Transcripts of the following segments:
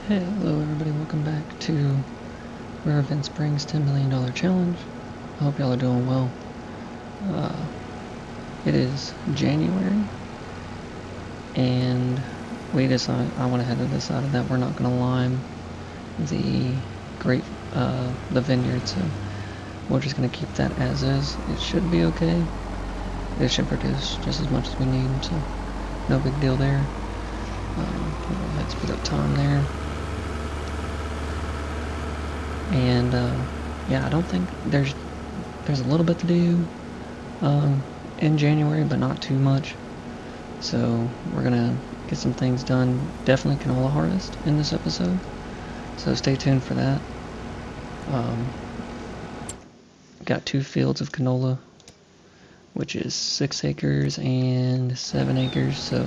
Hello everybody, welcome back to Riverbend Springs $10 million challenge. I hope y'all are doing well. It is January, and I went ahead and decided that we're not going to lime the the vineyard, so we're just going to keep that as is. It should be okay. It should produce just as much as we need, so no big deal there. Let's put up time there. And yeah, I don't think there's a little bit to do in January, but not too much. So we're gonna get some things done. Definitely canola harvest in this episode, so stay tuned for that. Got 2 fields of canola, which is 6 acres and 7 acres, so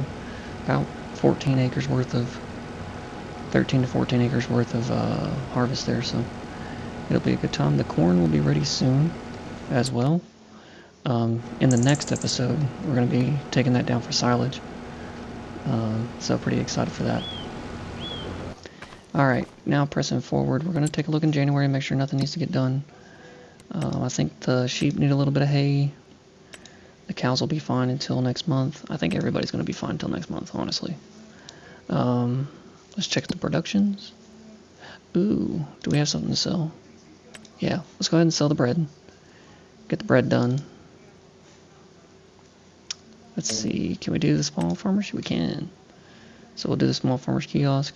about 14 acres worth of 13 to 14 acres worth of harvest there, so it'll be a good time. The corn will be ready soon as well. In the next episode, we're going to be taking that down for silage, so pretty excited for that. Alright, now pressing forward, we're going to take a look in January and make sure nothing needs to get done. I think the sheep need a little bit of hay. The cows will be fine until next month. I think everybody's going to be fine until next month, honestly. Let's check the productions. Ooh, do we have something to sell? Yeah, let's go ahead and sell the bread. Get the bread done. Let's see, can we do the small farmers? We can. So we'll do the small farmers kiosk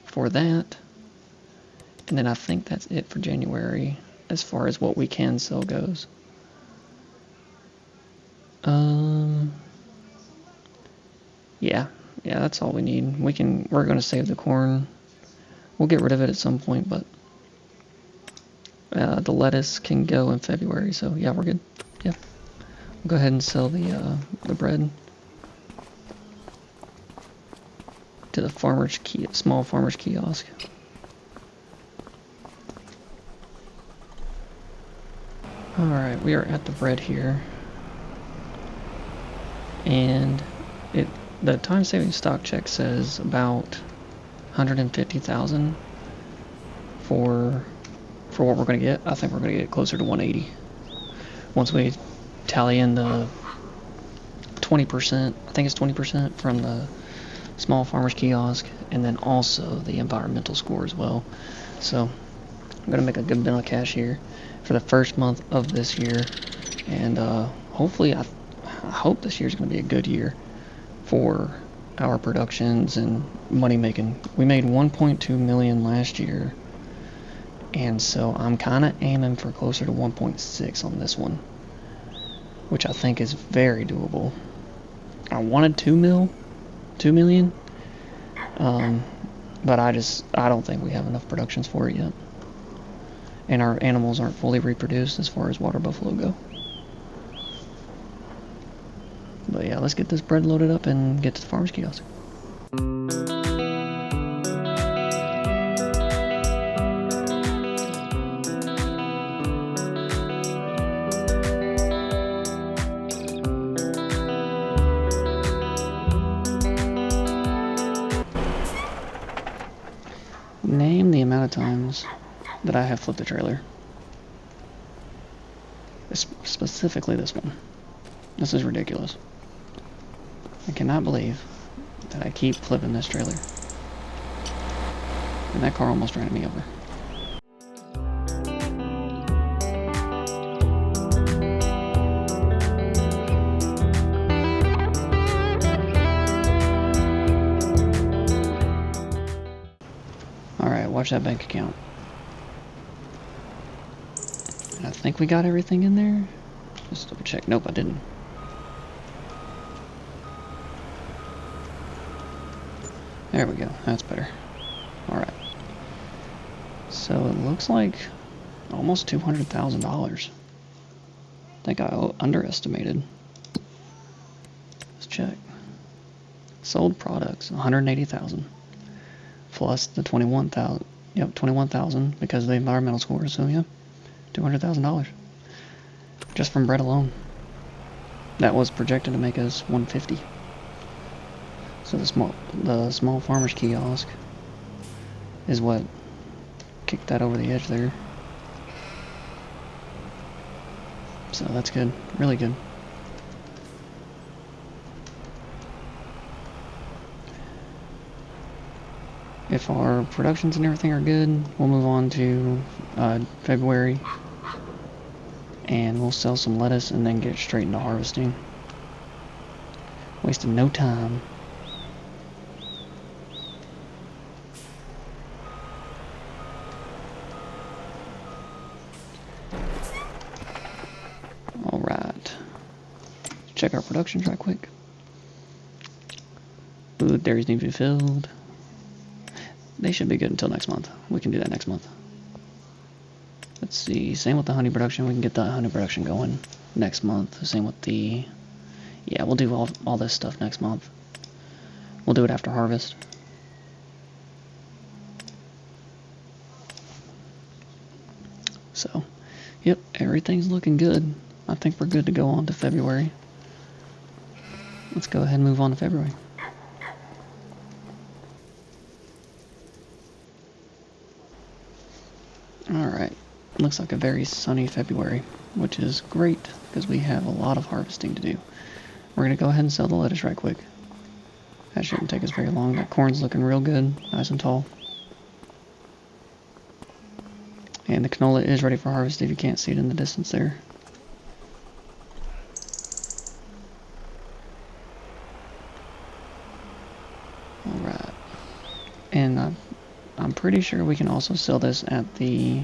for that. And then I think that's it for January as far as what we can sell goes. Yeah, that's all we need. We're going to save the corn. We'll get rid of it at some point, but the lettuce can go in February, so yeah, we're good. Yeah, we'll go ahead and sell the bread to the small farmers kiosk. All right, we are at the bread here, and the time-saving stock check says about 150,000 for what we're going to get. I think we're going to get closer to 180 once we tally in the 20%. I think it's 20% from the small farmers kiosk, and then also the environmental score as well. So I'm going to make a good bit of cash here for the first month of this year, and hopefully I hope this year's going to be a good year for our productions and money making. We made 1.2 million last year, and so I'm kind of aiming for closer to 1.6 on this one, which I think is very doable. I wanted 2 million, but I don't think we have enough productions for it yet, and our animals aren't fully reproduced as far as water buffalo go. But yeah, let's get this bread loaded up and get to the farmer's kiosk. Name the amount of times that I have flipped the trailer. Specifically this one. This is ridiculous. I cannot believe that I keep flipping this trailer. And that car almost ran me over. Alright, watch that bank account. And I think we got everything in there. Let's double check. Nope, I didn't. There we go, that's better. Alright. So it looks like almost $200,000. I think I underestimated. Let's check. Sold products, 180,000. Plus the 21,000. Yep, 21,000 because of the environmental scores, so yeah. $200,000. Just from bread alone. That was projected to make us 150. So the small farmers kiosk is what kicked that over the edge there. So that's good, really good. If our productions and everything are good, we'll move on to February, and we'll sell some lettuce and then get straight into harvesting. Wasting no time. Alright. Check our productions right quick. Food dairies need to be filled. They should be good until next month. We can do that next month. Let's see. Same with the honey production. We can get the honey production going next month. Same with the... Yeah, we'll do all this stuff next month. We'll do it after harvest. So, yep, everything's looking good. I think we're good to go on to February. Let's go ahead and move on to February. Alright, looks like a very sunny February, which is great because we have a lot of harvesting to do. We're going to go ahead and sell the lettuce right quick. That shouldn't take us very long. That corn's looking real good, nice and tall. And the canola is ready for harvest if you can't see it in the distance there. Alright. And I'm pretty sure we can also sell this at the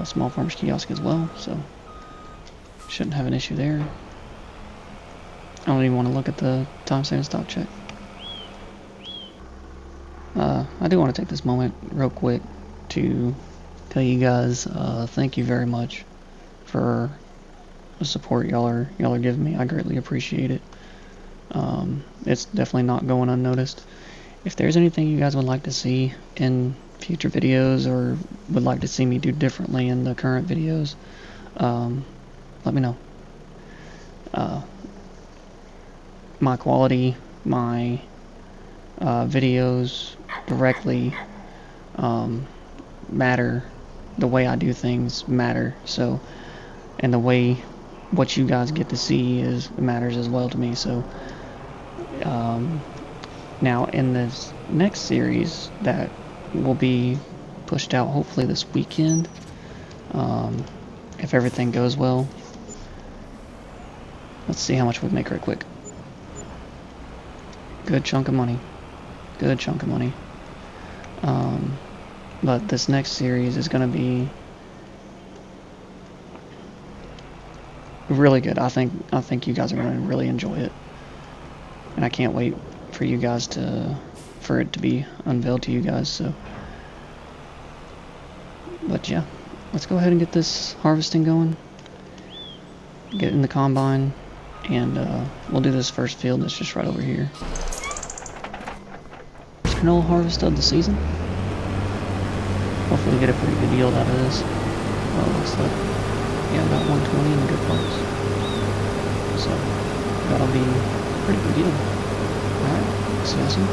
small farmers kiosk as well, so shouldn't have an issue there. I don't even want to look at the time saving stock check. I do want to take this moment real quick to tell you guys thank you very much for the support y'all are giving me. I greatly appreciate it. It's definitely not going unnoticed. If there's anything you guys would like to see in future videos or would like to see me do differently in the current videos, let me know. My quality, my videos directly matter. The way I do things matter. So, and the way what you guys get to see matters as well to me. So, now in this next series that will be pushed out hopefully this weekend, if everything goes well. Let's see how much we make right quick. Good chunk of money. Good chunk of money. But this next series is going to be really good. I think you guys are going to really enjoy it, and I can't wait for you guys for it to be unveiled to you guys. So, but yeah, let's go ahead and get this harvesting going. Get in the combine, and we'll do this first field that's just right over here. Canola harvest of the season. Hopefully get a pretty good yield out of this. Well, it looks like, yeah, about 120 in the good parts. So that'll be a pretty good yield. Alright, see you soon.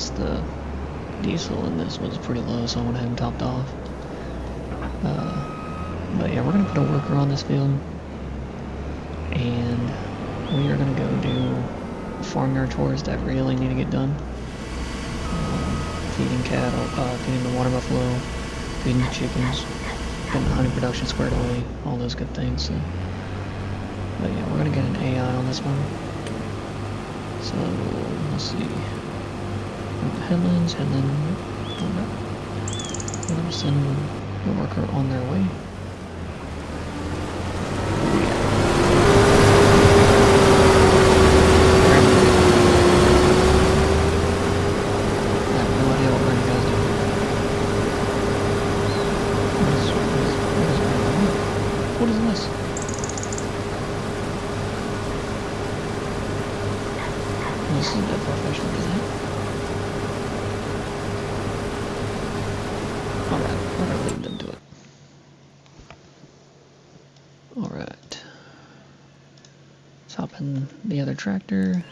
noticed the diesel in this was pretty low, so I went ahead and topped off. But yeah, we're going to put a worker on this field, and we are going to go do farmyard chores that really need to get done. Feeding cattle, feeding the water buffalo, feeding the chickens, getting the honey production squared away, all those good things. So. But yeah, we're going to get an AI on this one. So, let's see. Headlands, we're going to send the worker on their way. I have no idea what we're going to do. What is this? This is a bit professional, isn't it? Alright, we're gonna leave them to it. Alright. Let's hop in the other tractor.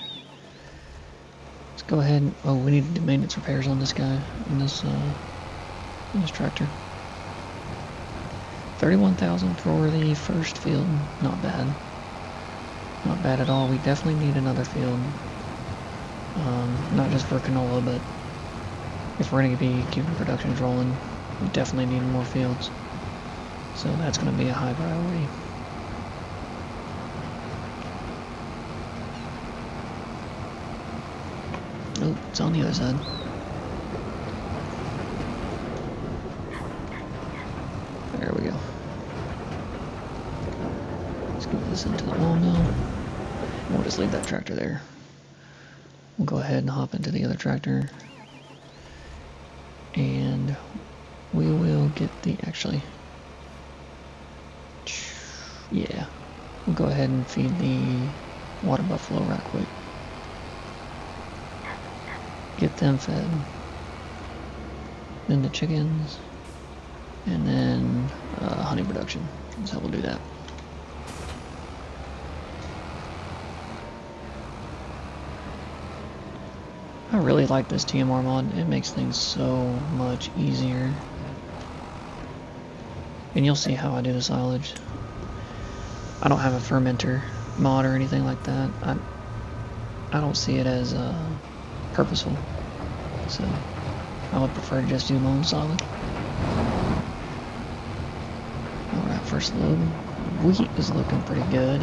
Let's go ahead. Oh, we need to do maintenance repairs on this guy, in this tractor. 31,000 for the first field. Not bad. Not bad at all. We definitely need another field. Not just for canola, but if we're going to be keeping productions rolling, we definitely need more fields. So that's going to be a high priority. Oh, it's on the other side. There we go. Let's get this into the wall mill. We'll just leave that tractor there. We'll go ahead and hop into the other tractor. And we will get the, actually, yeah. We'll go ahead and feed the water buffalo right quick. Get them fed. Then the chickens. And then honey production. So we'll do that. I really like this TMR mod. It makes things so much easier. And you'll see how I do the silage. I don't have a fermenter mod or anything like that. I don't see it as purposeful. So I would prefer to just do my own silage. Alright, first load. Wheat is looking pretty good.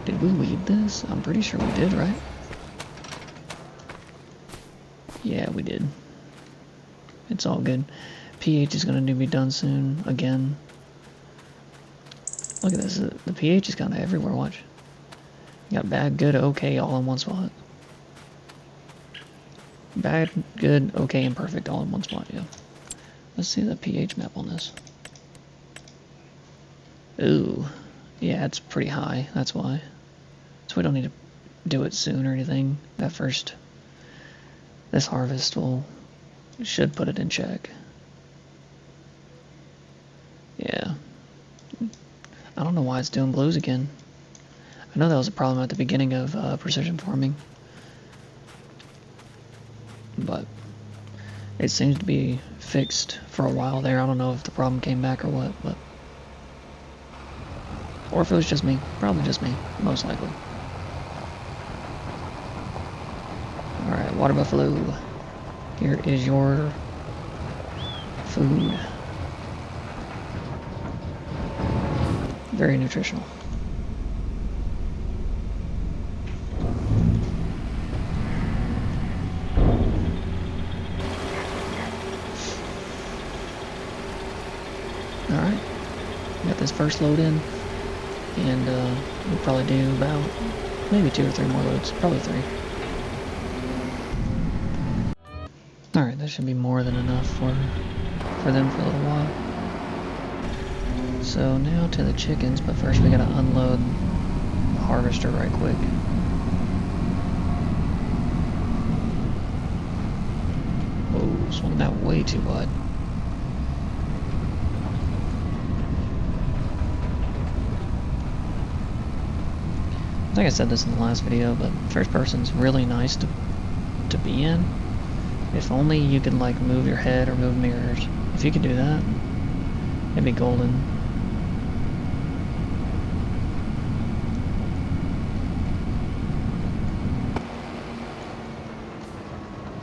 Did we weed this? I'm pretty sure we did, right? Yeah, we did. It's all good. pH is going to be done soon, again. Look at this, the pH is kind of everywhere, watch. You got bad, good, okay, all in one spot. Bad, good, okay, and perfect all in one spot, yeah. Let's see the pH map on this. Ooh, yeah, it's pretty high, that's why. So we don't need to do it soon or anything. This harvest should put it in check. Yeah. I don't know why it's doing blues again. I know that was a problem at the beginning of precision farming. But it seems to be fixed for a while there. I don't know if the problem came back or what, but... Or if it was just me. Probably just me, most likely. Alright, water buffalo. Here is your food. Very nutritional. Alright, got this first load in, and we'll probably do about maybe 2 or 3 more loads, probably 3. Alright, that should be more than enough for them for a little while. So now to the chickens, but first we gotta unload the harvester right quick. Whoa, swung that way too wide. I think I said this in the last video, but first person's really nice to to be in. If only you could like move your head or move mirrors. If you could do that, it'd be golden.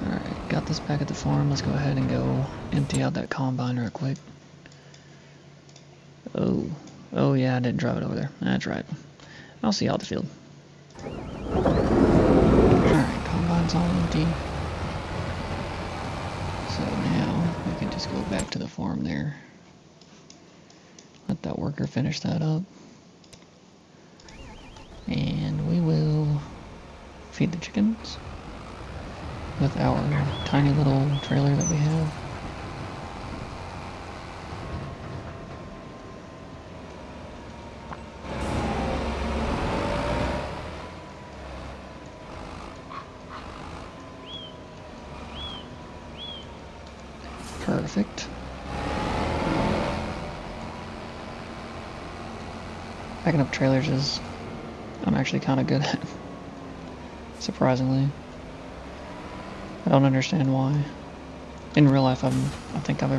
Alright, got this back at the farm. Let's go ahead and go empty out that combine real quick. Oh yeah, I didn't drive it over there. That's right. I'll see y'all at the field. Alright, combine's all empty. So now we can just go back to the farm there. Let that worker finish that up. And we will feed the chickens with our tiny little trailer that we have. Perfect. Packing up trailers is I'm actually kind of good at, surprisingly. I don't understand why. In real life, I think I've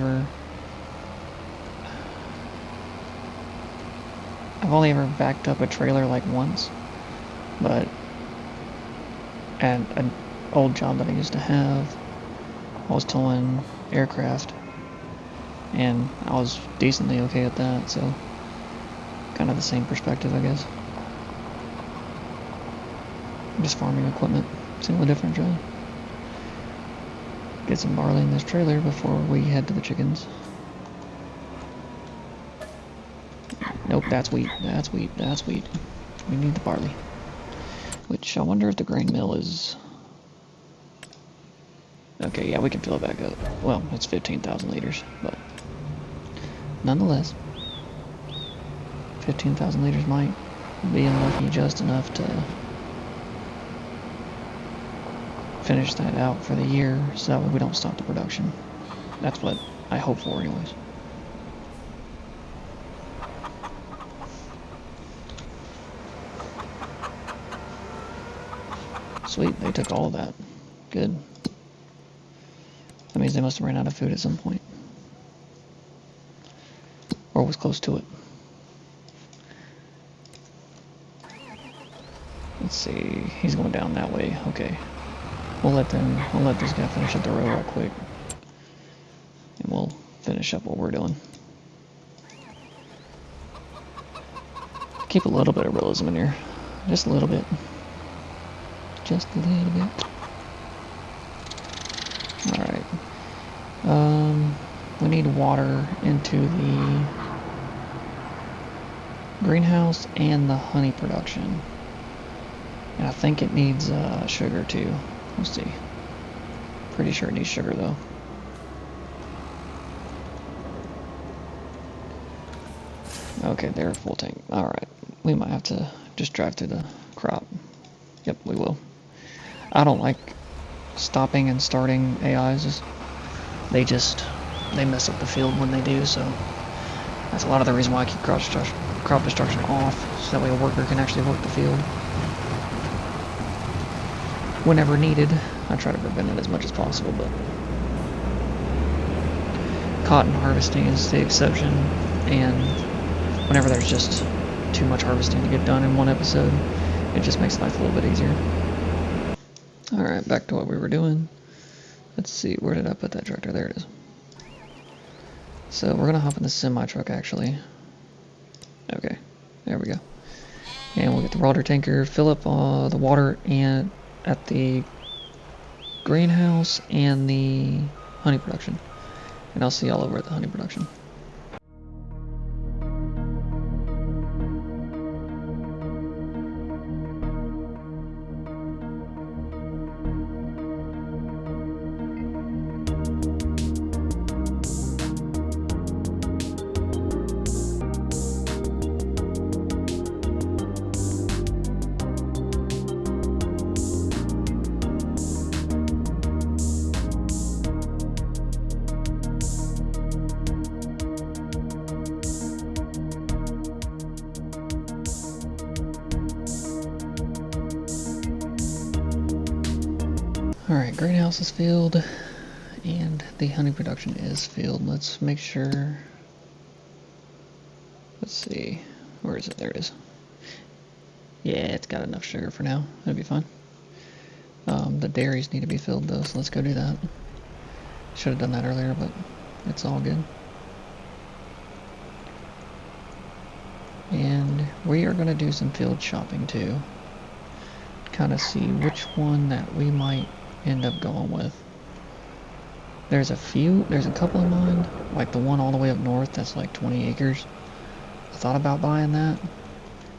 only ever backed up a trailer like once, but at an old job that I used to have, I was towing aircraft, and I was decently okay at that, so kind of the same perspective, I guess. Just farming equipment, same difference, really. Get some barley in this trailer before we head to the chickens. Nope, that's wheat, that's wheat, that's wheat. We need the barley. Which, I wonder if the grain mill is... Okay, yeah, we can fill it back up. Well, it's 15,000 liters, but nonetheless, 15,000 liters might be unlucky just enough to finish that out for the year, so that way we don't stop the production. That's what I hope for, anyways. Sweet, they took all of that. Good. That means they must have ran out of food at some point. Or was close to it. Let's see, he's going down that way, okay. We'll let this guy finish up the row real quick. And we'll finish up what we're doing. Keep a little bit of realism in here. Just a little bit. Just a little bit. Alright. We need water into the greenhouse and the honey production. And I think it needs sugar too. Let's see. Pretty sure it needs sugar though. Okay, they're full tank. Alright. We might have to just drive through the crop. Yep, we will. I don't like stopping and starting AIs. They mess up the field when they do, so that's a lot of the reason why I keep crop destruction off, so that way a worker can actually work the field. Whenever needed, I try to prevent it as much as possible, but cotton harvesting is the exception, and whenever there's just too much harvesting to get done in one episode, it just makes life a little bit easier. Alright, back to what we were doing. Let's see, where did I put that tractor? There it is. So we're gonna hop in the semi-truck actually. Okay, there we go. And we'll get the water tanker, fill up the water and at the greenhouse and the honey production. And I'll see y'all over at the honey production. greenhouse is filled, and the honey production is filled. Let's make sure. Let's see. Where is it? There it is. Yeah, it's got enough sugar for now. It'll be fine. The dairies need to be filled though, so let's go do that. Should have done that earlier, but it's all good. And we are going to do some field shopping too. Kind of see which one that we might end up going with. There's a couple in mind, like the one all the way up north that's like 20 acres. I thought about buying that,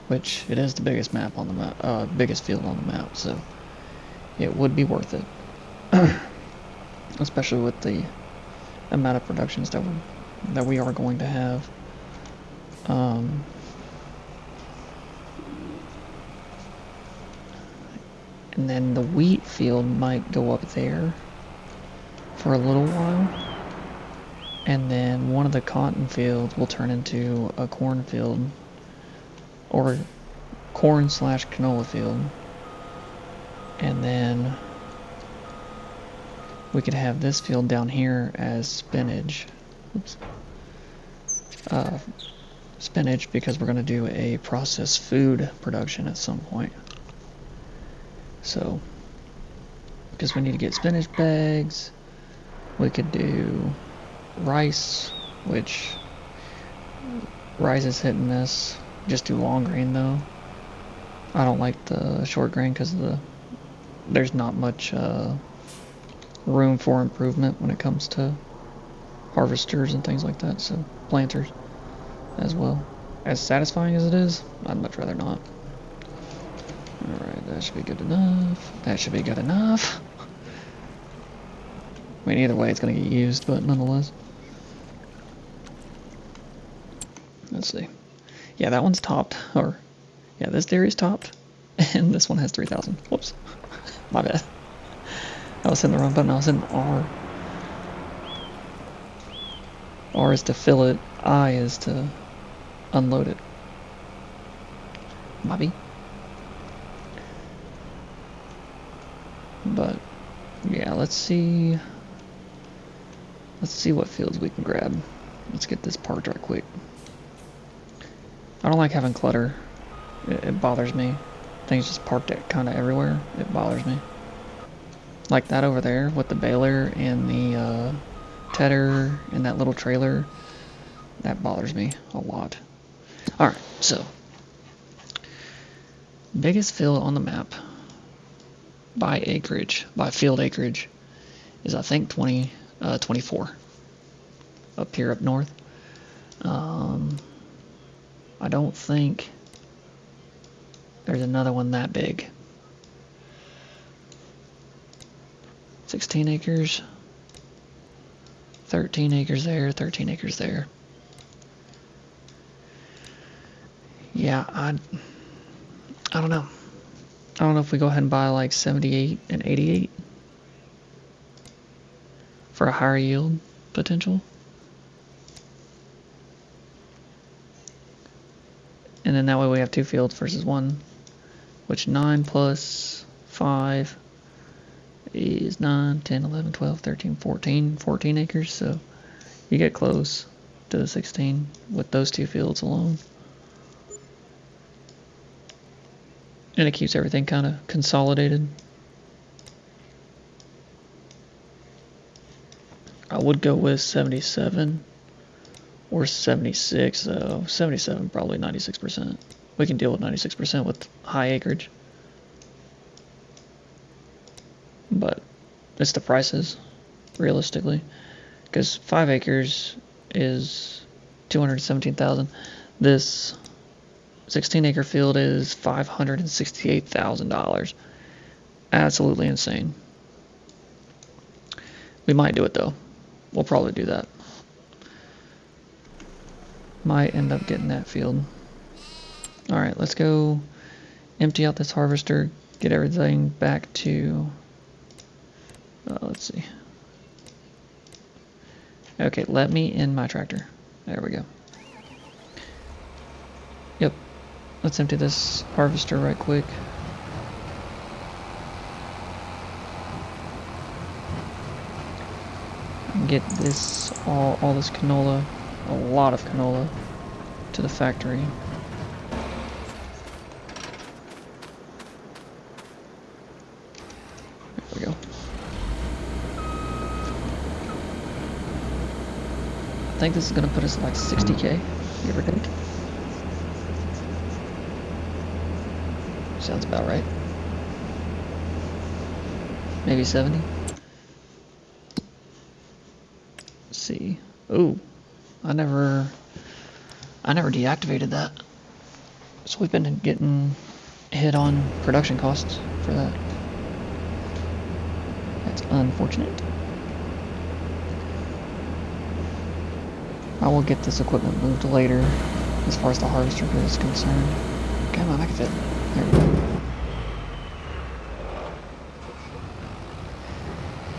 which it is the biggest map on the map, biggest field on the map, so it would be worth it. Especially with the amount of productions that we are going to have. And then the wheat field might go up there for a little while. And then one of the cotton fields will turn into a corn field. Or corn / canola field. And then we could have this field down here as spinach. Oops. Spinach, because we're going to do a processed food production at some point. So, because we need to get spinach bags, we could do rice, which rice is hit and miss. Just do long grain though. I don't like the short grain because there's not much room for improvement when it comes to harvesters and things like that. So planters as well. As satisfying as it is, I'd much rather not. Alright, that should be good enough. That should be good enough. I mean, either way, it's going to get used, but nonetheless. Let's see. Yeah, that one's topped. Or, yeah, this dairy's topped. And this one has 3,000. Whoops. My bad. I was hitting the wrong button. I was hitting R. R is to fill it. I is to unload it. Bobby. But yeah, let's see what fields we can grab. Let's get this parked right quick. I don't like having clutter. It bothers me. Things just parked kind of everywhere. It bothers me. Like that over there with the baler and the tedder and that little trailer. That bothers me a lot. Alright, so biggest field on the map by acreage, by field acreage, is I think 24 up here up north. I don't think there's another one that big. 16 acres, 13 acres there, 13 acres there. Yeah, I don't know. I don't know if we go ahead and buy like 78 and 88 for a higher yield potential. And then that way we have two fields versus one, which 9 plus 5 is 9, 10, 11, 12, 13, 14 acres. So you get close to the 16 with those two fields alone. And it keeps everything kind of consolidated. I would go with 77 or 76, so 77 probably 96%. We can deal with 96% with high acreage. But it's the prices, realistically. Because 5 acres is $217,000. This 16 acre field is $568,000. Absolutely insane. We might do it though. We'll probably do that. Might end up getting that field. Alright, let's go empty out this harvester, get everything back to, let's see. Okay, let me in my tractor. There we go. Yep. Let's empty this harvester right quick. get this all this canola, a lot of canola, to the factory. There we go. I think this is gonna put us at like 60K, give or take. Sounds about right. Maybe 70. Let's see. Ooh, I never deactivated that. So we've been getting hit on production costs for that. That's unfortunate. I will get this equipment moved later as far as the harvester is concerned. Come on, I can fit. There we go.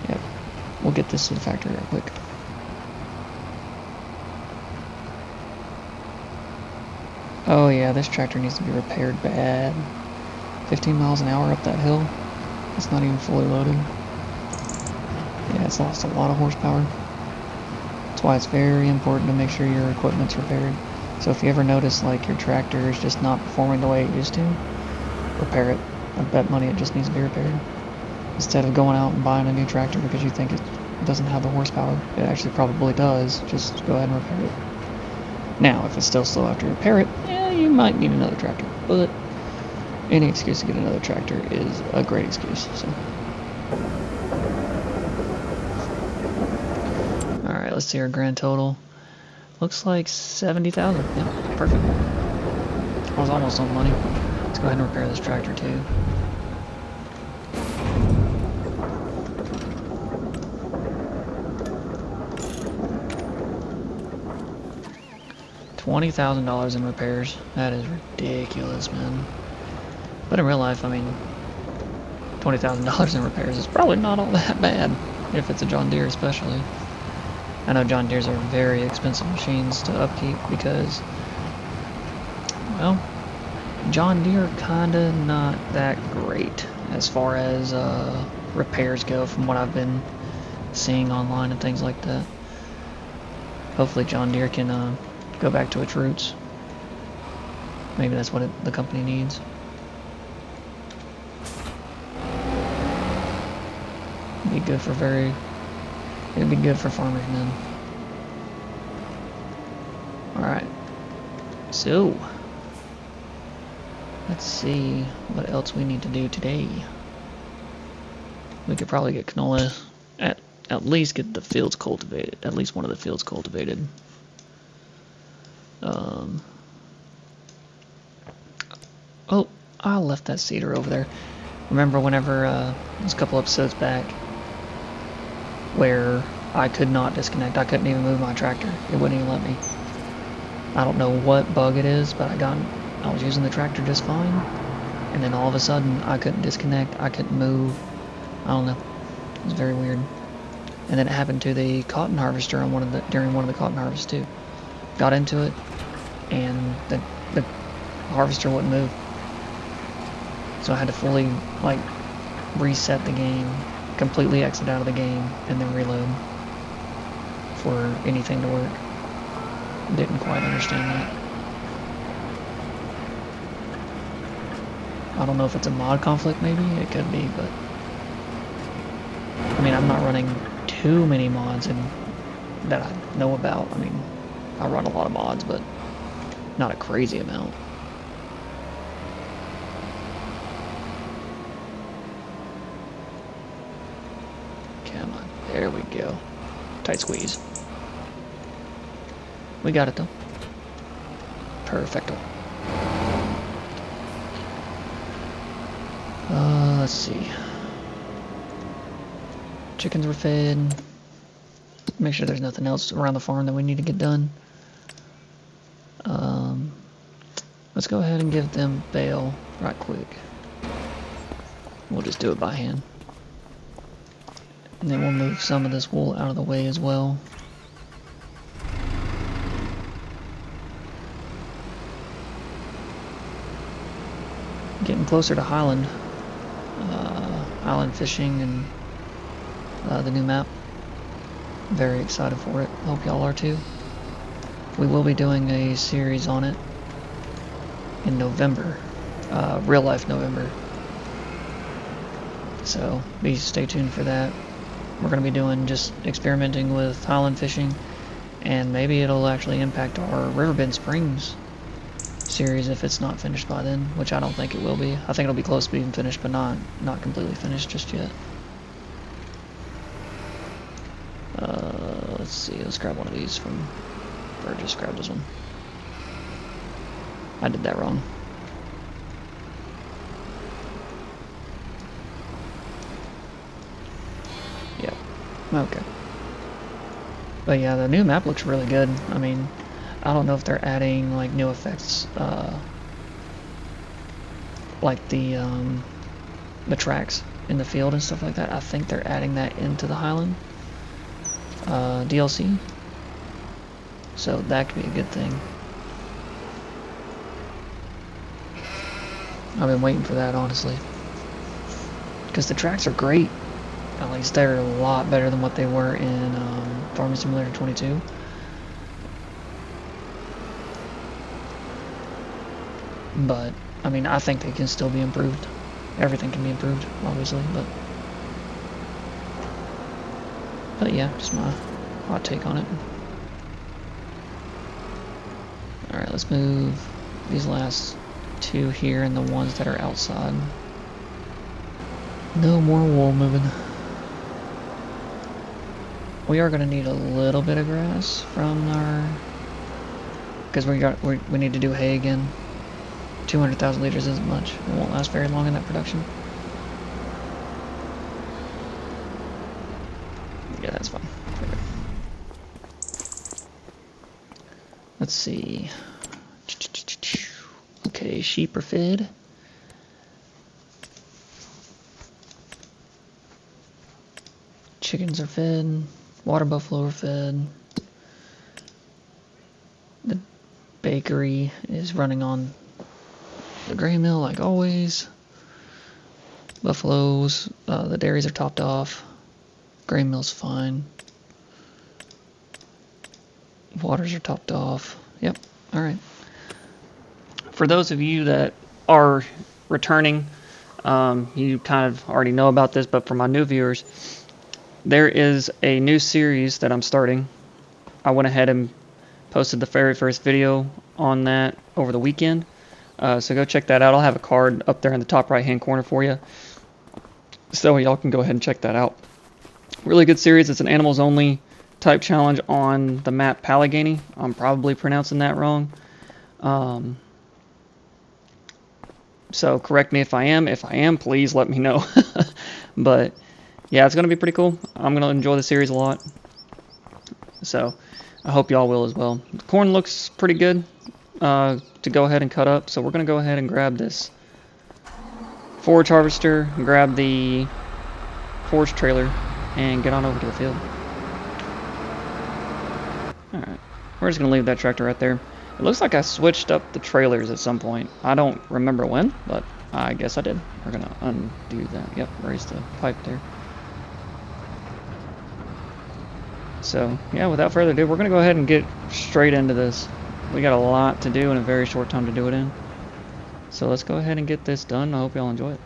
Yep. We'll get this to the factory real quick. Oh yeah, this tractor needs to be repaired bad. 15 miles an hour up that hill. It's not even fully loaded. Yeah, it's lost a lot of horsepower. That's why it's very important to make sure your equipment's repaired. So if you ever notice like your tractor is just not performing the way it used to, repair it. I bet money it just needs to be repaired. Instead of going out and buying a new tractor because you think it doesn't have the horsepower. It actually probably does. Just go ahead and repair it. Now, if it's still slow after you repair it, yeah, you might need another tractor. But any excuse to get another tractor is a great excuse. So, all right, let's see our grand total. Looks like 70,000. Yeah, perfect. I was almost on money. Let's go ahead and repair this tractor too. $20,000 in repairs. That is ridiculous, man. But in real life, I mean, $20,000 in repairs is probably not all that bad, if it's a John Deere especially. I know John Deeres are very expensive machines to upkeep because, well, John Deere kinda not that great as far as repairs go from what I've been seeing online and things like that. Hopefully John Deere can go back to its roots. Maybe that's what the company needs. It'd be good for it'd be good for farmers, man. Alright. So, let's see what else we need to do today. We could probably get canola, at least get the fields cultivated. At least one of the fields cultivated. Oh, I left that seeder over there. Remember whenever, it was a couple episodes back, where I could not disconnect. I couldn't even move my tractor. It wouldn't even let me. I don't know what bug it is, but I was using the tractor just fine, and then all of a sudden I couldn't disconnect. I couldn't move. I don't know. It was very weird. And then it happened to the cotton harvester on during one of the cotton harvests too. Got into it, and the harvester wouldn't move. So I had to fully reset the game, completely exit out of the game, and then reload for anything to work. Didn't quite understand that. I don't know if it's a mod conflict, maybe it could be, but I mean, I'm not running too many mods that I know about. I mean, I run a lot of mods, but not a crazy amount. Come on, there we go. Tight squeeze. We got it though. Perfecto. Let's see. Chickens were fed. Make sure there's nothing else around the farm that we need to get done. Let's go ahead and give them bale right quick. We'll just do it by hand. And then we'll move some of this wool out of the way as well. Getting closer to Highland. Highland fishing and the new map. Very excited for it. Hope y'all are too. We will be doing a series on it in November, real life November. So stay tuned for that. We're going to be doing just experimenting with highland fishing, and maybe it'll actually impact our Riverbend Springs series if it's not finished by then, which I don't think it will be. I think it'll be close to being finished, but not completely finished just yet. Let's see, let's grab one of these from, or just grab this one. I did that wrong. Yep, okay. But yeah, the new map looks really good. I mean, I don't know if they're adding like new effects, like the tracks in the field and stuff like that. I think they're adding that into the Highland DLC, so that could be a good thing. I've been waiting for that, honestly, because the tracks are great. At least they're a lot better than what they were in Farming Simulator 22. But I mean, I think they can still be improved. Everything can be improved, obviously, but yeah, just my hot take on it. Alright, let's move these last two here and the ones that are outside. No more wool moving. We are going to need a little bit of grass from our... because we need to do hay again. 200,000 liters isn't much. It won't last very long in that production. Yeah, that's fine. Okay. Let's see. Okay, sheep are fed. Chickens are fed. Water buffalo are fed. The bakery is running on the grain mill like always. Buffaloes, the dairies are topped off. Grain mill's fine. Waters are topped off. Yep, alright. For those of you that are returning, you kind of already know about this, but for my new viewers, there is a new series that I'm starting. I went ahead and posted the very first video on that over the weekend. So go check that out. I'll have a card up there in the top right hand corner for you, so y'all can go ahead and check that out. Really good series. It's an animals only type challenge on the map Pallegany. I'm probably pronouncing that wrong. So correct me if I am. If I am, please let me know. But yeah, it's going to be pretty cool. I'm going to enjoy the series a lot. So I hope y'all will as well. The corn looks pretty good to go ahead and cut up. So we're going to go ahead and grab this forage harvester, grab the forage trailer, and get on over to the field. Alright, we're just going to leave that tractor right there. It looks like I switched up the trailers at some point. I don't remember when, but I guess I did. We're going to undo that. Yep, raise the pipe there. So, yeah, without further ado, we're going to go ahead and get straight into this. We got a lot to do in a very short time to do it in. So let's go ahead and get this done. I hope y'all enjoy it.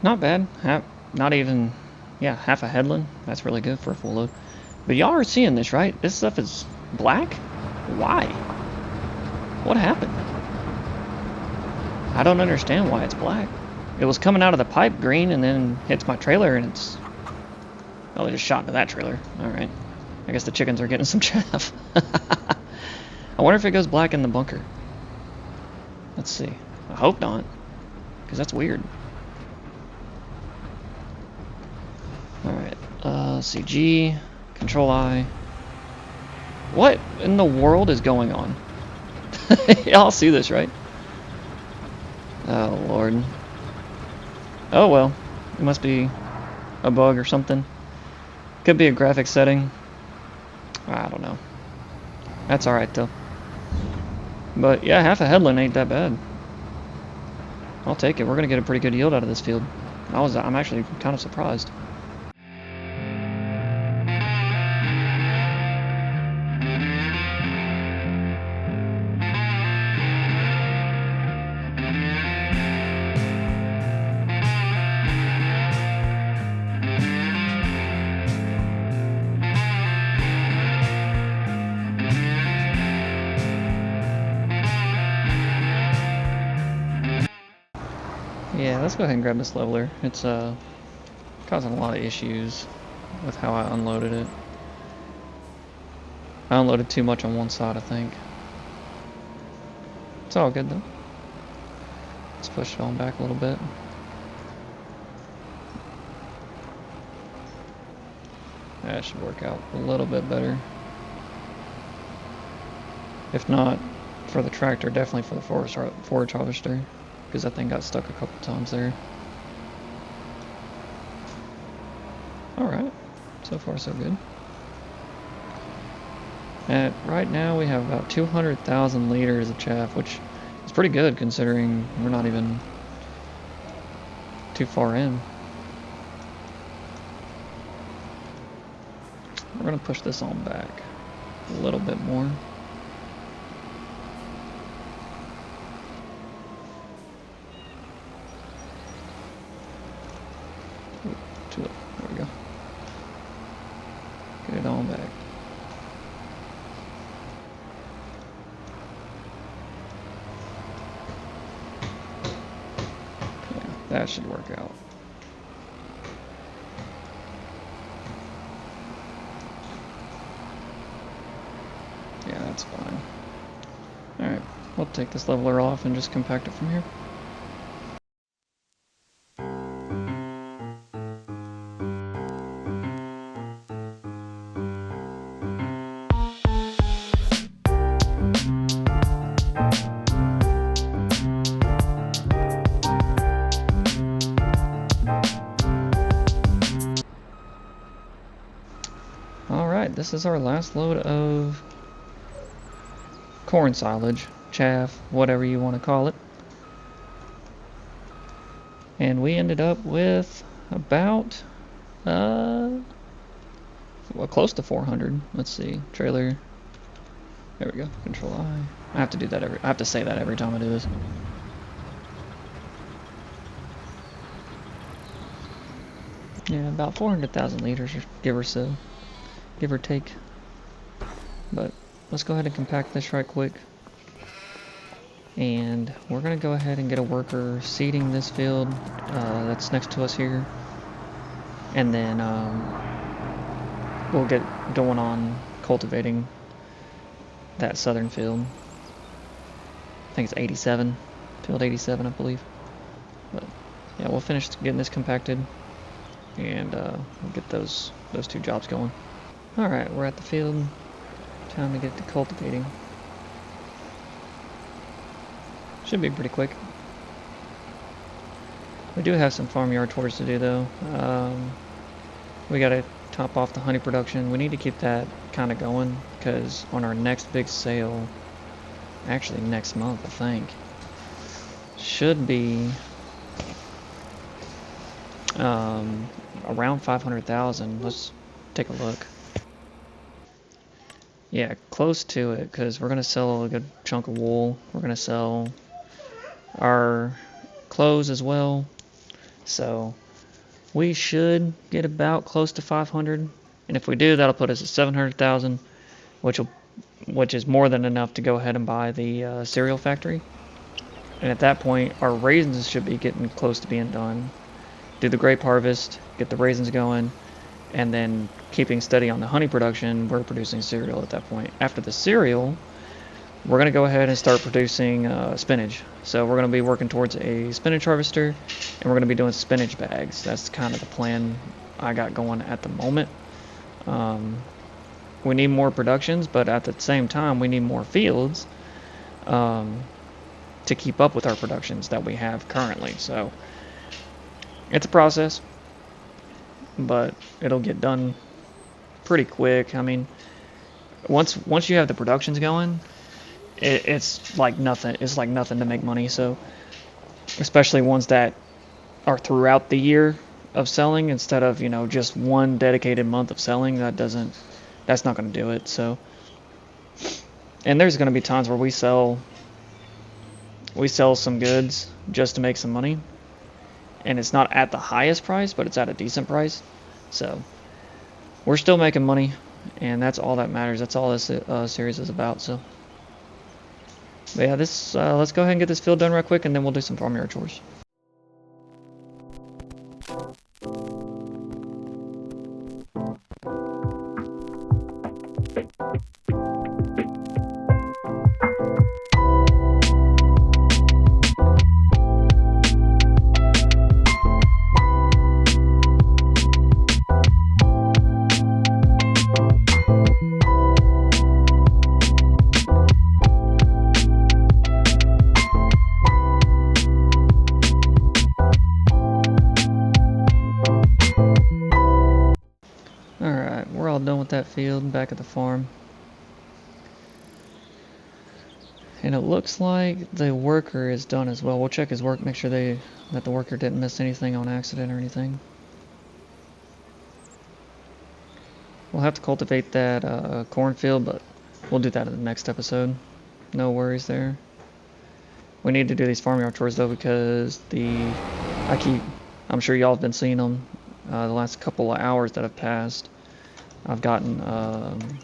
Not bad. Not even, yeah, half a headland. That's really good for a full load. But y'all are seeing this, right? This stuff is black? Why? What happened? I don't understand why it's black. It was coming out of the pipe green and then hits my trailer and it's... Oh, it just shot into that trailer. Alright. I guess the chickens are getting some chaff. I wonder if it goes black in the bunker. Let's see. I hope not, because that's weird. Alright, let's see. G, Control I. What in the world is going on? Y'all see this, right? Oh, Lord. Oh, well. It must be a bug or something. Could be a graphic setting. I don't know. That's alright, though. But, yeah, half a headland ain't that bad. I'll take it. We're going to get a pretty good yield out of this field. I'm actually kind of surprised. Yeah, let's go ahead and grab this leveler. It's causing a lot of issues with how I unloaded it. I unloaded too much on one side, I think. It's all good though. Let's push it on back a little bit. That should work out a little bit better. If not for the tractor, definitely for the forage harvester, because that thing got stuck a couple times there. Alright, so far so good. And right now we have about 200,000 liters of chaff, which is pretty good considering we're not even too far in. We're going to push this on back a little bit more. There we go. Get it on back. Yeah, that should work out. Yeah, that's fine. Alright, we'll take this leveler off and just compact it from here. Alright, this is our last load of corn silage, chaff, whatever you want to call it. And we ended up with about, well, close to 400. Let's see, trailer. There we go, Control I. I have to do that I have to say that every time I do this. Yeah, about 400,000 liters, give or so. Give or take. But let's go ahead and compact this right quick. And we're going to go ahead and get a worker seeding this field that's next to us here. And then we'll get going on cultivating that southern field. I think it's 87. Field 87, I believe. But yeah, we'll finish getting this compacted. And we'll get those two jobs going. Alright, we're at the field. Time to get to cultivating. Should be pretty quick. We do have some farmyard chores to do though. We gotta top off the honey production. We need to keep that kind of going because on our next big sale, actually next month I think, should be around 500,000. Let's take a look. Yeah, close to it, because we're going to sell a good chunk of wool. We're going to sell our clothes as well. So we should get about close to 500. And if we do, that'll put us at 700,000, which is more than enough to go ahead and buy the cereal factory. And at that point, our raisins should be getting close to being done. Do the grape harvest, get the raisins going, and then keeping steady on the honey production, we're producing cereal at that point. After the cereal, we're going to go ahead and start producing spinach. So we're going to be working towards a spinach harvester, and we're going to be doing spinach bags. That's kind of the plan I got going at the moment. We need more productions, but at the same time, we need more fields to keep up with our productions that we have currently. So it's a process, but it'll get done pretty quick. I mean, once you have the productions going, it's like nothing. It's like nothing to make money. So especially ones that are throughout the year of selling instead of, you know, just one dedicated month of selling, that's not going to do it. So, and there's going to be times where we sell some goods just to make some money, and it's not at the highest price, but it's at a decent price. So we're still making money, and that's all that matters. That's all this series is about. So, but yeah, let's go ahead and get this field done real quick, and then we'll do some farmyard chores. Alright, we're all done with that field back at the farm. And it looks like the worker is done as well. We'll check his work, make sure that the worker didn't miss anything on accident or anything. We'll have to cultivate that cornfield, but we'll do that in the next episode. No worries there. We need to do these farmyard chores though, because I'm sure y'all have been seeing them the last couple of hours that have passed. I've gotten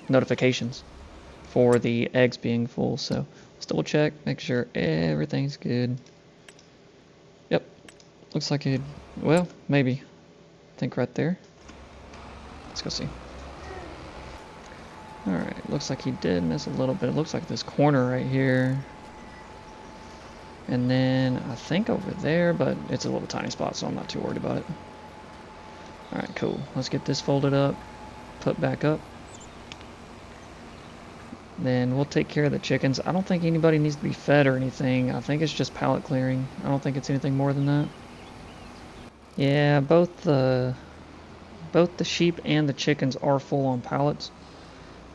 notifications for the eggs being full, so let's double check, make sure everything's good. Yep, looks like it. Well, maybe. I think right there. Let's go see. Alright, looks like he did miss a little bit. It looks like this corner right here. And then I think over there, but it's a little tiny spot, so I'm not too worried about it. Alright, cool. Let's get this folded up, put back up. Then we'll take care of the chickens. I don't think anybody needs to be fed or anything. I think it's just pallet clearing. I don't think it's anything more than that. Yeah, both the sheep and the chickens are full on pallets.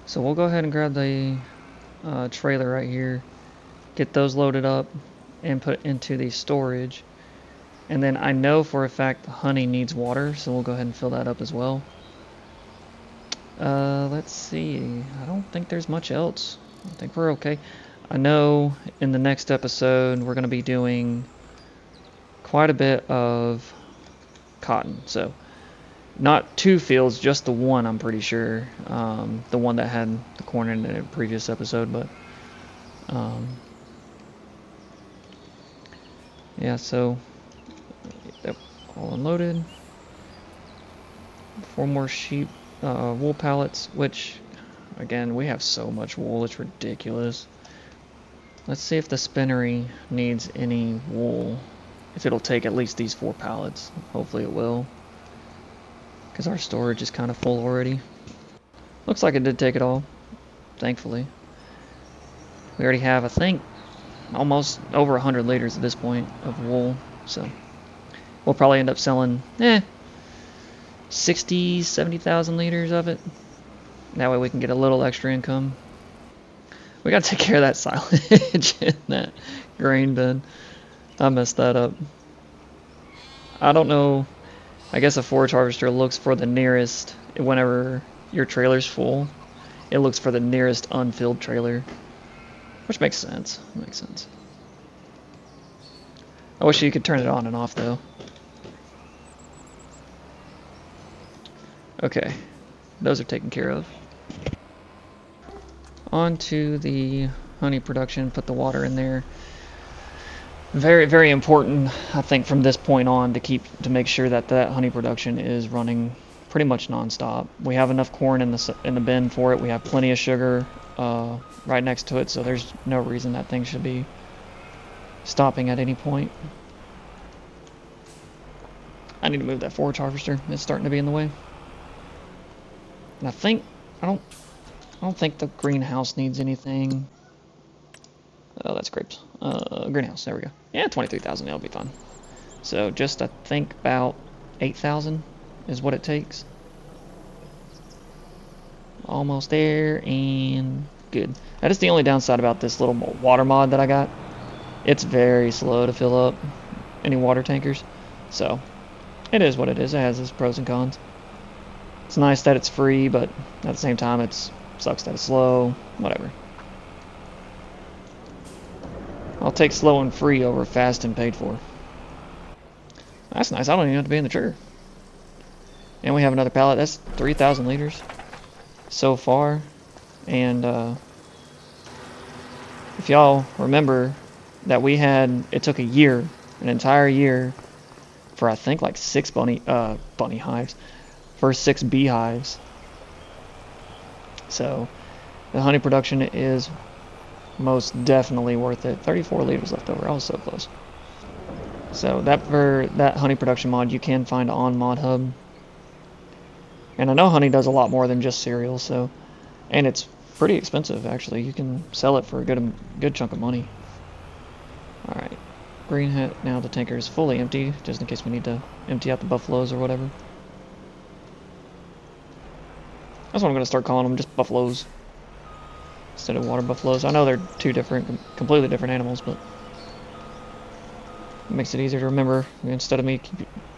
So we'll go ahead and grab the trailer right here, get those loaded up, and put into the storage. And then I know for a fact the honey needs water, so we'll go ahead and fill that up as well. Let's see. I don't think there's much else. I think we're okay. I know in the next episode we're going to be doing quite a bit of cotton. So not 2 fields, just the one, I'm pretty sure. The one that had the corn in the previous episode, but yeah, so yep, all unloaded. 4 more sheep wool pallets, which again, we have so much wool, it's ridiculous. Let's see if the spinnery needs any wool, if it'll take at least these 4 pallets. Hopefully it will, because our storage is kind of full already. Looks like it did take it all, thankfully. We already have, I think, almost over 100 liters at this point of wool, so we'll probably end up selling 60,000-70,000 liters of it. That way we can get a little extra income. We gotta take care of that silage in that grain bin. I messed that up. I don't know. I guess a forage harvester looks for the nearest, whenever your trailer's full, it looks for the nearest unfilled trailer. Which makes sense. Makes sense. I wish you could turn it on and off though. Okay, those are taken care of. On to the honey production, put the water in there. Very, very important, I think, from this point on to make sure that honey production is running pretty much nonstop. We have enough corn in the bin for it. We have plenty of sugar right next to it, so there's no reason that thing should be stopping at any point. I need to move that forage harvester. It's starting to be in the way. And I don't think the greenhouse needs anything. Oh, that's grapes. Greenhouse, there we go. Yeah, 23,000, that'll be fine. So just, I think, about 8,000 is what it takes. Almost there, and good. That is the only downside about this little water mod that I got. It's very slow to fill up any water tankers. So, it is what it is. It has its pros and cons. It's nice that it's free, but at the same time, it sucks that it's slow. Whatever. I'll take slow and free over fast and paid for. That's nice. I don't even have to be in the trigger. And we have another pallet. That's 3,000 liters so far. And if y'all remember that it took a year, an entire year, for I think like 6 bunny hives, for 6 beehives. So the honey production is most definitely worth it. 34 liters left over. I was so close. So that honey production mod you can find on ModHub. And I know honey does a lot more than just cereal, so, and it's pretty expensive actually. You can sell it for a good chunk of money. All right, green hat. Now the tanker is fully empty, just in case we need to empty out the buffaloes or whatever. That's what I'm gonna start calling them, just buffaloes instead of water buffaloes. I know they're two completely different animals, but it makes it easier to remember instead of me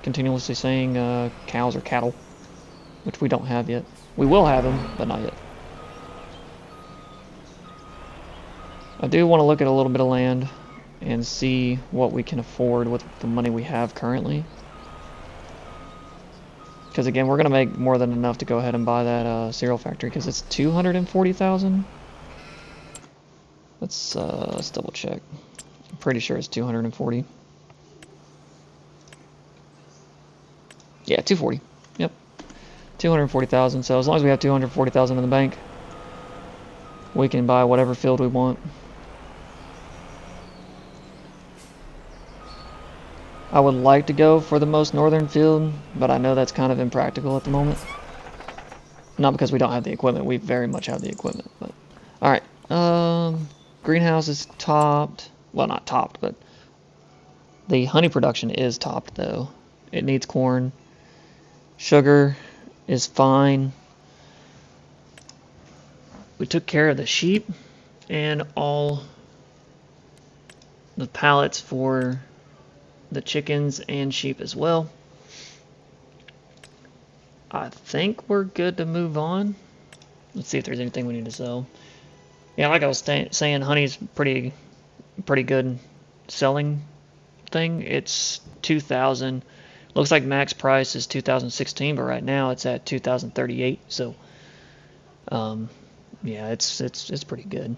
continuously saying cows or cattle, which we don't have yet. We will have them, but not yet. I do want to look at a little bit of land and see what we can afford with the money we have currently. Because again, we're going to make more than enough to go ahead and buy that cereal factory, because it's 240,000. Let's double check. I'm pretty sure it's 240. Yeah, 240. Yep. 240,000. So as long as we have 240,000 in the bank, we can buy whatever field we want. I would like to go for the most northern field, but I know that's kind of impractical at the moment. Not because we don't have the equipment. We very much have the equipment. But all right. Greenhouse is topped. Well, not topped, but the honey production is topped though. It needs corn. Sugar is fine. We took care of the sheep and all the pallets for the chickens and sheep as well. I think we're good to move on. Let's see if there's anything we need to sell. Yeah, like I was saying, honey's pretty good selling thing. It's 2,000. Looks like max price is 2016, but right now it's at 2038. So, yeah, it's pretty good.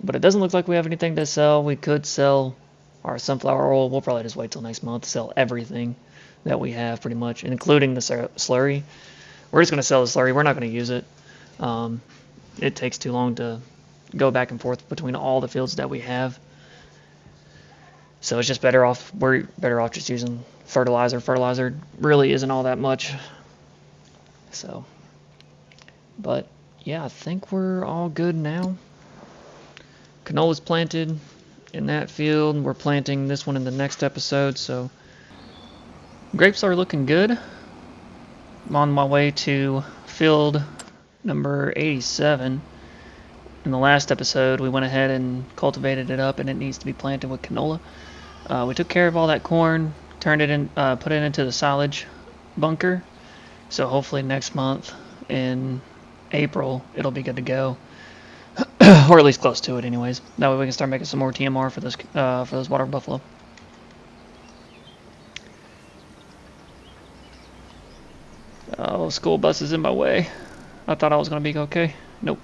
But it doesn't look like we have anything to sell. We could sell our sunflower oil. We'll probably just wait till next month to sell everything that we have, pretty much, including the slurry. We're just going to sell the slurry. We're not going to use it. It takes too long to go back and forth between all the fields that we have. So it's just better off. We're better off just using fertilizer. Fertilizer really isn't all that much. So, but yeah, I think we're all good now. Canola's planted in that field. We're planting this one in the next episode. So grapes are looking good. I'm on my way to field number 87. In the last episode, we went ahead and cultivated it up, and it needs to be planted with canola. We took care of all that corn, turned it in, put it into the silage bunker. So hopefully next month in April, it'll be good to go, or at least close to it, anyways. That way we can start making some more TMR for this water buffalo. Oh, school bus is in my way. I thought I was going to be okay. Nope.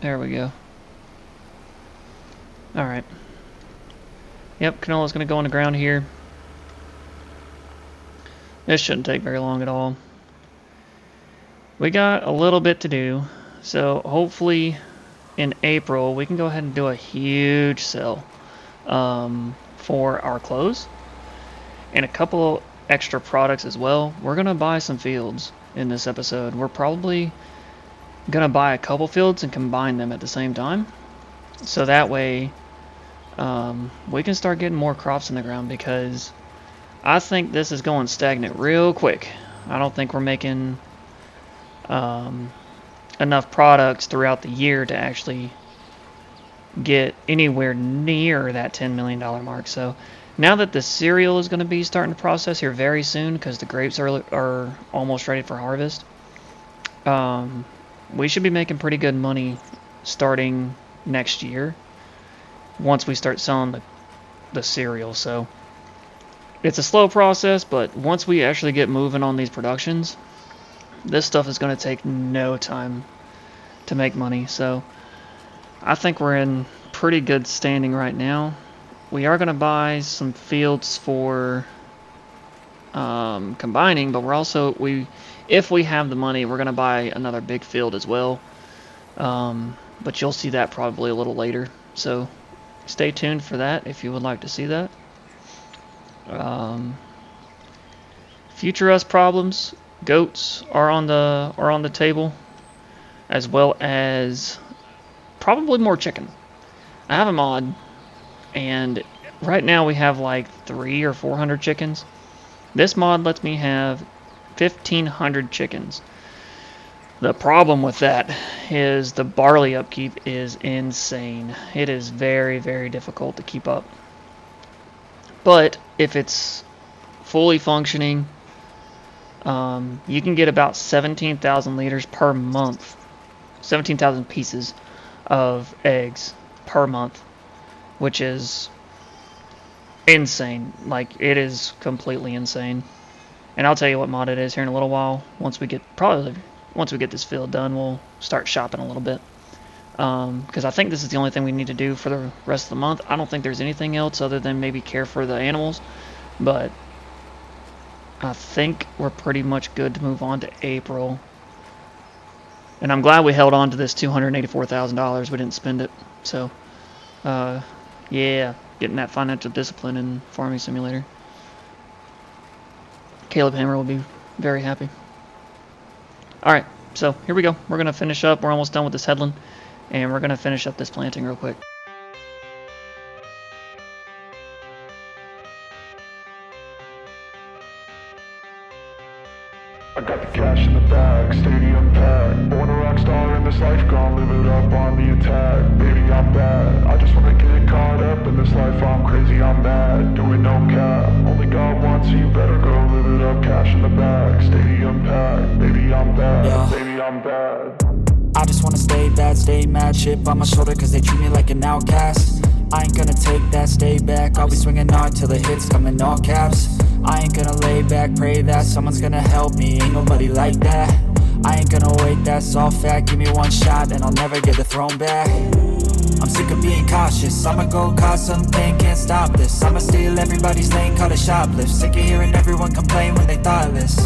There we go. Alright. Yep, canola's going to go on the ground here. This shouldn't take very long at all. We got a little bit to do, so hopefully in April we can go ahead and do a huge sale for our clothes and a couple extra products as well. We're gonna buy some fields in this episode. We're probably gonna buy a couple fields and combine them at the same time, so that way we can start getting more crops in the ground, because I think this is going stagnant real quick. I don't think we're making enough products throughout the year to actually get anywhere near that $10 million mark. So now that the cereal is going to be starting to process here very soon, because the grapes are almost ready for harvest, we should be making pretty good money starting next year once we start selling the cereal. So it's a slow process, but once we actually get moving on these productions, this stuff is going to take no time to make money. So I think we're in pretty good standing right now. We are going to buy some fields for combining, but we're also, if we have the money, we're going to buy another big field as well. But you'll see that probably a little later. So stay tuned for that if you would like to see that. Future us problems. Goats are on the table, as well as probably more chicken. I have a mod, and right now we have like 300 or 400 chickens. This mod lets me have 1,500 chickens. The problem with that is the barley upkeep is insane. It is very, very difficult to keep up. But if it's fully functioning, you can get about 17,000 liters per month, 17,000 pieces of eggs per month, which is insane. Like, it is completely insane. And I'll tell you what mod it is here in a little while. Once we get this field done, we'll start shopping a little bit, because I think this is the only thing we need to do for the rest of the month. I don't think there's anything else other than maybe care for the animals, but I think we're pretty much good to move on to April. And I'm glad we held on to this $284,000. We didn't spend it. So, yeah, getting that financial discipline in Farming Simulator. Caleb Hammer will be very happy. Alright, so here we go. We're going to finish up. We're almost done with this headland, and we're going to finish up this planting real quick. I got the cash in the bag, stadium packed. Born a rock star in this life, gon' live it up on the attack. Baby, I'm bad, I just wanna get caught up in this life. I'm crazy, I'm mad, doing no cap. Only God wants you, better go live it up. Cash in the bag, stadium packed. Baby, I'm bad, yeah. Baby, I'm bad. I just wanna stay bad, stay mad. Chip on my shoulder cause they treat me like an outcast. I ain't gonna take that, stay back. I'll be swinging hard till the hits come in all caps. I ain't gonna lay back, pray that someone's gonna help me. Ain't nobody like that. I ain't gonna wait, that's all fact. Give me one shot and I'll never get the throne back. I'm sick of being cautious, I'ma go cause something, can't stop this. I'ma steal everybody's lane, call it shoplift. Sick of hearing everyone complain when they thoughtless.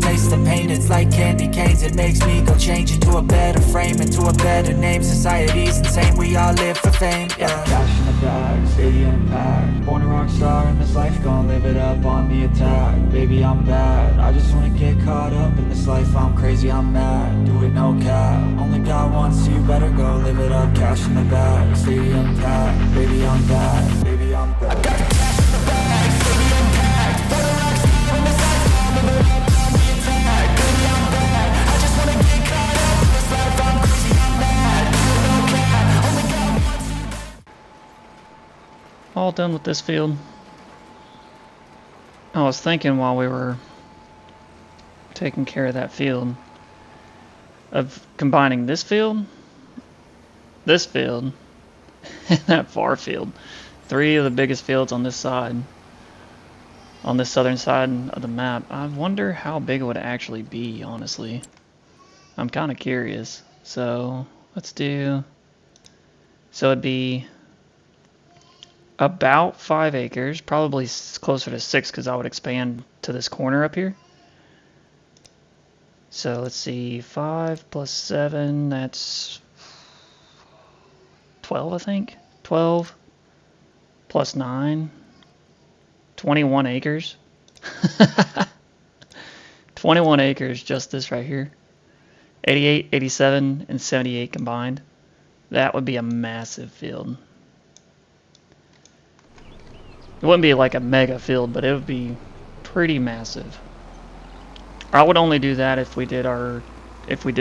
Taste the pain, it's like candy canes. It makes me go change into a better frame, into a better name. Society's insane, we all live for fame, yeah. Cash in the bag, stadium packed. Born a rock star in this life, gon' live it up on the attack. Baby, I'm bad, I just wanna get caught up in this life. I'm crazy, I'm mad, do it no cap. Only God wants you, better go live it up. Cash in the bag, stadium packed. Baby, I'm bad, baby, I'm bad. I got the cash in the bag, stadium packed. Born a rock star in this life, gon' live it up. All done with this field. I was thinking while we were taking care of that field of combining this field, and that far field. 3 of the biggest fields on this side, on this southern side of the map. I wonder how big it would actually be, honestly. I'm kind of curious. So let's do, so it'd be about 5 acres, probably closer to 6 because I would expand to this corner up here. So let's see, 5 plus 7, that's 12, I think. 12 plus 9, 21 acres. 21 acres, just this right here. 88, 87, and 78 combined. That would be a massive field. It wouldn't be like a mega field, but it would be pretty massive. I would only do that if we did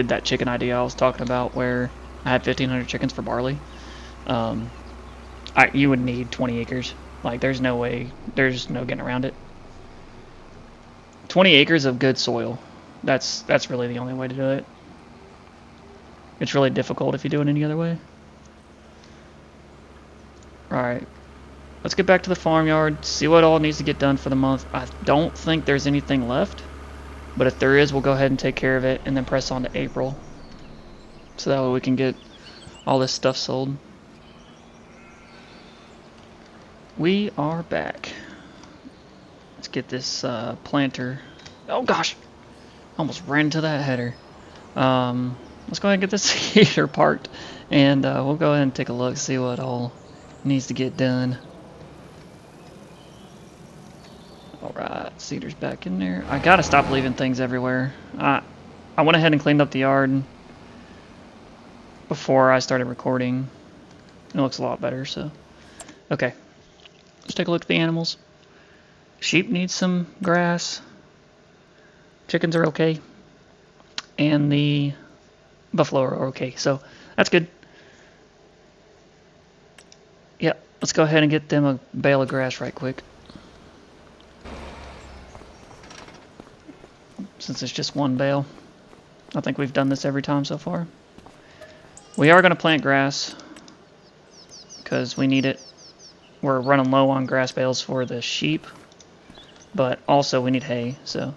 that chicken idea I was talking about, where I had 1,500 chickens for barley. You would need 20 acres. Like, there's no way, there's no getting around it. 20 acres of good soil. That's really the only way to do it. It's really difficult if you do it any other way. Alright. Let's get back to the farmyard, see what all needs to get done for the month. I don't think there's anything left. But if there is, we'll go ahead and take care of it and then press on to April. So that way we can get all this stuff sold. We are back. Let's get this planter. Oh gosh! Almost ran into that header. Let's go ahead and get this heater parked. And we'll go ahead and take a look, see what all needs to get done. Alright, seeder's back in there. I gotta stop leaving things everywhere. I went ahead and cleaned up the yard before I started recording. It looks a lot better, so. Okay. Let's take a look at the animals. Sheep need some grass. Chickens are okay. And the buffalo are okay, so that's good. Yep, let's go ahead and get them a bale of grass right quick. Since it's just one bale. I think we've done this every time so far. We are going to plant grass because we need it. We're running low on grass bales for the sheep, but also we need hay, so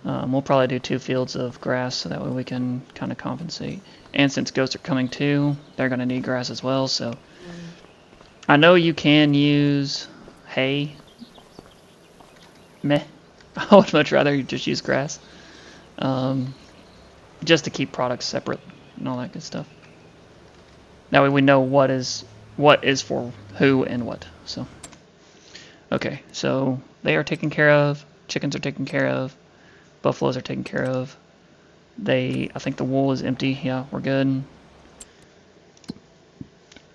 we'll probably do 2 fields of grass so that way we can kind of compensate. And since goats are coming too, they're going to need grass as well, so I know you can use hay. Meh. I would much rather just use grass, just to keep products separate and all that good stuff. That way we know what is for who and what. So, okay, so they are taken care of. Chickens are taken care of. Buffaloes are taken care of. I think the wool is empty. Yeah, we're good.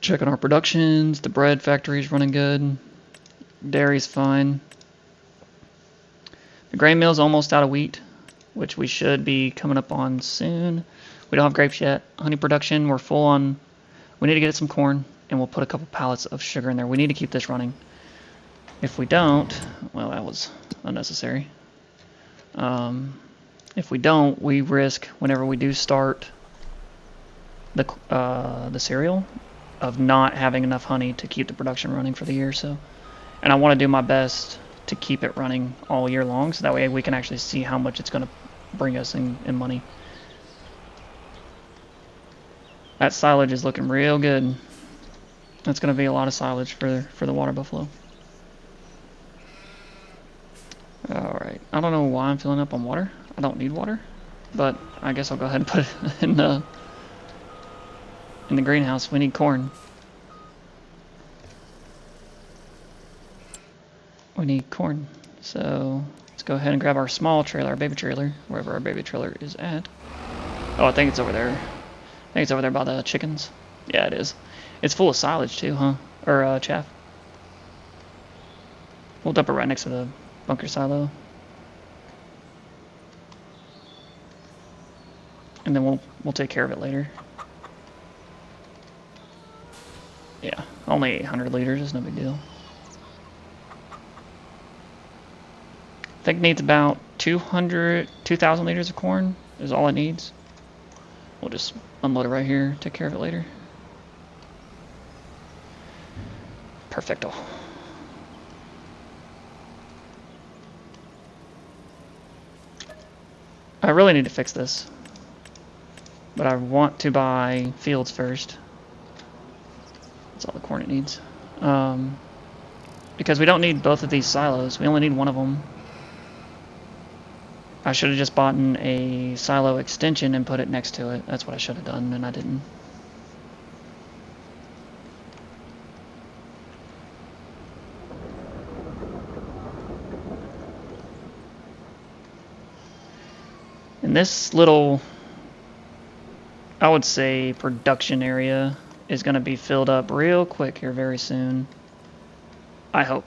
Checking our productions. The bread factory is running good. Dairy's fine. The grain mill's almost out of wheat, which we should be coming up on soon. We don't have grapes yet. Honey production, we're full on. We need to get some corn, and we'll put a couple pallets of sugar in there. We need to keep this running. If we don't, well, that was unnecessary. If we don't, we risk, whenever we do start the cereal, of not having enough honey to keep the production running for the year. So, and I want to do my best to keep it running all year long, so that way we can actually see how much it's going to bring us in money. That silage is looking real good. That's going to be a lot of silage for the water buffalo. Alright, I don't know why I'm filling up on water. I don't need water, but I guess I'll go ahead and put it in the greenhouse. We need corn. We need corn, so let's go ahead and grab our small trailer, our baby trailer, wherever our baby trailer is at. Oh, I think it's over there. I think it's over there by the chickens. Yeah, it is. It's full of silage too, huh? Or chaff. We'll dump it right next to the bunker silo. And then we'll take care of it later. Yeah, only 800 liters, it's no big deal. I think it needs about 2,000 liters of corn is all it needs. We'll just unload it right here, take care of it later. Perfecto. I really need to fix this, but I want to buy fields first. That's all the corn it needs. Because we don't need both of these silos. We only need one of them. I should have just bought a silo extension and put it next to it. That's what I should have done, and I didn't. And this little, I would say, production area is going to be filled up real quick here very soon. I hope.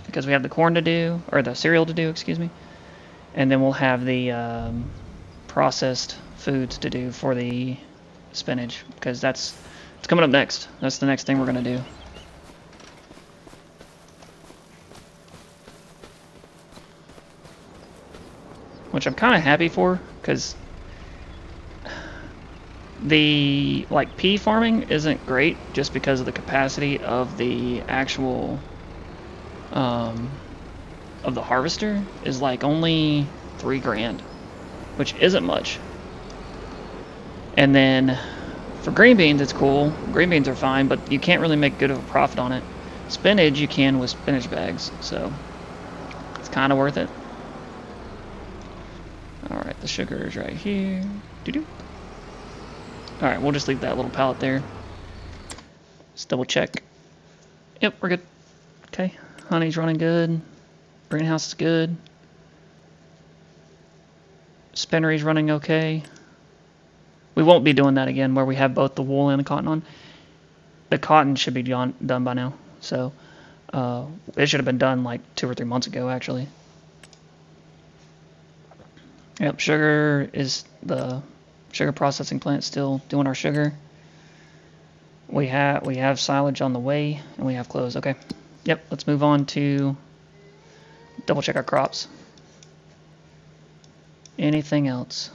Because we have the corn to do, or the cereal to do, excuse me. And then we'll have the processed foods to do for the spinach. Because it's coming up next. That's the next thing we're going to do. Which I'm kind of happy for, because the pea farming isn't great just because of the capacity of the actual of the harvester is only $3 grand, which isn't much. And then for green beans it's cool. Green beans are fine, but you can't really make good of a profit on it. Spinach you can with spinach bags, so it's kind of worth it. Alright, the sugar is right here. Doo-doo. Alright, we'll just leave that little pallet there. Just double check. Yep, we're good. Okay, honey's running good. Greenhouse is good. Spinnery's running okay. We won't be doing that again where we have both the wool and the cotton on. The cotton should be done by now. So, it should have been done 2 or 3 months ago, actually. Yep, sugar is the sugar processing plant still doing our sugar. We have silage on the way, and we have clothes. Okay. Yep, let's move on to double check our crops. Anything else?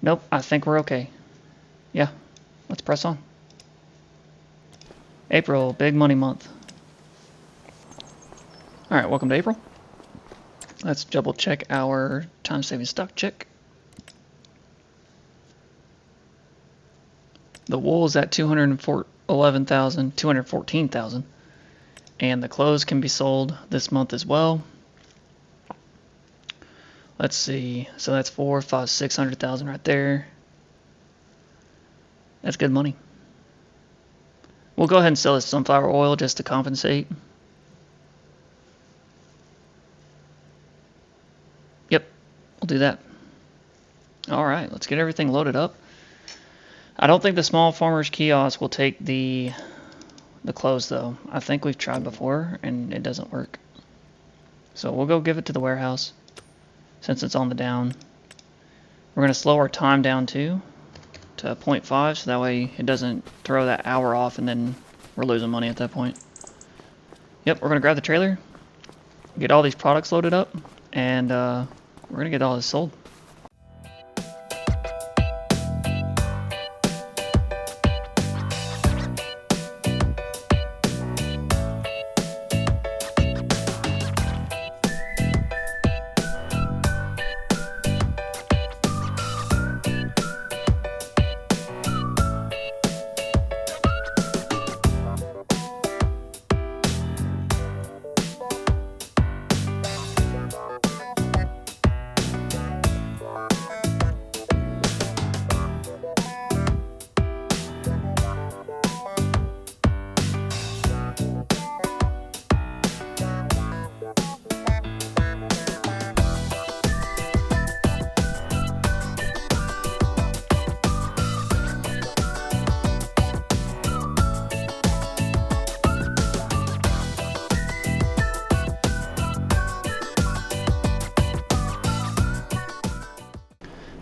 Nope, I think we're okay. Yeah, let's press on. April, big money month. Alright, welcome to April. Let's double check our time-saving stock check. The wool is at 214,000, and the clothes can be sold this month as well. Let's see, so that's 600,000 right there. That's good money. We'll go ahead and sell this sunflower oil just to compensate. Yep, we'll do that. Alright, let's get everything loaded up. I don't think the small farmer's kiosk will take the clothes though. I think we've tried before and it doesn't work. So we'll go give it to the warehouse since it's on the down. We're going to slow our time down too to 0.5 so that way it doesn't throw that hour off and then we're losing money at that point. Yep, we're going to grab the trailer, get all these products loaded up, and we're going to get all this sold.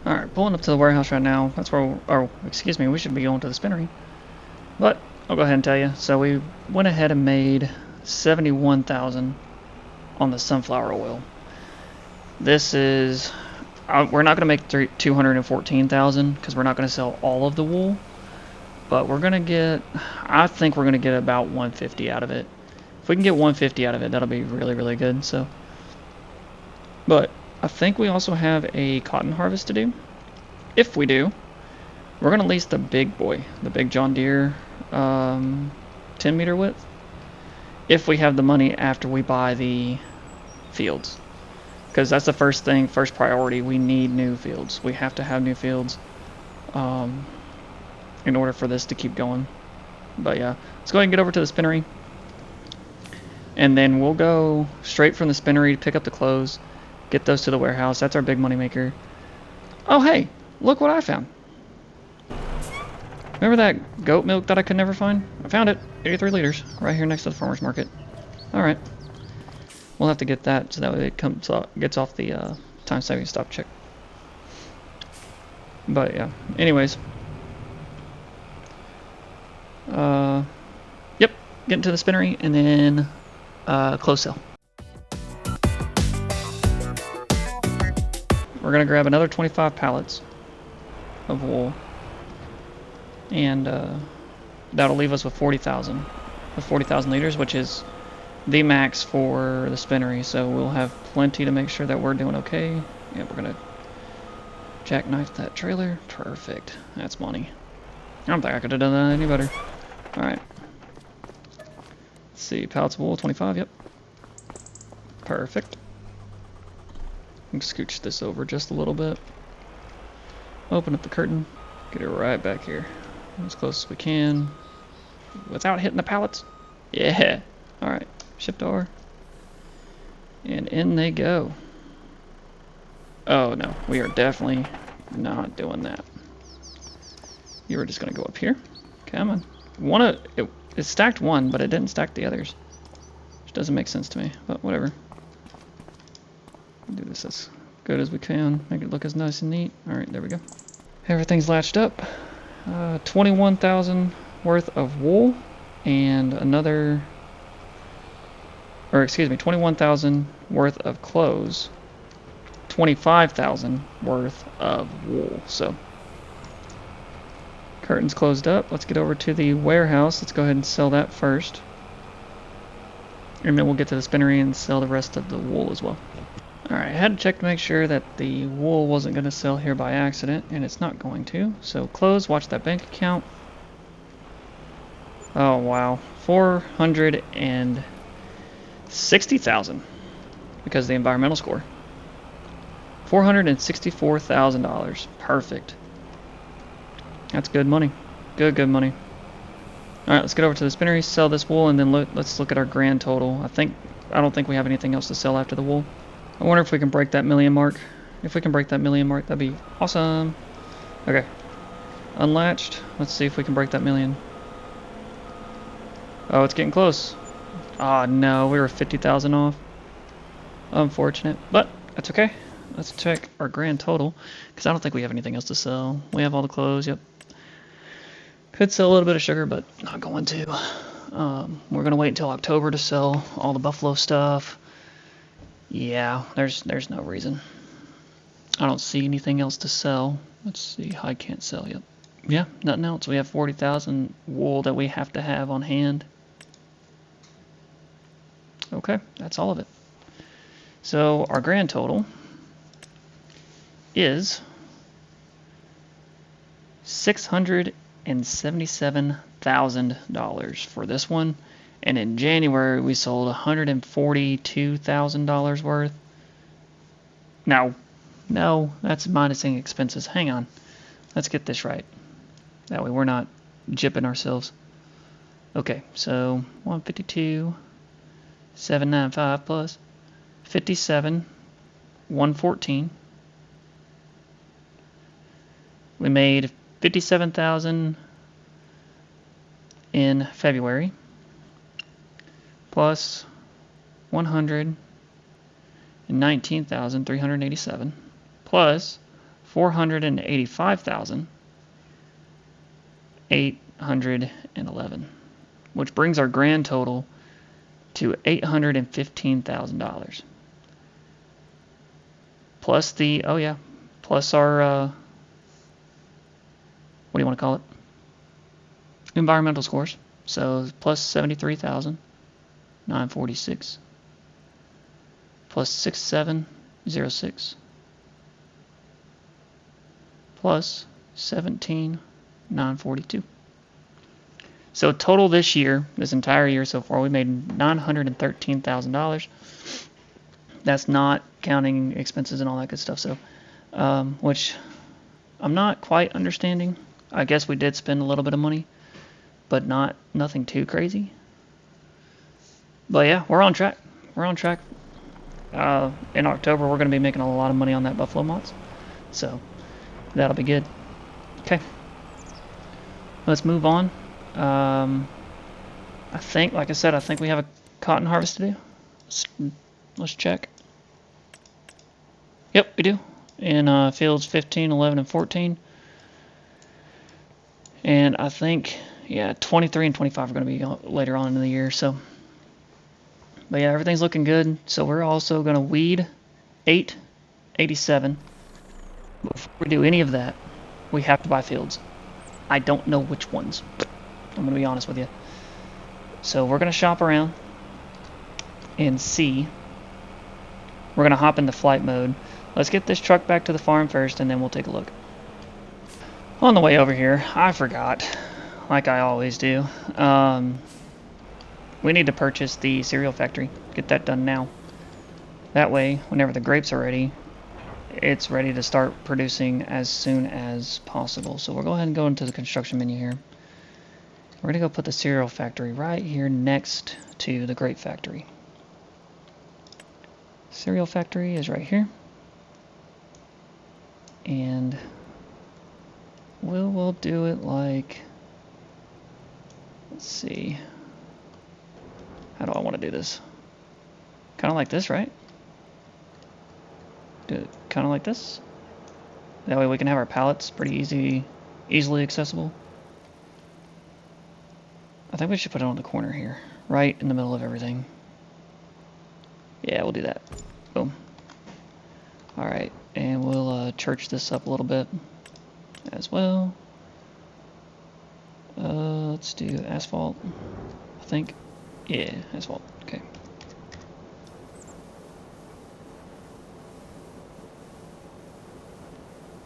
Alright, pulling up to the warehouse right now. That's where, excuse me, we should be going to the spinnery. But, I'll go ahead and tell you. So we went ahead and made 71,000 on the sunflower oil. This is, we're not going to make 214,000 because we're not going to sell all of the wool. But we're going to get, I think we're going to get about 150 out of it. If we can get 150 out of it, that'll be really, really good. So, but I think we also have a cotton harvest to do. If we do, We're gonna lease the big boy, the big John Deere 10-meter width, if we have the money after we buy the fields. Because that's the first thing, first priority. We need new fields. We have to have new fields in order for this to keep going. But yeah, let's go ahead and get over to the spinnery. And then we'll go straight from the spinnery to pick up the clothes, get those to the warehouse. That's our big money maker. Oh hey, look what I found. Remember that goat milk that I could never find? I found it, 83 liters, right here next to the farmer's market. Alright. We'll have to get that so that way it gets off the time-saving stop check. But yeah, anyways. Yep, getting to the spinnery and then close sale. We're gonna grab another 25 pallets of wool, and that'll leave us with 40,000 liters, which is the max for the spinnery. So we'll have plenty to make sure that we're doing okay. Yeah, we're gonna jackknife that trailer. Perfect. That's money. I don't think I could have done that any better. All right. Let's see, pallets of wool, 25. Yep. Perfect. Scooch this over just a little bit. Open up the curtain. Get it right back here, as close as we can, without hitting the pallets. Yeah. All right. Shift over. And in they go. Oh no, we are definitely not doing that. You were just gonna go up here. Come on. It stacked one, but it didn't stack the others, which doesn't make sense to me. But whatever. Do this as good as we can. Make it look as nice and neat. All right, there we go. Everything's latched up. 21,000 worth of wool and another, or excuse me, 21,000 worth of clothes. 25,000 worth of wool. So curtains closed up. Let's get over to the warehouse. Let's go ahead and sell that first, and then we'll get to the spinnery and sell the rest of the wool as well. Alright, I had to check to make sure that the wool wasn't going to sell here by accident, and it's not going to. So close, watch that bank account. Oh wow, 460,000 because of the environmental score. $464,000. Perfect. That's good money. Good money. Alright, let's get over to the spinnery, sell this wool, and then let's look at our grand total. I don't think we have anything else to sell after the wool. I wonder if we can break that million mark. If we can break that million mark, that'd be awesome. Okay. Unlatched. Let's see if we can break that million. Oh, it's getting close. Oh no, we were 50,000 off. Unfortunate, but that's okay. Let's check our grand total, because I don't think we have anything else to sell. We have all the clothes, yep. Could sell a little bit of sugar, but not going to. We're going to wait until October to sell all the buffalo stuff. Yeah, there's no reason. I don't see anything else to sell. Let's see, I can't sell yet. Yeah, nothing else. We have 40,000 wool that we have to have on hand. Okay, that's all of it. So our grand total is $677,000 for this one. And in January, we sold $142,000 worth. No, that's minusing expenses. Hang on. Let's get this right. That way we're not jipping ourselves. Okay, so 152,795 plus 57,114. We made $57,000 in February. Plus 119,387 plus 485,811, which brings our grand total to $815,000. Plus the plus our what do you want to call it? Environmental scores. So plus 73,946 plus 6706 plus 17,942. So total this year, this entire year so far, we made $913,000. That's not counting expenses and all that good stuff. So, which I'm not quite understanding. I guess we did spend a little bit of money, but nothing too crazy. But yeah, we're on track. We're on track. In October, we're going to be making a lot of money on that Buffalo Mods. So that'll be good. Okay. Let's move on. I think, like I said, I think we have a cotton harvest to do. Let's check. Yep, we do. In fields 15, 11, and 14. And I think, yeah, 23 and 25 are going to be later on in the year. So, but yeah, everything's looking good. So we're also going to weed 887. Before we do any of that, we have to buy fields. I don't know which ones. I'm going to be honest with you. So we're going to shop around and see. We're going to hop into flight mode. Let's get this truck back to the farm first, and then we'll take a look. On the way over here, I forgot, like I always do. We need to purchase the cereal factory. Get that done now. That way, whenever the grapes are ready, it's ready to start producing as soon as possible. So we'll go ahead and go into the construction menu here. We're going to go put the cereal factory right here next to the grape factory. Cereal factory is right here. And we'll do it like, let's see. How do I want to do this? Kind of like this, right? Do it kind of like this. That way we can have our pallets pretty easily accessible. I think we should put it on the corner here, right in the middle of everything. Yeah, we'll do that. Boom. All right, and we'll church this up a little bit as well. Let's do asphalt, I think. Yeah, asphalt. Okay.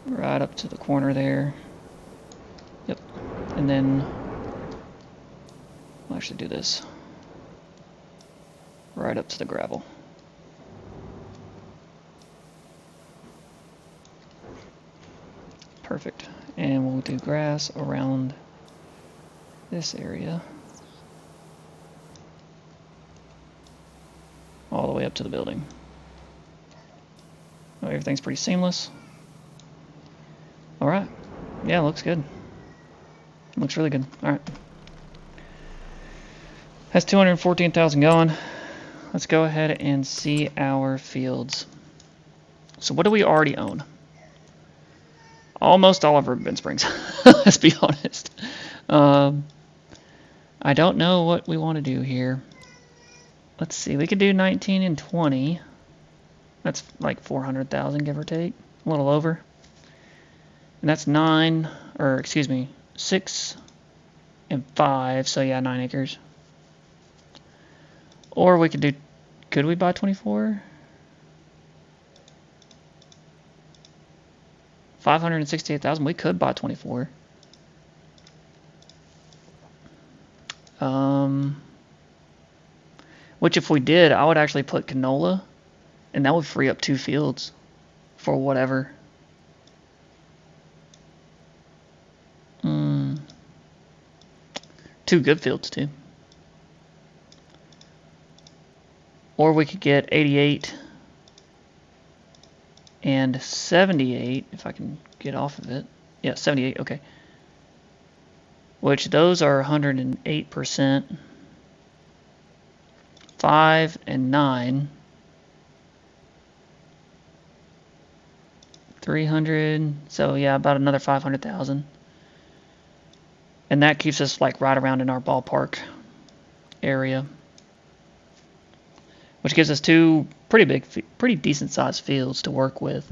Right up to the corner there. Yep. And then I'll actually do this. Right up to the gravel. Perfect. And we'll do grass around this area. All the way up to the building. Oh, everything's pretty seamless. Alright. Yeah, looks good. Looks really good. Alright. That's 214,000 going. Let's go ahead and see our fields. So what do we already own? Almost all of Riverbend Springs. Let's be honest. I don't know what we want to do here. Let's see. We could do 19 and 20. That's like 400,000, give or take. A little over. And that's 6 and 5. So yeah, 9 acres. Or we could do, could we buy 24? 568,000. We could buy 24. Which if we did, I would actually put canola, and that would free up 2 fields for whatever. 2 good fields too. Or we could get 88 and 78, if I can get off of it. Yeah, 78, okay. Which those are 108%. 5 and 9. 300, so yeah, about another 500,000. And that keeps us like right around in our ballpark area. Which gives us 2 pretty big, pretty decent sized fields to work with,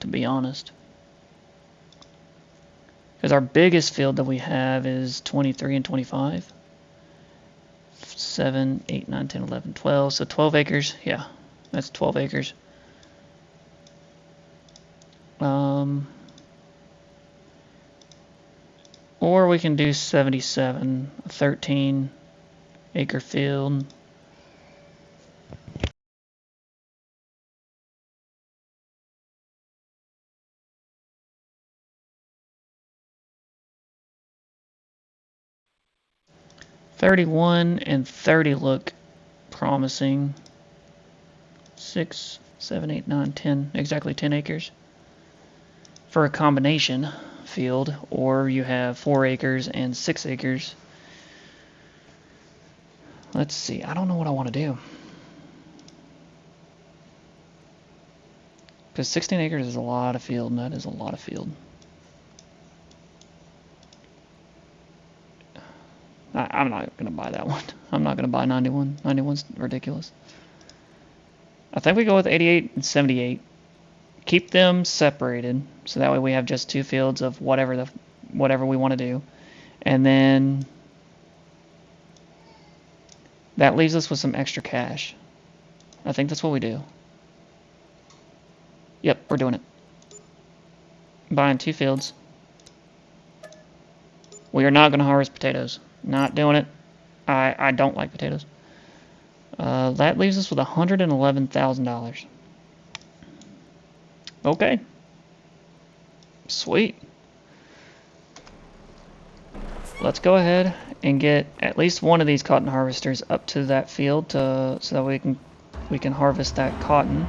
to be honest. Because our biggest field that we have is 23 and 25. 7, 8, 9, 10, 11, 12. So 12 acres. Yeah, that's 12 acres. Or we can do 77, a 13-acre field. $31 and $30 look promising. 6, 7, 8, 9, 10, exactly 10 acres for a combination field, or you have 4 acres and 6 acres. Let's see, I don't know what I want to do. Because 16 acres is a lot of field, and that is a lot of field. I'm not going to buy that one. I'm not going to buy 91. 91's ridiculous. I think we go with 88 and 78. Keep them separated, so that way we have just 2 fields of whatever we want to do. And then that leaves us with some extra cash. I think that's what we do. Yep, we're doing it. Buying 2 fields. We are not going to harvest potatoes. Not doing it. I don't like potatoes. That leaves us with $111,000. Okay. Sweet. Let's go ahead and get at least one of these cotton harvesters up to that field so that we can harvest that cotton.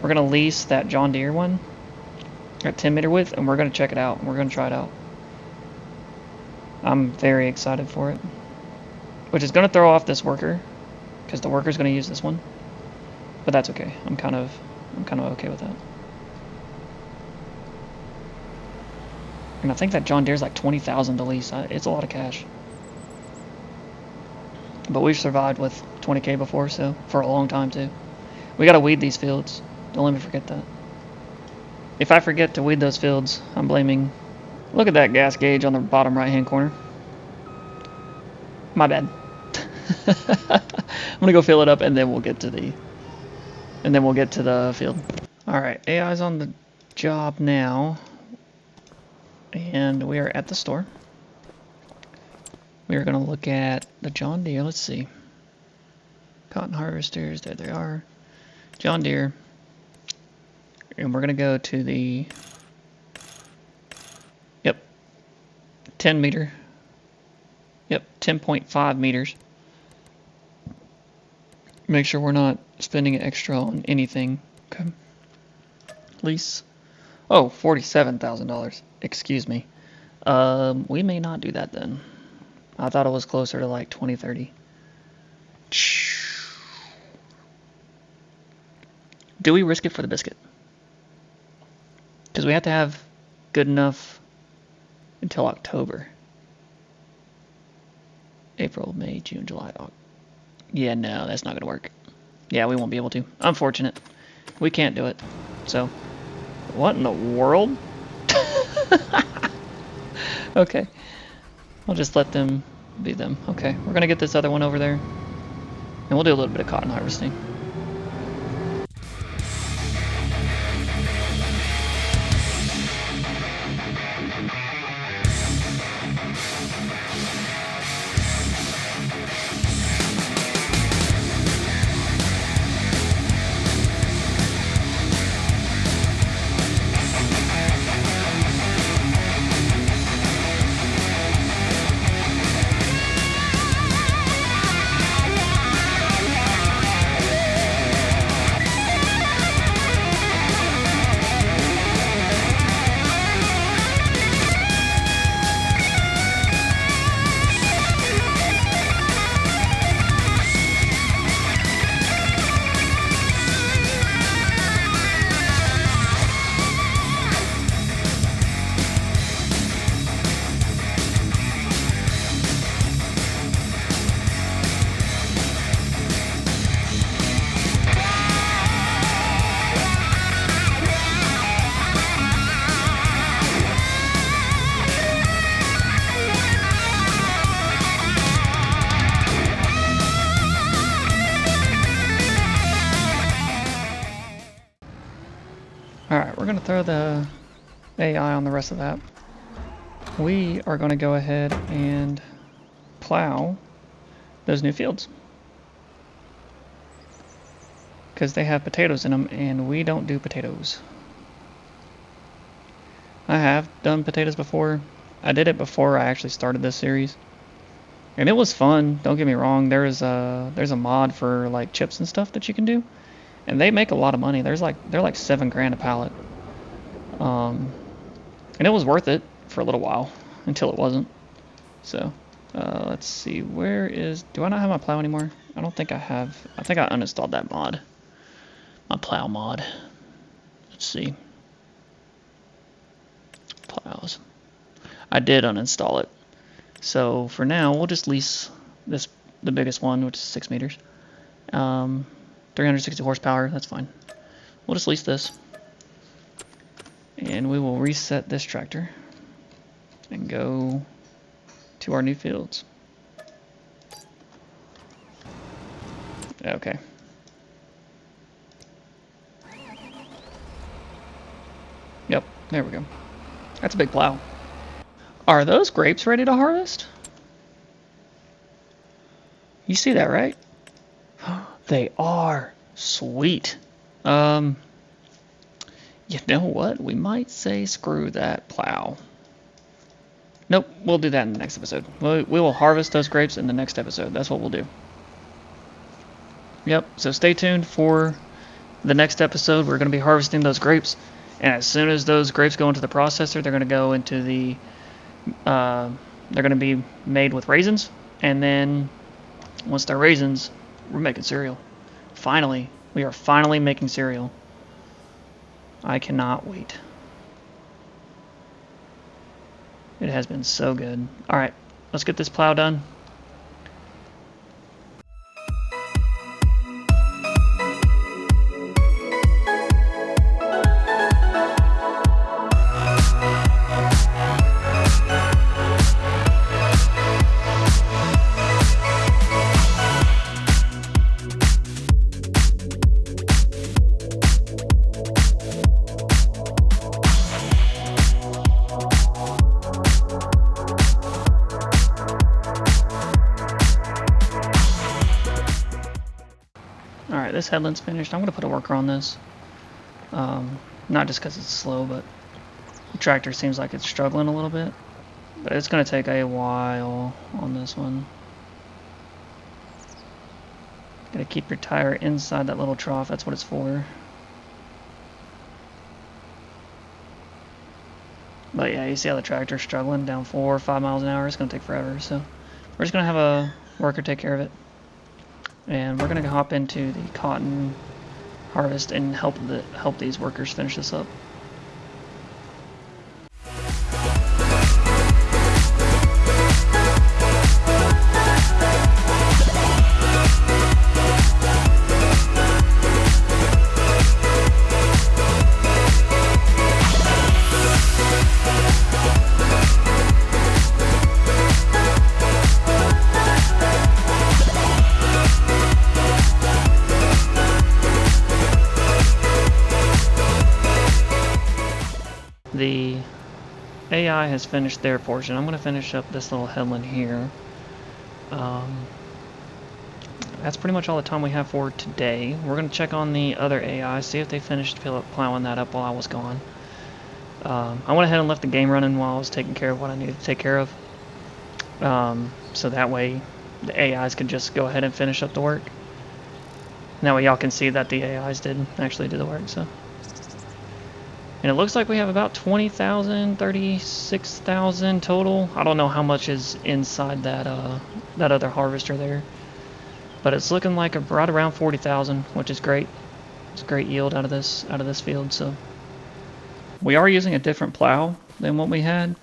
We're gonna lease that John Deere one at 10-meter width, and we're gonna check it out. We're gonna try it out. I'm very excited for it, which is gonna throw off this worker because the worker's gonna use this one, but that's okay. I'm kind of okay with that. And I think that John Deere's like $20,000 to lease. It's a lot of cash. But we've survived with 20K before, so for a long time too. We gotta weed these fields. Don't let me forget that. If I forget to weed those fields, I'm blaming... Look at that gas gauge on the bottom right-hand corner. My bad. I'm gonna go fill it up, and then we'll get to the... field. Alright, AI's on the job now. And we are at the store. We are going to look at the John Deere. Let's see. Cotton harvesters. There they are. John Deere. And we're going to go to the... Yep. 10 meter. Yep. 10.5 meters. Make sure we're not spending extra on anything. Okay. Lease. Oh, $47,000. Excuse me. We may not do that then. I thought it was closer to like 20, 30. Do we risk it for the biscuit? Because we have to have good enough until October. April, May, June, July, August. Yeah, no, that's not going to work. Yeah, we won't be able to. Unfortunate. We can't do it. So, what in the world? Okay. I'll just let them be them. Okay, we're going to get this other one over there. And we'll do a little bit of cotton harvesting. Alright, we're going to throw the AI on the rest of that. We are going to go ahead and plow those new fields. Because they have potatoes in them, and we don't do potatoes. I have done potatoes before. I did it before I actually started this series. And it was fun, don't get me wrong. There's a mod for like chips and stuff that you can do. And they make a lot of money. They're like $7 grand a pallet. And it was worth it for a little while until it wasn't. So let's see, do I not have my plow anymore? I don't think I have. I think I uninstalled that mod. My plow mod. Let's see. Plows. I did uninstall it. So for now, we'll just lease the biggest one, which is 6 meters. 360 horsepower, that's fine. We'll just lease this. And we will reset this tractor and go to our new fields. Okay. Yep, there we go. That's a big plow. Are those grapes ready to harvest? You see that, right? They are. Sweet. You know what? We might say screw that plow. Nope, we'll do that in the next episode. We will harvest those grapes in the next episode. That's what we'll do. Yep, so stay tuned for the next episode. We're going to be harvesting those grapes. And as soon as those grapes go into the processor, they're going to go into the... they're going to be made with raisins. And then once they're raisins, we're making cereal. Finally, we are finally making cereal. I cannot wait. It has been so good. Alright, let's get this plow done. Alright, this headland's finished. I'm going to put a worker on this. Not just because it's slow, but the tractor seems like it's struggling a little bit. But it's going to take a while on this one. Got to keep your tire inside that little trough. That's what it's for. But yeah, you see how the tractor's struggling down 4 or 5 miles an hour. It's going to take forever. So we're just going to have a worker take care of it. And we're going to hop into the cotton harvest and help these workers finish this up. The AI has finished their portion. I'm going to finish up this little headland here. That's pretty much all the time we have for today. We're going to check on the other AI, see if they finished plowing that up while I was gone. I went ahead and left the game running while I was taking care of what I needed to take care of. So that way the AIs could just go ahead and finish up the work. And that way y'all can see that the AIs did actually do the work. So. And it looks like we have about 20,000, 36,000 total. I don't know how much is inside that other harvester there, but it's looking like right around 40,000, which is great. It's a great yield out of this field. So we are using a different plow than what we had.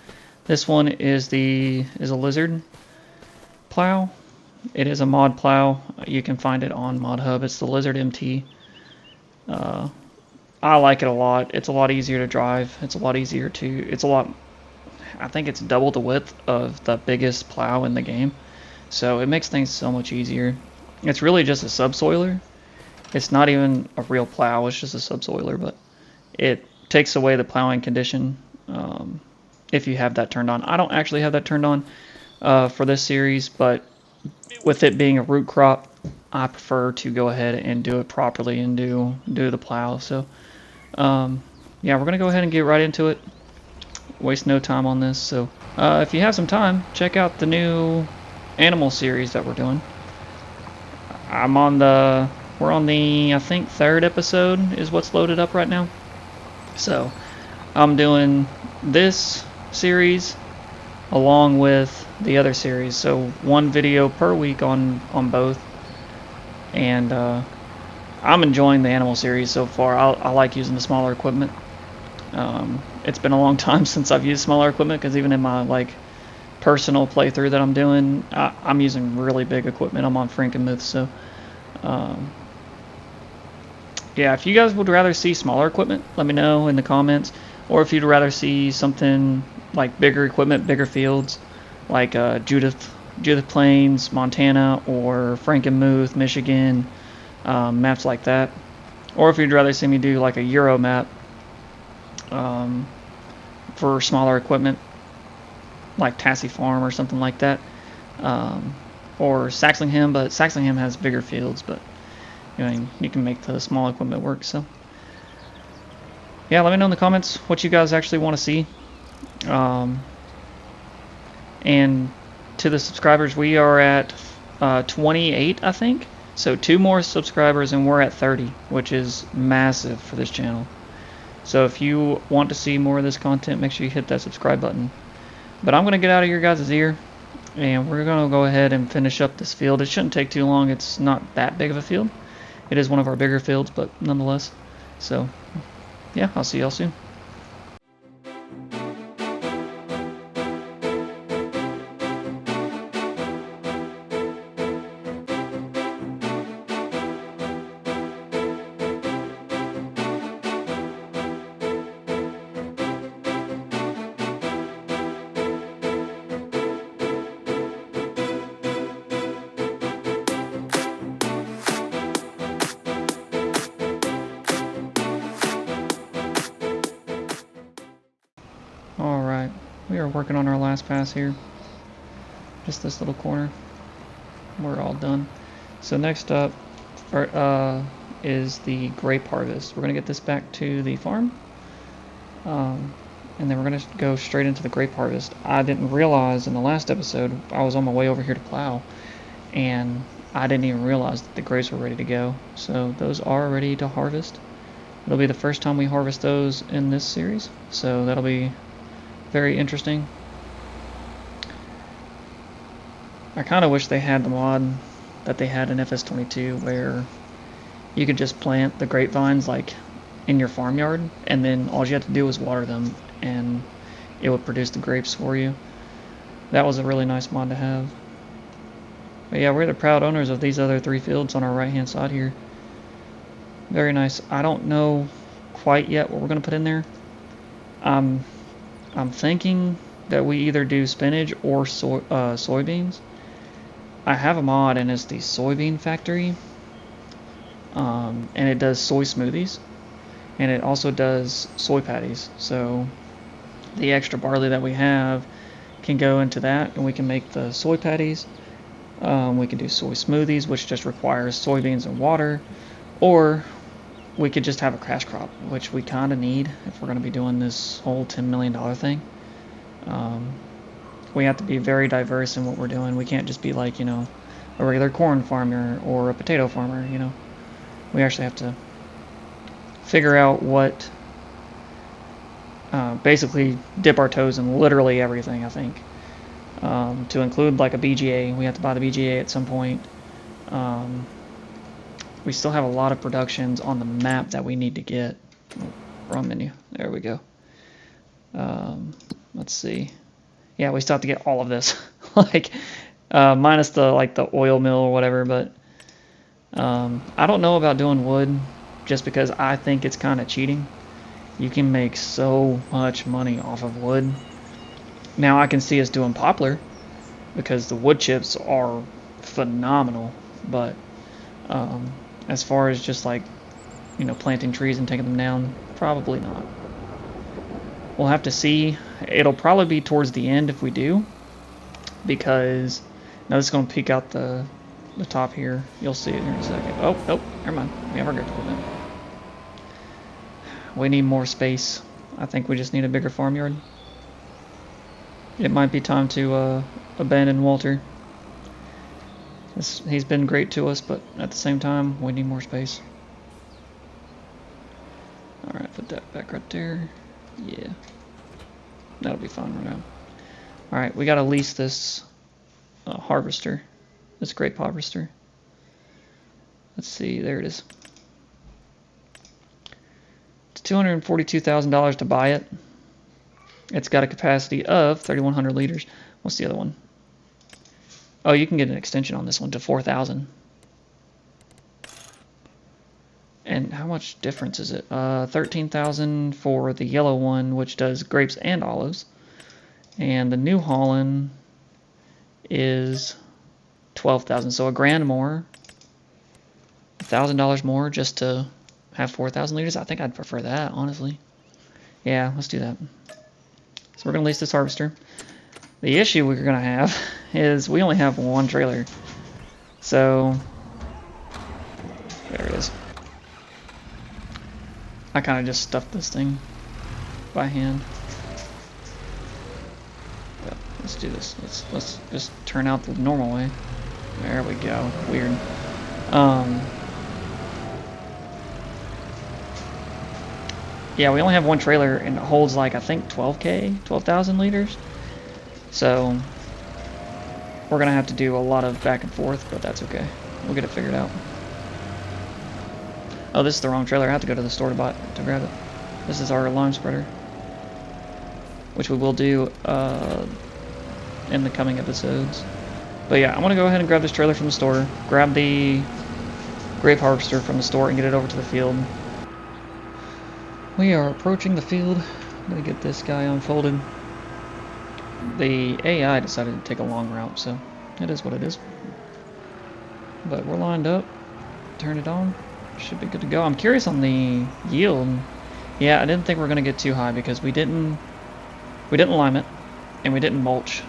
This one is a lizard plow. It is a mod plow. You can find it on Mod Hub. It's the Lizard MT. I like it a lot. It's a lot easier to drive. It's a lot easier to... I think it's double the width of the biggest plow in the game. So it makes things so much easier. It's really just a subsoiler. It's not even a real plow. It's just a subsoiler, but it takes away the plowing condition if you have that turned on. I don't actually have that turned on for this series, but with it being a root crop, I prefer to go ahead and do it properly and do the plow. So yeah, we're gonna go ahead and get right into it. Waste no time on this. So if you have some time, check out the new animal series that we're doing. We're on the, I think, 3rd episode is what's loaded up right now. So I'm doing this series along with the other series, so 1 video per week on both. And I'm enjoying the animal series so far. I like using the smaller equipment. It's been a long time since I've used smaller equipment, because even in my personal playthrough that I'm doing, I'm using really big equipment. I'm on Frankenmuth, so yeah, if you guys would rather see smaller equipment, let me know in the comments. Or if you'd rather see something like bigger equipment, bigger fields, like Judith Plains, Montana, or Frankenmuth, Michigan, maps like that. Or if you'd rather see me do like a Euro map for smaller equipment, like Tassie Farm or something like that, or Saxlingham, but Saxlingham has bigger fields, but you can make the small equipment work. So yeah, let me know in the comments what you guys actually want to see. And to the subscribers, we are at 28, I think. So 2 more subscribers and we're at 30, which is massive for this channel. So if you want to see more of this content, make sure you hit that subscribe button. But I'm going to get out of your guys' ear, and we're going to go ahead and finish up this field. It shouldn't take too long. It's not that big of a field. It is one of our bigger fields, but nonetheless. So yeah, I'll see y'all soon. Alright, we are working on our last pass here. Just this little corner. We're all done. So next up is the grape harvest. We're going to get this back to the farm. And then we're going to go straight into the grape harvest. I didn't realize in the last episode, I was on my way over here to plow, and I didn't even realize that the grapes were ready to go. So those are ready to harvest. It'll be the first time we harvest those in this series, so that'll be very interesting. I kind of wish they had the mod that they had in FS25 where you could just plant the grapevines like in your farmyard, and then all you had to do was water them and it would produce the grapes for you. That was a really nice mod to have. But yeah, we're the proud owners of these other 3 fields on our right hand side here. Very nice. I don't know quite yet what we're going to put in there. I'm thinking that we either do spinach or soybeans. I have a mod, and it's the Soybean Factory, and it does soy smoothies, and it also does soy patties. So the extra barley that we have can go into that, and we can make the soy patties. We can do soy smoothies, which just requires soybeans and water, or we could just have a cash crop, which we kind of need if we're going to be doing this whole $10 million thing. We have to be very diverse in what we're doing. We can't just be like, a regular corn farmer or a potato farmer, We actually have to figure out what, basically dip our toes in literally everything, I think. To include like a BGA. We have to buy the BGA at some point. We still have a lot of productions on the map that we need to get. Wrong menu. There we go. Let's see. Yeah, we still have to get all of this. Minus the oil mill or whatever, but I don't know about doing wood just because I think it's kind of cheating. You can make so much money off of wood. Now I can see us doing poplar because the wood chips are phenomenal, but as far as just planting trees and taking them down, probably not. We'll have to see. It'll probably be towards the end if we do, because now this is going to peek out the top here. You'll see it here in a second. Oh, nope, never mind. We have our grip equipment. We need more space. I think we just need a bigger farmyard. It might be time to abandon Walter. He's been great to us, but at the same time, we need more space. Alright, put that back right there. Yeah. That'll be fine right now. Alright, we gotta lease this harvester. This grape harvester. Let's see, there it is. It's $242,000 to buy it. It's got a capacity of 3,100 liters. What's the other one? Oh, you can get an extension on this one to 4,000. And how much difference is it? 13,000 for the yellow one, which does grapes and olives. And the New Holland is 12,000. So $1,000 more. $1,000 more just to have 4,000 liters. I think I'd prefer that, honestly. Yeah, let's do that. So we're going to lease this harvester. The issue we're going to have is we only have one trailer. So, there it is. I kind of just stuffed this thing by hand. But let's do this. Let's just turn out the normal way. There we go. Weird. Yeah, we only have one trailer and it holds like I think 12,000 liters. So we're gonna have to do a lot of back and forth, but that's okay. We'll get it figured out. Oh, this is the wrong trailer. I have to go to the store to grab it. This is our lime spreader, which we will do in the coming episodes. But yeah, I'm gonna go ahead and grab this trailer from the store, grab the grape harvester from the store, and get it over to the field. We are approaching the field. I'm gonna get this guy unfolded. The AI decided to take a long route, so it is what it is. But we're lined up. Turn it on. Should be good to go. I'm curious on the yield. Yeah, I didn't think we were gonna get too high because we didn't lime it and we didn't mulch.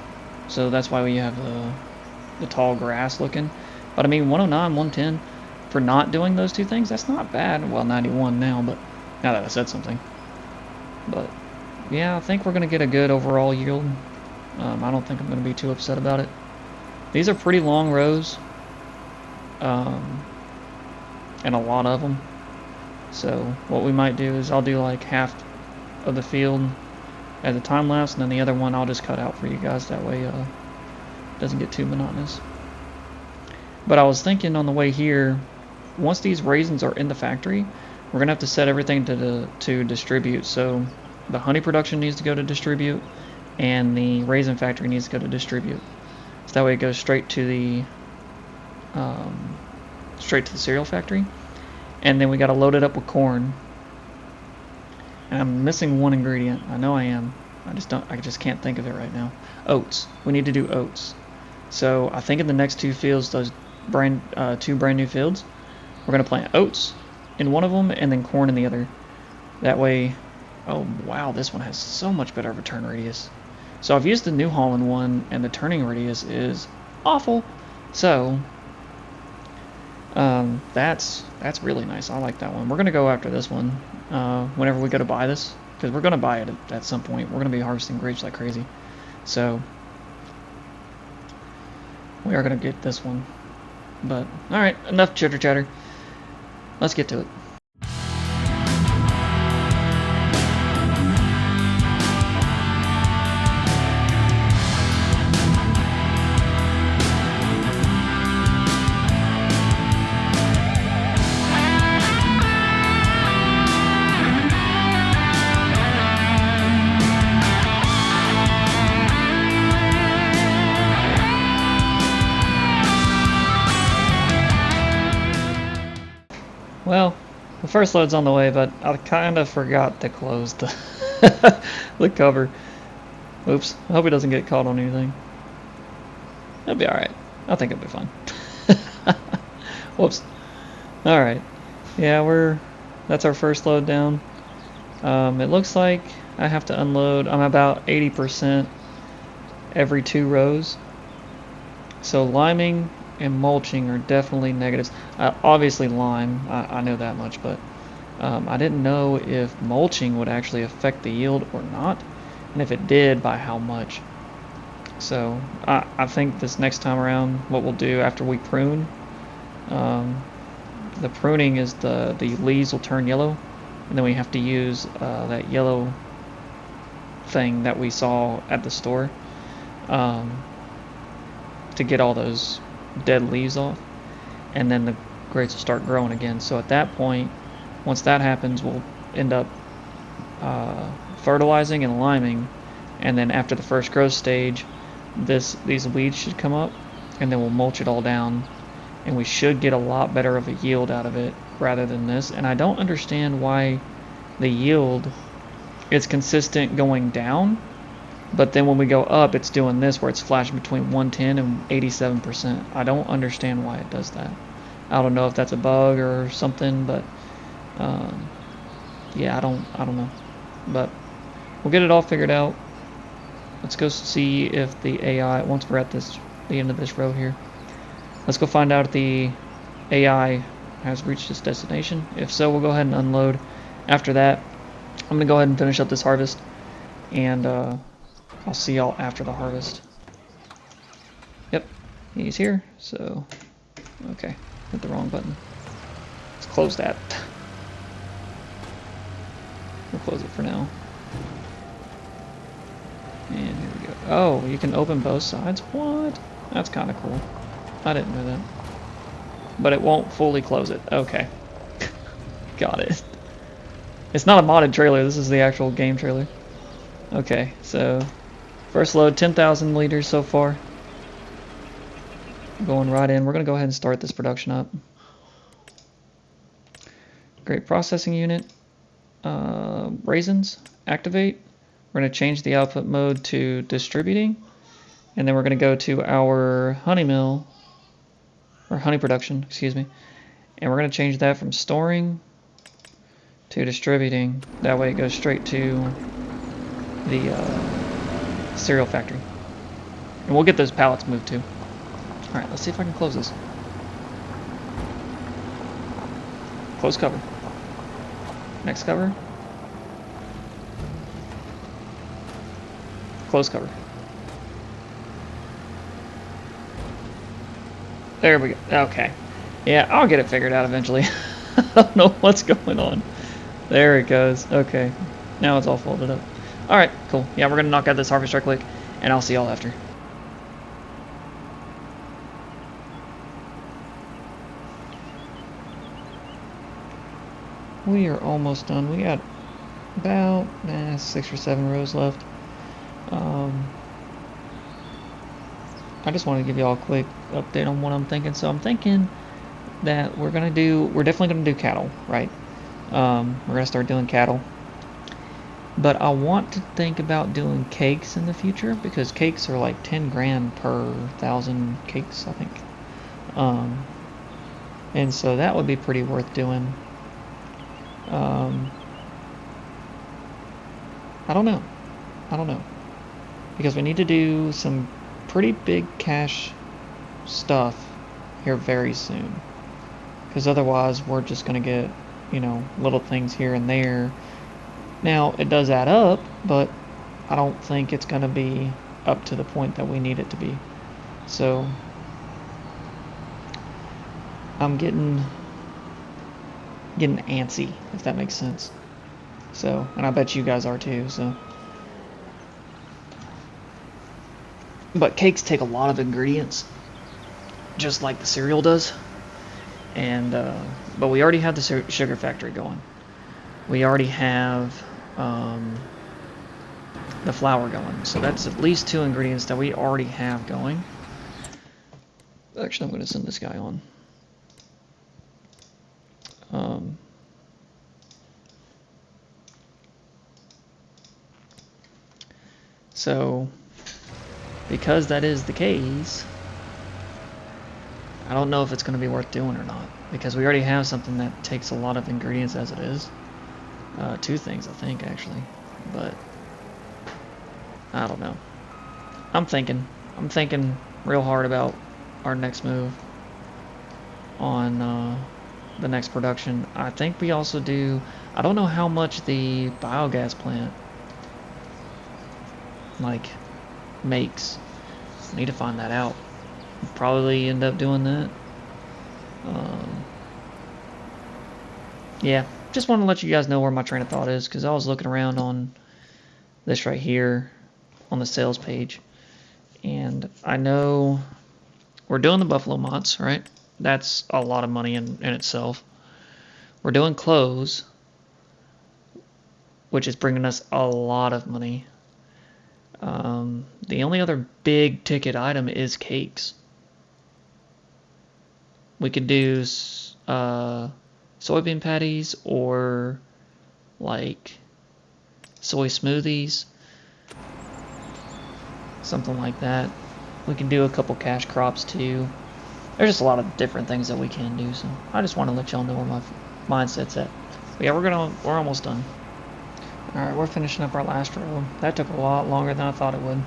So that's why we have the tall grass looking. But I mean 109, 110 for not doing those two things, that's not bad. Well, 91 now, but now that I said something. But yeah, I think we're gonna get a good overall yield. I don't think I'm gonna be too upset about it. These are pretty long rows. And a lot of them. So what we might do is I'll do like half of the field as a time lapse, and then the other one I'll just cut out for you guys. That way it doesn't get too monotonous. But I was thinking on the way here, once these raisins are in the factory, we're gonna have to set everything to distribute. So the honey production needs to go to distribute, and the raisin factory needs to go to distribute. So that way it goes straight to the cereal factory, and then we got to load it up with corn. And I'm missing one ingredient. I know I am. I just can't think of it right now. Oats. We need to do oats. So I think in the next two fields, those two brand new fields, we're gonna plant oats in one of them and then corn in the other. That way, oh wow, this one has so much better return radius. So I've used the New Holland one, and the turning radius is awful. So that's really nice. I like that one. We're gonna go after this one whenever we go to buy this, because we're gonna buy it at some point. We're gonna be harvesting grapes like crazy, so we are gonna get this one. But all right, enough chitter chatter. Let's get to it. Well, the first load's on the way, but I kind of forgot to close the the cover. Oops. I hope it doesn't get caught on anything. It'll be alright. I think it'll be fine. Whoops. Alright. Yeah, that's our first load down. It looks like I have to unload. I'm about 80% every 2 rows. So liming and mulching are definitely negatives. Obviously lime, I know that much, but I didn't know if mulching would actually affect the yield or not, and if it did, by how much. So I think this next time around, what we'll do after we prune, the pruning is the leaves will turn yellow, and then we have to use that yellow thing that we saw at the store to get all those dead leaves off, and then the grapes will start growing again. So at that point, once that happens, we'll end up fertilizing and liming, and then after the first growth stage, these weeds should come up, and then we'll mulch it all down, and we should get a lot better of a yield out of it rather than this. And I don't understand why the yield is consistent going down, but then when we go up, it's doing this where it's flashing between 110 and 87%. I don't understand why it does that. I don't know if that's a bug or something, but yeah, I don't know. But we'll get it all figured out. Let's go see if the AI, once we're at the end of this row here, let's go find out if the AI has reached its destination. If so, we'll go ahead and unload. After that, I'm going to go ahead and finish up this harvest, and I'll see y'all after the harvest. Yep, he's here, so, okay, hit the wrong button. Let's close that. We'll close it for now. And here we go. Oh, you can open both sides? What? That's kind of cool. I didn't know that. But it won't fully close it. Okay. Got it. It's not a modded trailer, this is the actual game trailer. Okay, so first load, 10,000 liters so far. Going right in. We're going to go ahead and start this production up. Great processing unit. Raisins, activate. We're going to change the output mode to distributing. And then we're going to go to our honey mill, or honey production, excuse me. And we're going to change that from storing to distributing. That way it goes straight to the cereal factory. And we'll get those pallets moved too. Alright, let's see if I can close this. Close cover. Next cover. Close cover. There we go. Okay. Yeah, I'll get it figured out eventually. I don't know what's going on. There it goes. Okay. Now it's all folded up. Alright, cool. Yeah, we're going to knock out this harvest right quick, and I'll see y'all after. We are almost done. We got about 6 or 7 rows left. I just wanted to give you all a quick update on what I'm thinking. So I'm thinking that we're definitely gonna do cattle, right? We're gonna start doing cattle. But I want to think about doing cakes in the future, because cakes are like 10 grand per 1,000 cakes, I think. And so that would be pretty worth doing. I don't know. Because we need to do some pretty big cash stuff here very soon. Because otherwise we're just going to get, little things here and there. Now, it does add up, but I don't think it's going to be up to the point that we need it to be. So, I'm getting antsy, if that makes sense. So, and I bet you guys are too, so. But cakes take a lot of ingredients, just like the cereal does. And, but we already have the sugar factory going. We already have the flour going. So that's at least 2 ingredients that we already have going. Actually, I'm going to send this guy on. So, because that is the case, I don't know if it's going to be worth doing or not, because we already have something that takes a lot of ingredients as it is. 2 things, I think, actually. but I don't know. I'm thinking real hard about our next move on the next production. I think we also do, I don't know how much the biogas plant like makes. I need to find that out. Probably end up doing that. Yeah, just want to let you guys know where my train of thought is, because I was looking around on this right here on the sales page, and I know we're doing the buffalo mods, right? That's a lot of money in itself. We're doing clothes, which is bringing us a lot of money. The only other big ticket item is cakes. We could do soybean patties or like soy smoothies, something like that. We can do a couple cash crops too. There's just a lot of different things that we can do, so I just want to let y'all know where my mindset's at. But yeah, we're almost done. Alright, we're finishing up our last row. That took a lot longer than I thought it would.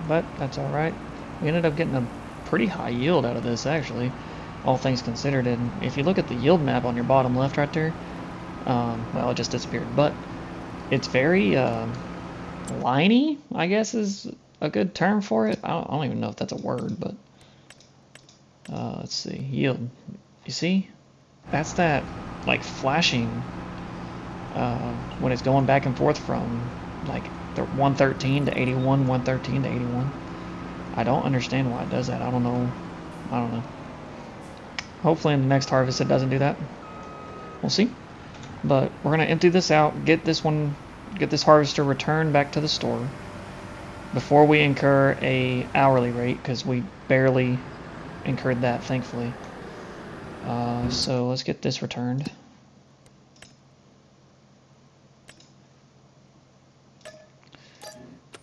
But that's alright. We ended up getting a pretty high yield out of this, actually, all things considered. And if you look at the yield map on your bottom left right there, well, it just disappeared, but it's very liney, I guess is a good term for it. I don't even know if that's a word, but let's see, yield. You see? That's that like flashing when it's going back and forth from like 113 to 81, 113 to 81. I don't understand why it does that. I don't know. Hopefully in the next harvest it doesn't do that. We'll see. But we're gonna empty this out, get this harvester returned back to the store before we incur a hourly rate, because we barely incurred that, thankfully. So let's get this returned.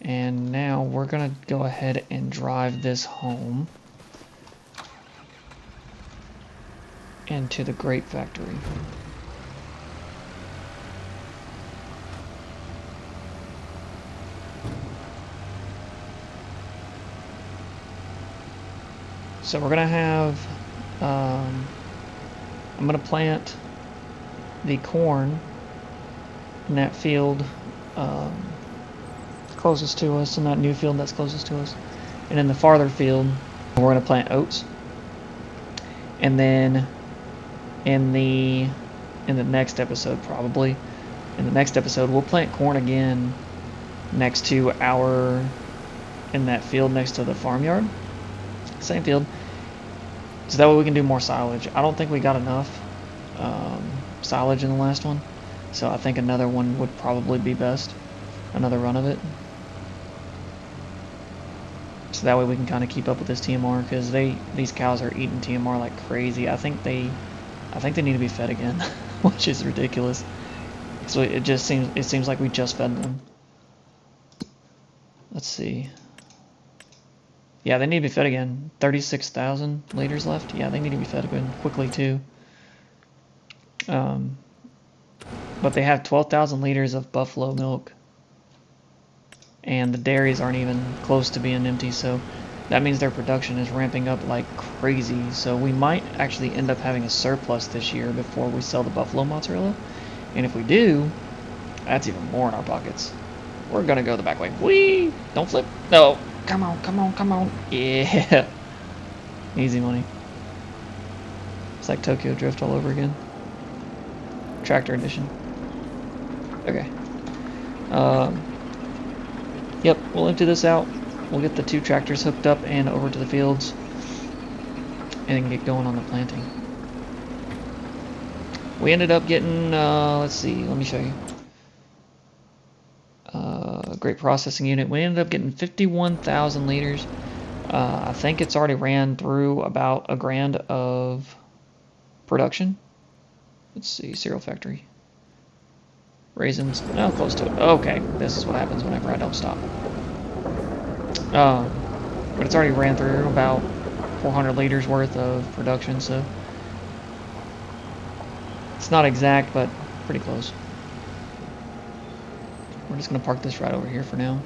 And now we're gonna go ahead and drive this home into the grape factory. So we're gonna have, I'm gonna plant the corn in that field closest to us, in that new field that's closest to us, and in the farther field we're gonna plant oats. And then in the next episode, probably in the next episode, we'll plant corn again next to in that field next to the farmyard, same field, so that way we can do more silage. I don't think we got enough silage in the last one, so I think another one would probably be best, another run of it, so that way we can kind of keep up with this TMR, because these cows are eating TMR like crazy. I think they need to be fed again, which is ridiculous. So it seems like we just fed them. Let's see. Yeah, they need to be fed again. 36,000 liters left. Yeah, they need to be fed again quickly too. But they have 12,000 liters of buffalo milk, and the dairies aren't even close to being empty, so that means their production is ramping up like crazy. So we might actually end up having a surplus this year before we sell the buffalo mozzarella. And if we do, that's even more in our pockets. We're gonna go the back way. Whee! Don't flip. No. Come on. Yeah. Easy money. It's like Tokyo Drift all over again. Tractor edition. Okay. Yep, we'll empty this out. We'll get the 2 tractors hooked up and over to the fields, and get going on the planting. We ended up getting, let's see, let me show you. Grape processing unit. We ended up getting 51,000 liters. I think it's already ran through about $1,000 of production. Let's see, cereal factory. Raisins, no, close to it. Okay, this is what happens whenever I don't stop. But it's already ran through about 400 liters worth of production, so it's not exact, but pretty close. we're just gonna park this right over here for now.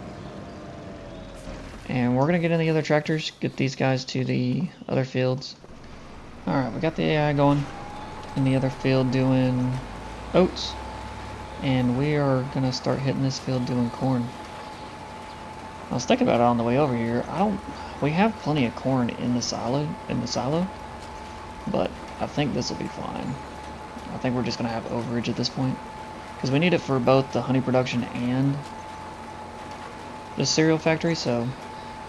And we're gonna get in the other tractors, get these guys to the other fields. Alright, we got the AI going in the other field doing oats. And we are gonna start hitting this field doing corn. I was thinking about it on the way over here. We have plenty of corn in the silo, but I think this will be fine. I think we're just gonna have overage at this point, because we need it for both the honey production and the cereal factory. So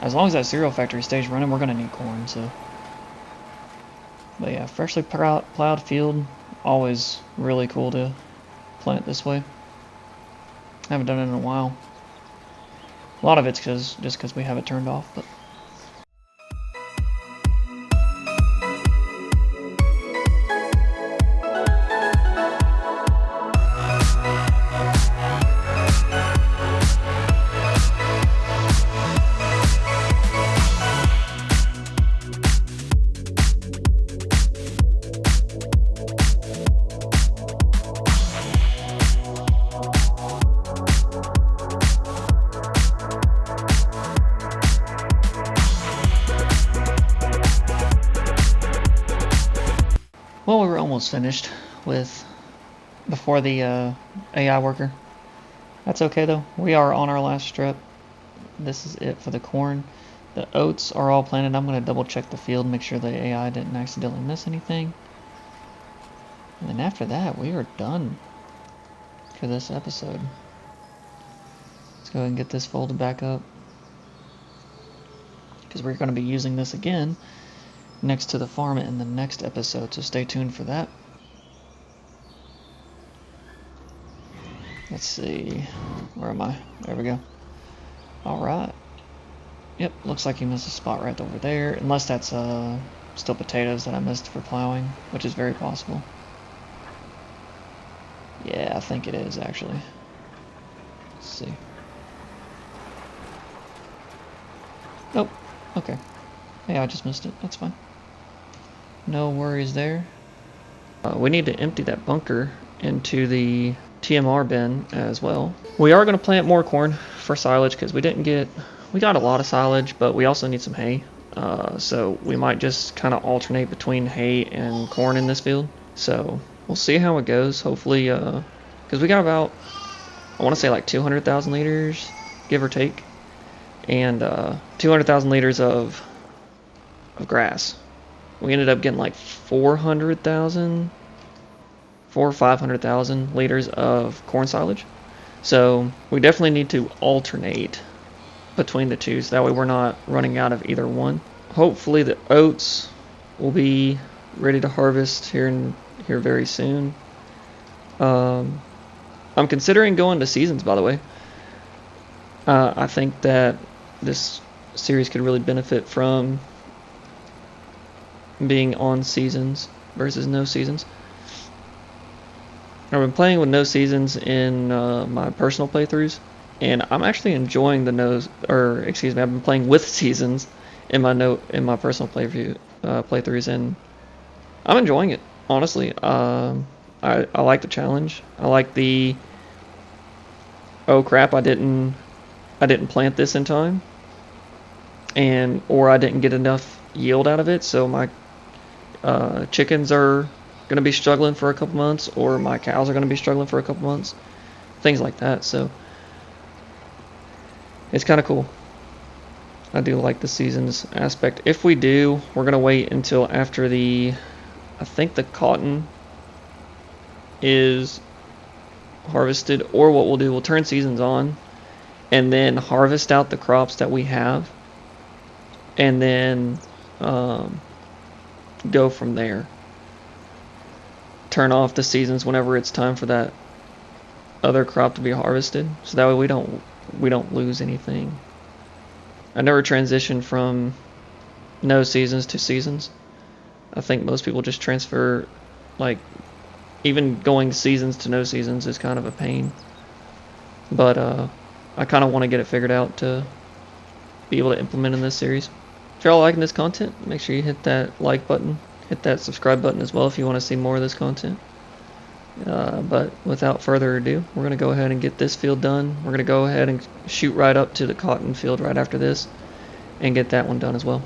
as long as that cereal factory stays running, we're gonna need corn. So, but yeah, freshly plowed field, always really cool to plant this way. Haven't done it in a while. A lot of it's just because we have it turned off, but. Well, we were almost finished with before the AI worker. That's okay though. We are on our last strip. This is it for the corn. The oats are all planted. I'm going to double check the field, make sure the AI didn't accidentally miss anything. And then after that, we are done for this episode. Let's go ahead and get this folded back up, because we're going to be using this again next to the farm in the next episode, so stay tuned for that. Let's see, where am I? There we go. Alright. Yep, looks like you missed a spot right over there, unless that's still potatoes that I missed for plowing, which is very possible. Yeah, I think it is actually. Let's see. Nope, okay. Yeah, I just missed it, that's fine. No worries there. We need to empty that bunker into the TMR bin as well. We are going to plant more corn for silage, because we got a lot of silage, but we also need some hay. So we might just kind of alternate between hay and corn in this field. So we'll see how it goes. Hopefully, because we got about, I want to say like 200,000 liters, give or take, and 200,000 liters of grass. We ended up getting like 400,000 or 500,000 liters of corn silage. So we definitely need to alternate between the two, so that way we're not running out of either one. Hopefully the oats will be ready to harvest here very soon. I'm considering going to seasons, by the way. I think that this series could really benefit from being on seasons versus no seasons. I've been playing with no seasons in my personal playthroughs, and I'm actually enjoying I've been playing with seasons in my personal playthroughs, and I'm enjoying it, honestly. I like the challenge. I like the, oh crap, I didn't plant this in time, or I didn't get enough yield out of it, so my chickens are going to be struggling for a couple months, or my cows are going to be struggling for a couple months, things like that. So it's kind of cool. I do like the seasons aspect. If we do, we're going to wait until after I think the cotton is harvested, or what we'll do, we'll turn seasons on and then harvest out the crops that we have, and then go from there. Turn off the seasons whenever it's time for that other crop to be harvested, so that way we don't lose anything. I never transitioned from no seasons to seasons. I think most people just transfer, like, even going seasons to no seasons is kind of a pain. But I kind of want to get it figured out to be able to implement in this series. If y'all liking this content, make sure you hit that like button, hit that subscribe button as well if you want to see more of this content. But without further ado, we're going to go ahead and get this field done. We're going to go ahead and shoot right up to the cotton field right after this and get that one done as well.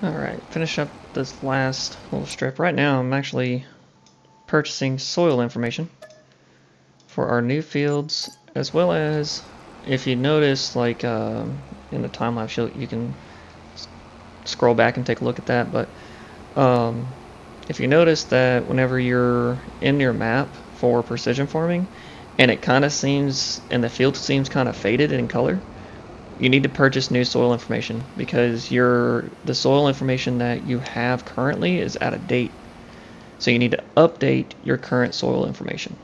Alright, finish up this last little strip. Right now I'm actually purchasing soil information for our new fields, as well as, if you notice, like in the time lapse, you can scroll back and take a look at that, but if you notice that whenever you're in your map for precision farming and it kind of seems, and the field seems kind of faded in color, you need to purchase new soil information, because the soil information that you have currently is out of date. So you need to update your current soil information.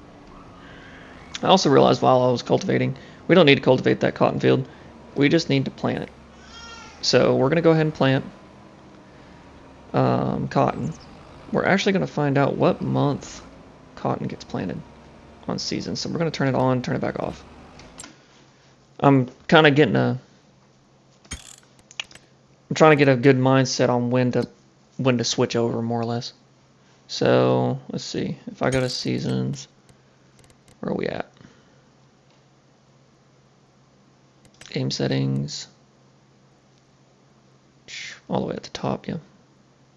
I also realized while I was cultivating, we don't need to cultivate that cotton field. We just need to plant it. So we're going to go ahead and plant cotton. We're actually going to find out what month cotton gets planted on season. So we're going to turn it on, turn it back off. I'm kind of getting I'm trying to get a good mindset on when to switch over, more or less. So let's see, if I go to seasons, where are we at? Game settings, all the way at the top, yeah.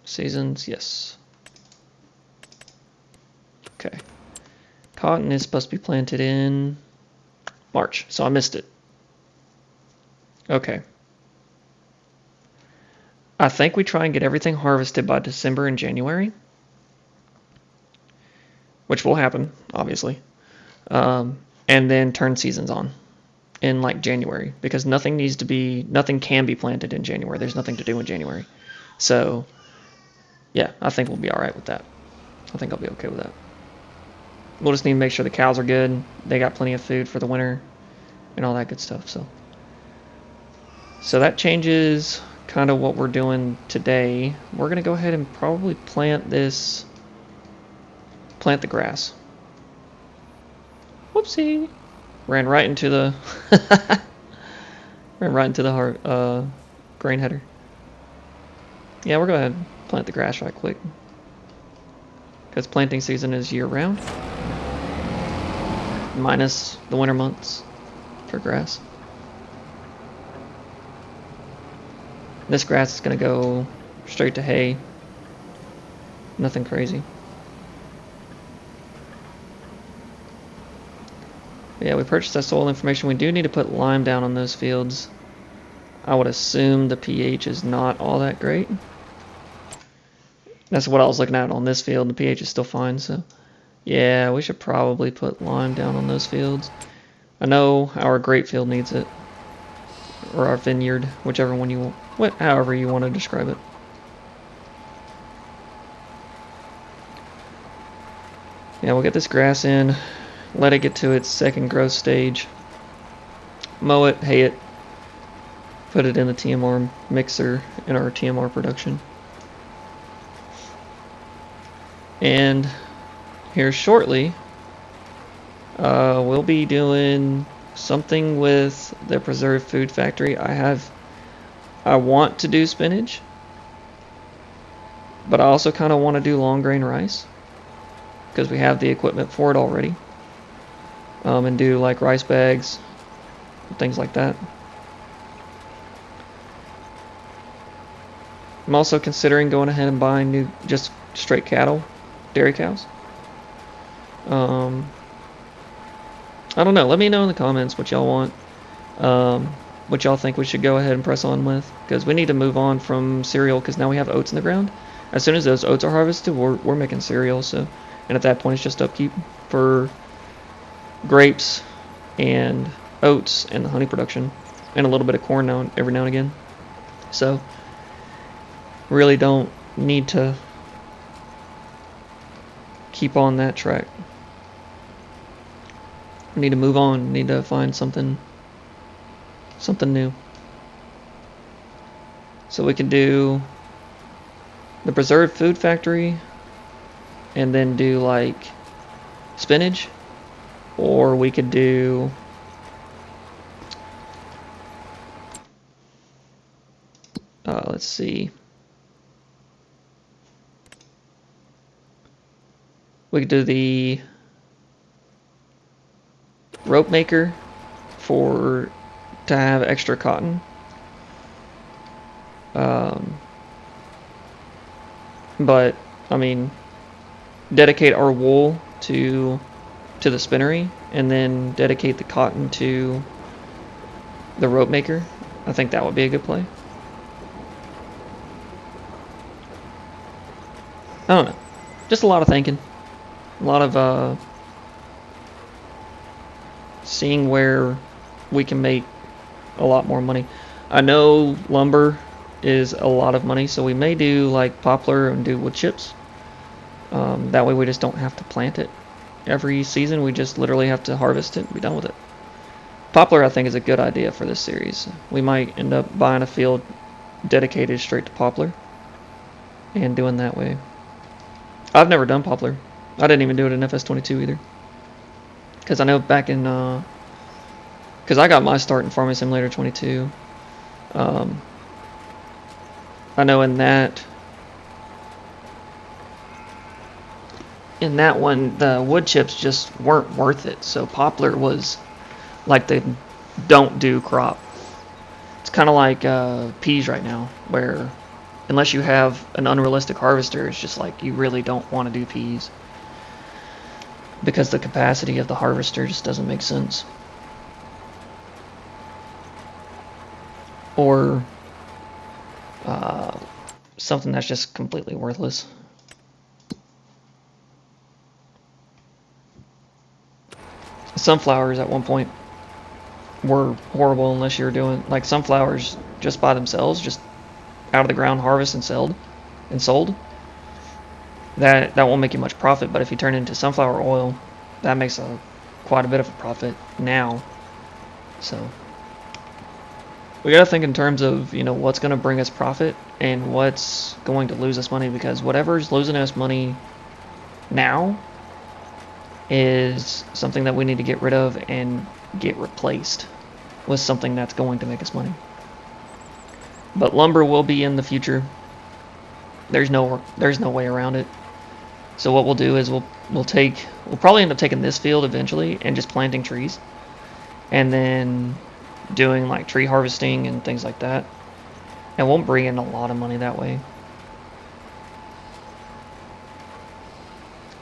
Seasons, yes. Okay. Cotton is supposed to be planted in March, so I missed it. Okay. I think we try and get everything harvested by December and January, which will happen, obviously, and then turn seasons on in like January, because nothing can be planted in January. There's nothing to do in January. So yeah, I think we'll be all right with that. I think I'll be okay with that. We'll just need to make sure the cows are good, they got plenty of food for the winter and all that good stuff. So that changes kind of what we're doing today. We're gonna go ahead and probably plant the grass. Ran right into the grain header. Yeah, we're gonna plant the grass right quick, because planting season is year round, minus the winter months for grass. This grass is gonna go straight to hay. Nothing crazy. Yeah, we purchased that soil information. We do need to put lime down on those fields. I would assume the pH is not all that great. That's what I was looking at on this field. The pH is still fine, so yeah, we should probably put lime down on those fields. I know our grape field needs it, or our vineyard, whichever one you want, however you want to describe it. Yeah, we'll get this grass in, let it get to its second growth stage, mow it, hay it, put it in the TMR mixer in our TMR production. And here shortly, we'll be doing something with the preserved food factory. I want to do spinach, but I also kind of want to do long grain rice, because we have the equipment for it already, and do like rice bags, things like that. I'm also considering going ahead and buying new, just straight cattle, dairy cows. I don't know. Let me know in the comments what y'all want. What y'all think we should go ahead and press on with, because we need to move on from cereal, because now we have oats in the ground. As soon as those oats are harvested, we're making cereal. So, and at that point, it's just upkeep for grapes and oats and the honey production, and a little bit of corn every now and again. So really don't need to keep on that track. We need to move on. Need to find something new. So we can do the preserved food factory and then do like spinach, or we could do let's see, we could do the rope maker to have extra cotton. But I mean, dedicate our wool to the spinnery and then dedicate the cotton to the rope maker. I think that would be a good play. I don't know. Just a lot of thinking. A lot of seeing where we can make a lot more money. I know lumber is a lot of money, so we may do like poplar and do wood chips. That way we just don't have to plant it every season. We just literally have to harvest it and be done with it. Poplar, I think, is a good idea for this series. We might end up buying a field dedicated straight to poplar and doing that way. I've never done poplar. I didn't even do it in FS25 either. Because I know back in... because I got my start in Farming Simulator 22. I know in that one, the wood chips just weren't worth it. So poplar was like the don't do crop. It's kind of like peas right now, where unless you have an unrealistic harvester, it's just like you really don't want to do peas. Because the capacity of the harvester just doesn't make sense. Or something that's just completely worthless. Sunflowers at one point were horrible unless you're doing like sunflowers just by themselves, just out of the ground, harvest and sold. That won't make you much profit, but if you turn it into sunflower oil, that makes quite a bit of a profit now. So we gotta think in terms of, you know, what's gonna bring us profit and what's going to lose us money, because whatever's losing us money now is something that we need to get rid of and get replaced with something that's going to make us money. But lumber will be in the future. There's no way around it. So what we'll do is we'll probably end up taking this field eventually and just planting trees, and then doing like tree harvesting and things like that. And won't bring in a lot of money that way.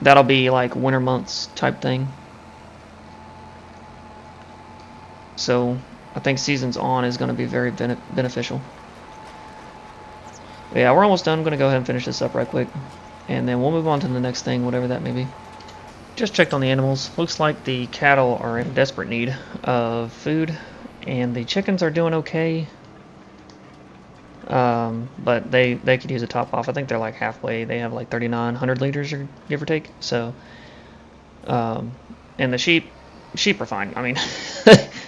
That'll be like winter months type thing. So I think seasons on is going to be very beneficial. But yeah, we're almost done. I'm going to go ahead and finish this up right quick, and then we'll move on to the next thing, whatever that may be. Just checked on the animals. Looks like the cattle are in desperate need of food, and the chickens are doing okay. But they could use a top off. I think they're like halfway. They have like 3,900 liters, or give or take. So, and the sheep are fine. I mean,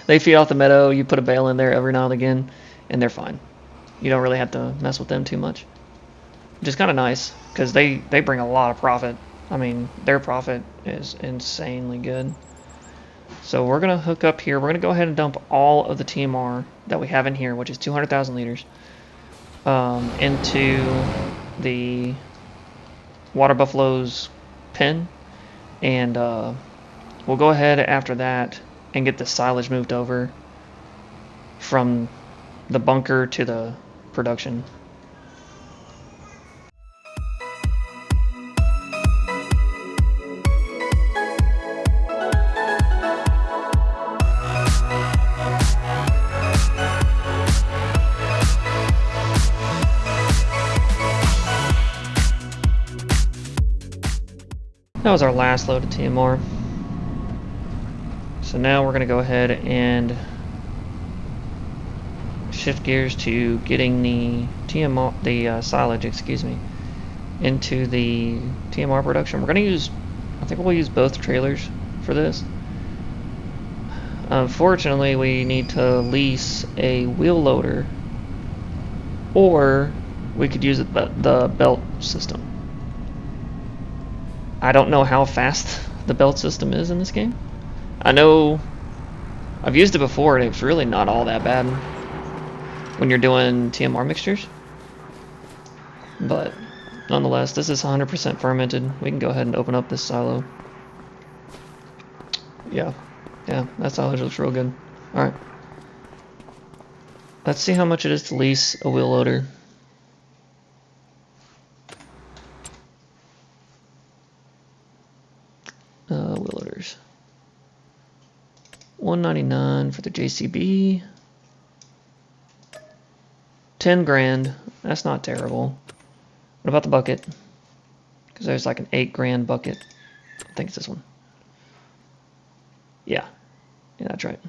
they feed off the meadow. You put a bale in there every now and again, and they're fine. You don't really have to mess with them too much, which is kind of nice because they bring a lot of profit. I mean, their profit is insanely good. So we're gonna hook up here. We're gonna go ahead and dump all of the TMR that we have in here, which is 200,000 liters. Into the water buffalo's pen, and we'll go ahead after that and get the silage moved over from the bunker to the production. That was our last load of TMR. So now we're going to go ahead and shift gears to getting the silage, into the TMR production. We're going to use I think we'll use both trailers for this. Unfortunately, we need to lease a wheel loader, or we could use the belt system. I don't know how fast the belt system is in this game. I know I've used it before and it's really not all that bad when you're doing TMR mixtures. But nonetheless, this is 100% fermented. We can go ahead and open up this silo. Yeah, that silage looks real good. Alright. Let's see how much it is to lease a wheel loader. Wheel loaders. $199 for the JCB. 10 grand. That's not terrible. What about the bucket? Because there's like an 8 grand bucket. I think it's this one. Yeah, that's right.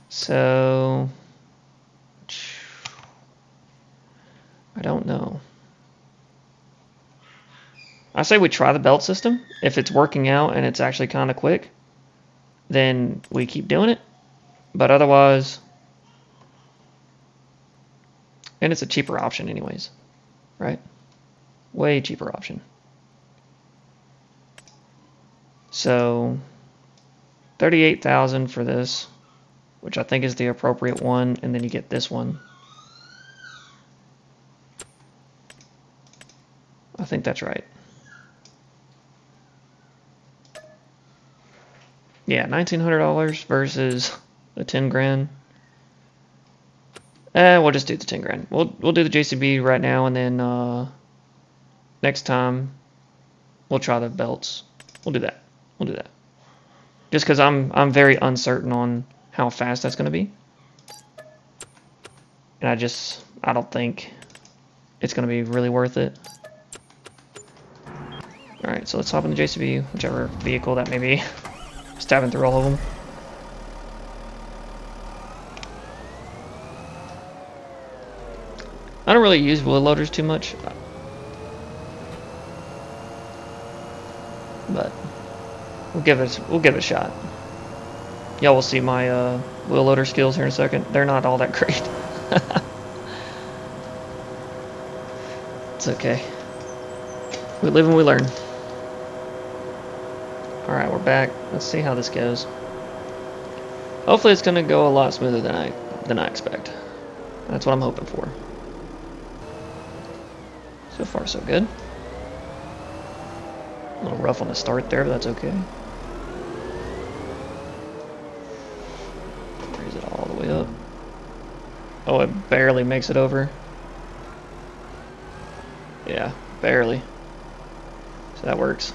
So I don't know. I say we try the belt system. If it's working out and it's actually kind of quick, then we keep doing it. But otherwise, and it's a cheaper option anyways, right? Way cheaper option. So 38,000 for this, which I think is the appropriate one, and then you get this one. I think that's right. Yeah, $1,900 versus the 10 grand. We'll just do the 10 grand. We'll do the JCB right now, and then next time we'll try the belts. We'll do that. Just because I'm very uncertain on how fast that's going to be, and I don't think it's going to be really worth it. All right, so let's hop in the JCB, whichever vehicle that may be. Stabbing through all of them. I don't really use wheel loaders too much, but we'll give it a shot. Y'all will see my wheel loader skills here in a second. They're not all that great. It's okay. We live and we learn. Alright, we're back. Let's see how this goes. Hopefully it's gonna go a lot smoother than I expect. That's what I'm hoping for. So far so good. A little rough on the start there, but that's okay. Raise it all the way up. Oh, it barely makes it over. Yeah, barely. So that works.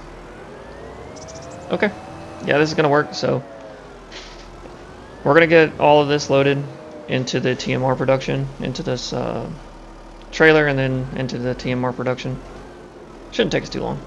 Okay. Yeah, this is gonna work, so we're gonna get all of this loaded into the TMR production, into this trailer, and then into the TMR production. Shouldn't take us too long.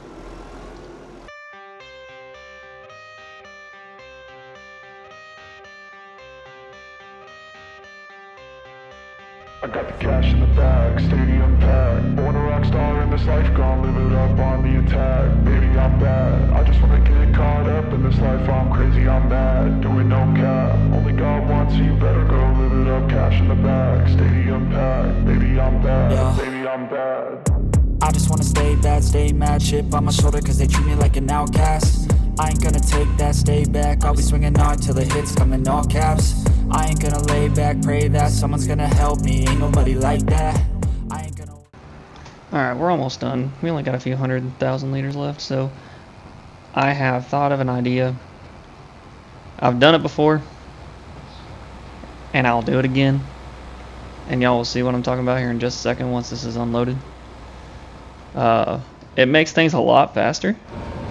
I got the cash in the bag, stadium packed. Born a rock star in this life, gone live it up on the attack. Baby, I'm bad. I just wanna get caught up in this life. I'm crazy, I'm mad. Doing no cap. Only God wants you better go live it up. Cash in the bag, stadium packed. Baby, I'm bad. Yeah. Baby, I'm bad. I just wanna stay bad, stay mad, chip on my shoulder cause they treat me like an outcast. I ain't gonna take that, stay back, I'll be swinging hard till the hits come in all caps. I ain't gonna lay back, pray that someone's gonna help me, ain't nobody like that. I ain't gonna... Alright, we're almost done. We only got a few 100,000 liters left, so I have thought of an idea. I've done it before, and I'll do it again. And y'all will see what I'm talking about here in just a second once this is unloaded. It makes things a lot faster,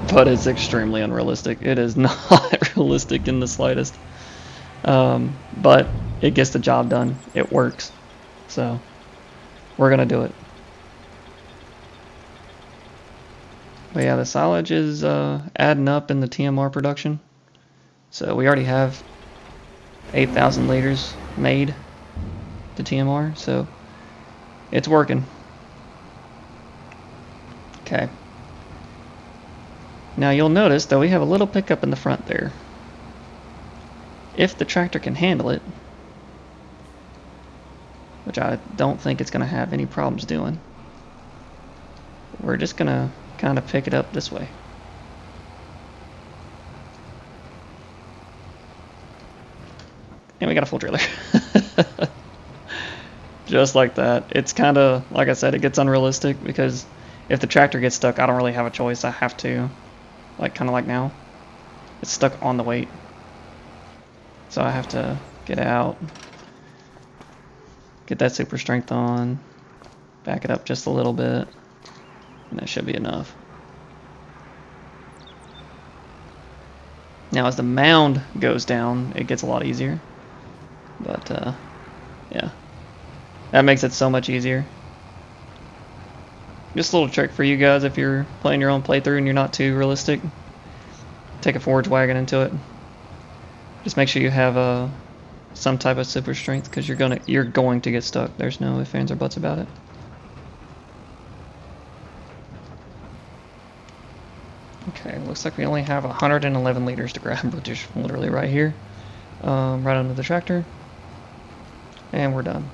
but it's extremely unrealistic. It is not realistic in the slightest. But it gets the job done. It works. So we're gonna do it. But yeah, the silage is adding up in the TMR production. So we already have 8,000 liters made to TMR, so it's working. Okay. Now you'll notice that we have a little pickup in the front there. If the tractor can handle it, which I don't think it's going to have any problems doing, we're just going to kind of pick it up this way. And we got a full trailer. Just like that. It's kind of, like I said, it gets unrealistic because if the tractor gets stuck, I don't really have a choice. I have to, like, kind of like now. It's stuck on the weight. So I have to get out, get that super strength on, back it up just a little bit, and that should be enough. Now as the mound goes down, it gets a lot easier. But, yeah. That makes it so much easier. Just a little trick for you guys if you're playing your own playthrough and you're not too realistic. Take a forage wagon into it. Just make sure you have some type of super strength because you're going to get stuck. There's no ifs, ands, or buts about it. Okay, looks like we only have 111 liters to grab, which is literally right here, right under the tractor. And we're done.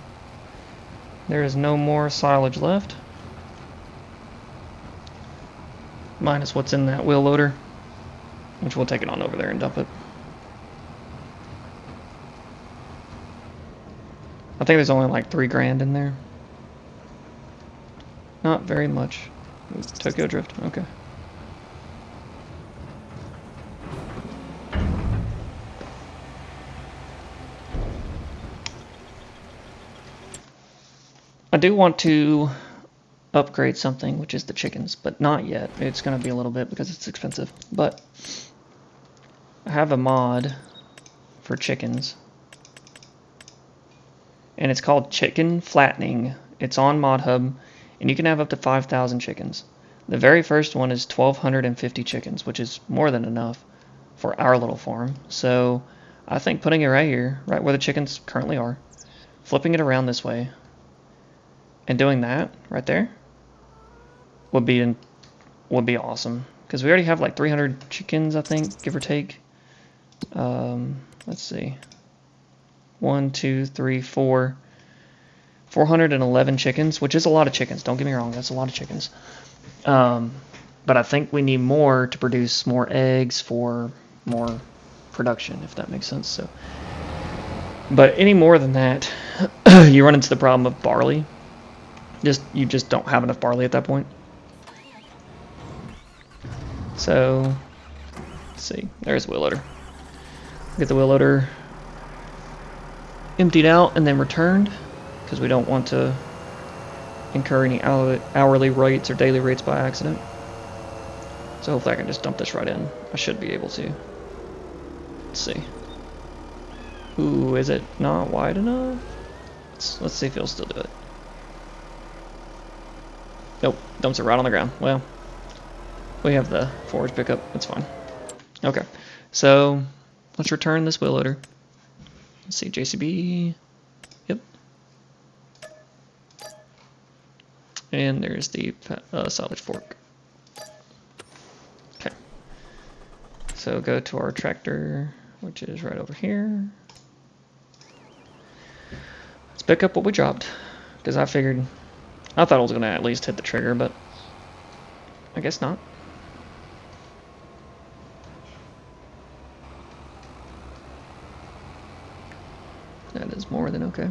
There is no more silage left, minus what's in that wheel loader, which we'll take it on over there and dump it. I think there's only like 3 grand in there. Not very much. Ooh, Tokyo Drift, okay. I do want to upgrade something, which is the chickens, but not yet. It's going to be a little bit because it's expensive. But I have a mod for chickens, and it's called Chicken Flattening. It's on ModHub, and you can have up to 5,000 chickens. The very first one is 1,250 chickens, which is more than enough for our little farm. So I think putting it right here, right where the chickens currently are, flipping it around this way, and doing that right there would be awesome, because we already have like 300 chickens, I think, give or take. Let's see, 1, 2, 3, 4, 411 chickens, which is a lot of chickens. Don't get me wrong, that's a lot of chickens. But I think we need more to produce more eggs for more production, if that makes sense. So, but any more than that, you run into the problem of barley. You just don't have enough barley at that point. So, let's see. There's the wheel loader. Get the wheel loader emptied out and then returned, because we don't want to incur any hourly rates or daily rates by accident. So hopefully I can just dump this right in. I should be able to. Let's see. Ooh, is it not wide enough? Let's see if it'll still do it. Nope, dumps it right on the ground. Well, we have the forage pickup. It's fine. Okay, so let's return this wheel loader. Let's see, JCB. Yep. And there's the silage fork. Okay. So go to our tractor, which is right over here. Let's pick up what we dropped, because I thought it was going to at least hit the trigger, but I guess not. That is more than okay.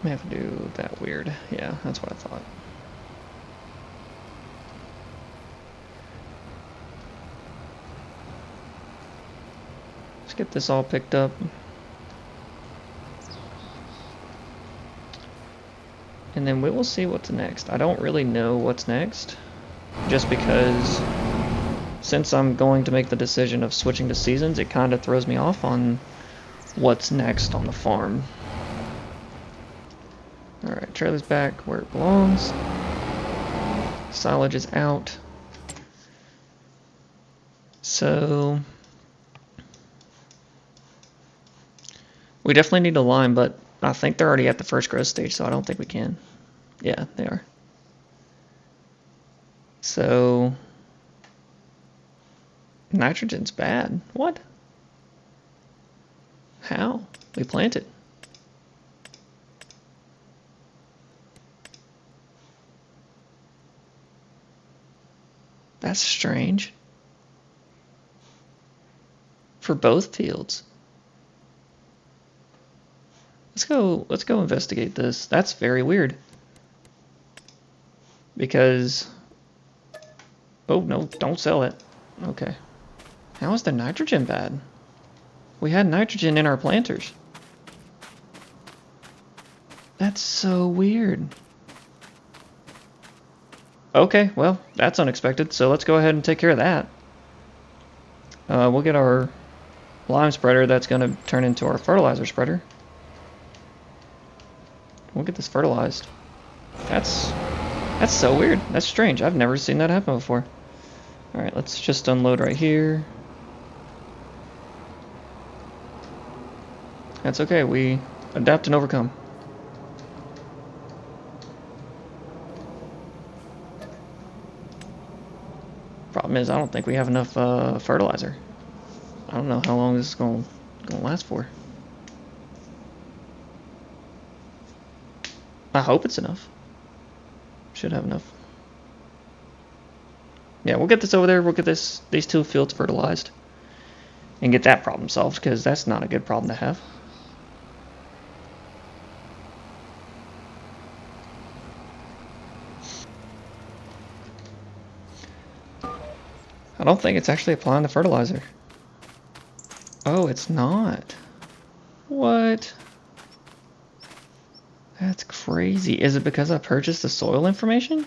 May have to do that weird. Yeah, that's what I thought. Let's get this all picked up. And then we will see what's next. I don't really know what's next, just because since I'm going to make the decision of switching to seasons, it kind of throws me off on what's next on the farm. Alright, trailer's back where it belongs. Silage is out. So we definitely need a line, but I think they're already at the first growth stage, so I don't think we can. Yeah, they are. So nitrogen's bad. What? How? We planted. That's strange. For both fields. Let's go investigate this. That's very weird. Because oh no, don't sell it. Okay. How is the nitrogen bad? We had nitrogen in our planters. That's so weird. Okay, well, that's unexpected, so let's go ahead and take care of that. We'll get our lime spreader that's going to turn into our fertilizer spreader. We'll get this fertilized. That's so weird. That's strange. I've never seen that happen before. Alright, let's just unload right here. That's okay. We adapt and overcome. Problem is, I don't think we have enough fertilizer. I don't know how long this is going to last for. I hope it's enough. Should have enough. Yeah, we'll get this over there. We'll get these two fields fertilized and get that problem solved, because that's not a good problem to have. I don't think it's actually applying the fertilizer. Oh, it's not. What? That's crazy. Is it because I purchased the soil information?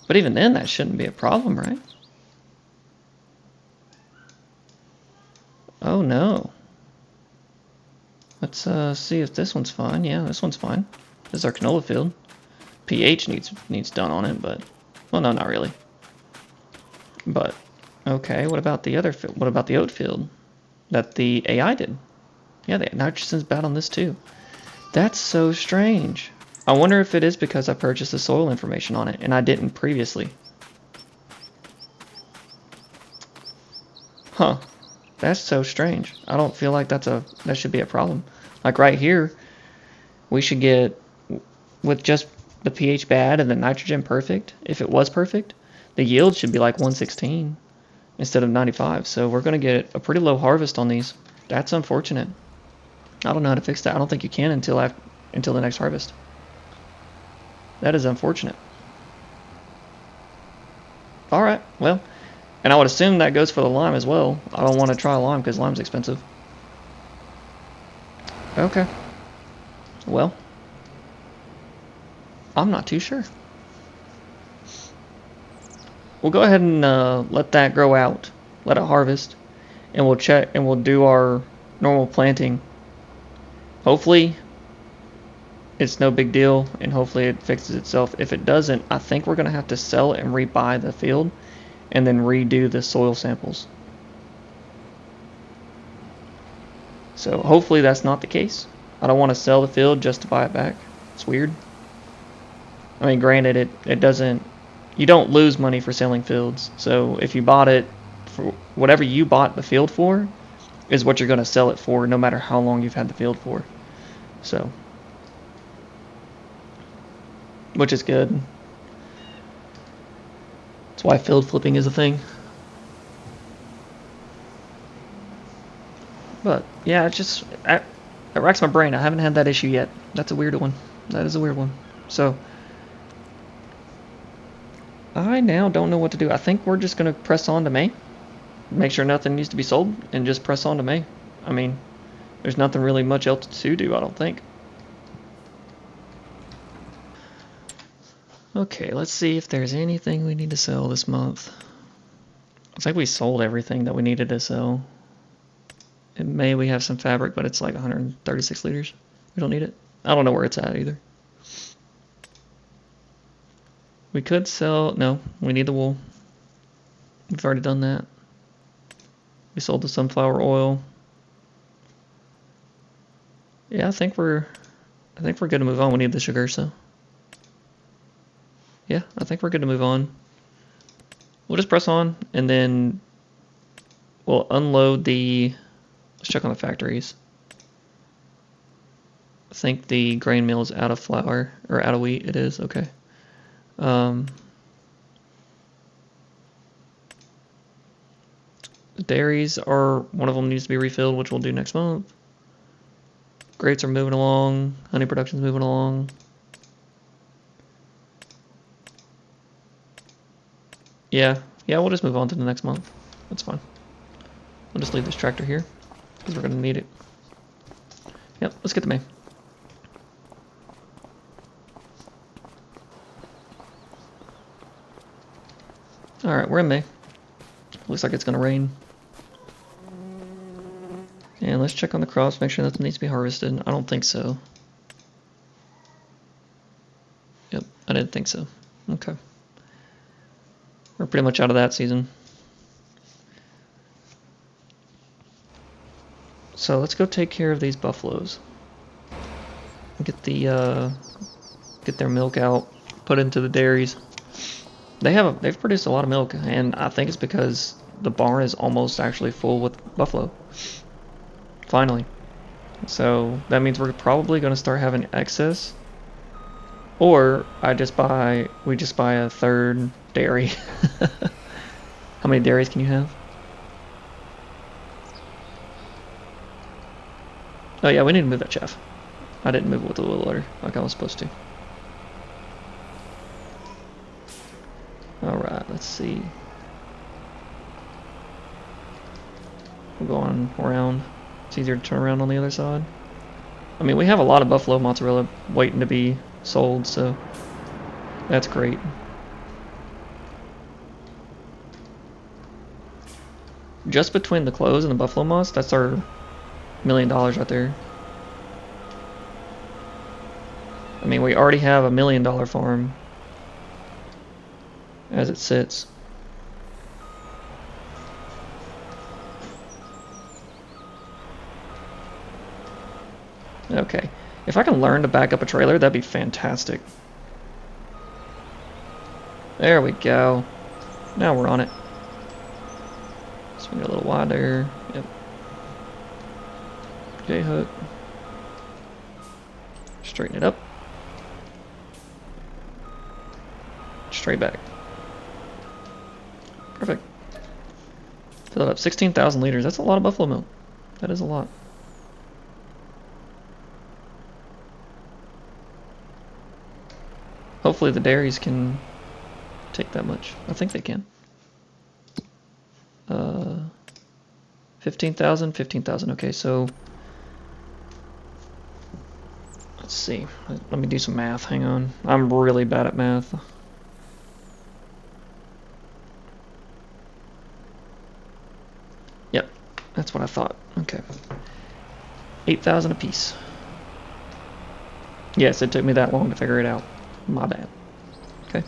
But even then, that shouldn't be a problem, right? Oh no. Let's see if this one's fine. Yeah, this one's fine. This is our canola field. pH needs done on it, but well, no, not really. But okay, what about the other field? What about the oat field that the AI did? Yeah, the nitrogen's bad on this too. That's so strange. I wonder if it is because I purchased the soil information on it and I didn't previously. Huh. That's so strange. I don't feel like that should be a problem. Like right here, we should get, with just the pH bad and the nitrogen perfect, if it was perfect, the yield should be like 116 instead of 95. So we're going to get a pretty low harvest on these. That's unfortunate. I don't know how to fix that. I don't think you can until the next harvest. That is unfortunate. Alright, well, and I would assume that goes for the lime as well. I don't want to try lime because lime's expensive. Okay. Well, I'm not too sure. We'll go ahead and let that grow out, let it harvest, and we'll check and we'll do our normal planting. Hopefully it's no big deal and hopefully it fixes itself. If it doesn't, I think we're going to have to sell it and rebuy the field and then redo the soil samples. So hopefully that's not the case. I don't want to sell the field just to buy it back. It's weird. I mean, granted, it doesn't, you don't lose money for selling fields. So if you bought it for whatever you bought the field for is what you're going to sell it for, no matter how long you've had the field for. So, which is good. That's why field flipping is a thing. But yeah, it just it racks my brain. I haven't had that issue yet. That's a weird one. That is a weird one. So I now don't know what to do. I think we're just going to press on to May. Make sure nothing needs to be sold and just press on to May. I mean, there's nothing really much else to do, I don't think. Okay, let's see if there's anything we need to sell this month. I think we sold everything that we needed to sell. In May we have some fabric, but it's like 136 liters. We don't need it. I don't know where it's at either. We could sell, no, we need the wool. We've already done that. We sold the sunflower oil. Yeah, I think we're good to move on. We need the sugar, so yeah, I think we're good to move on. We'll just press on, and then we'll unload the. Let's check on the factories. I think the grain mill is out of flour or out of wheat. It is okay. The dairies are one of them needs to be refilled, which we'll do next month. Grates are moving along. Honey production's moving along. Yeah, we'll just move on to the next month. That's fine. We'll just leave this tractor here because we're going to need it. Yep, let's get to May. Alright, we're in May. Looks like it's going to rain. And let's check on the crops, make sure nothing needs to be harvested. I don't think so. Yep, I didn't think so. Okay. We're pretty much out of that season. So let's go take care of these buffaloes. Get their milk out, put into the dairies. They've produced a lot of milk, and I think it's because the barn is almost actually full with buffalo. Finally. So that means we're probably going to start having excess. Or we just buy a third dairy. How many dairies can you have? Oh yeah, we need to move that chaff. I didn't move it with the wheel loader like I was supposed to. Alright, let's see. We'll go on around. It's easier to turn around on the other side. I mean, we have a lot of buffalo mozzarella waiting to be sold, so that's great. Just between the clothes and the buffalo moss, that's our $1 million right there. I mean, we already have $1 million farm as it sits. Okay, if I can learn to back up a trailer, that'd be fantastic. There we go. Now we're on it. Swing it a little wider. Yep. J-hook. Straighten it up. Straight back. Perfect. Fill it up. 16,000 liters. That's a lot of buffalo milk. That is a lot. Hopefully the dairies can take that much. I think they can. 15,000, 15,000. Okay, so let's see. Let me do some math. Hang on. I'm really bad at math. Yep, that's what I thought. Okay. 8,000 apiece. Yes, it took me that long to figure it out. My bad. Okay.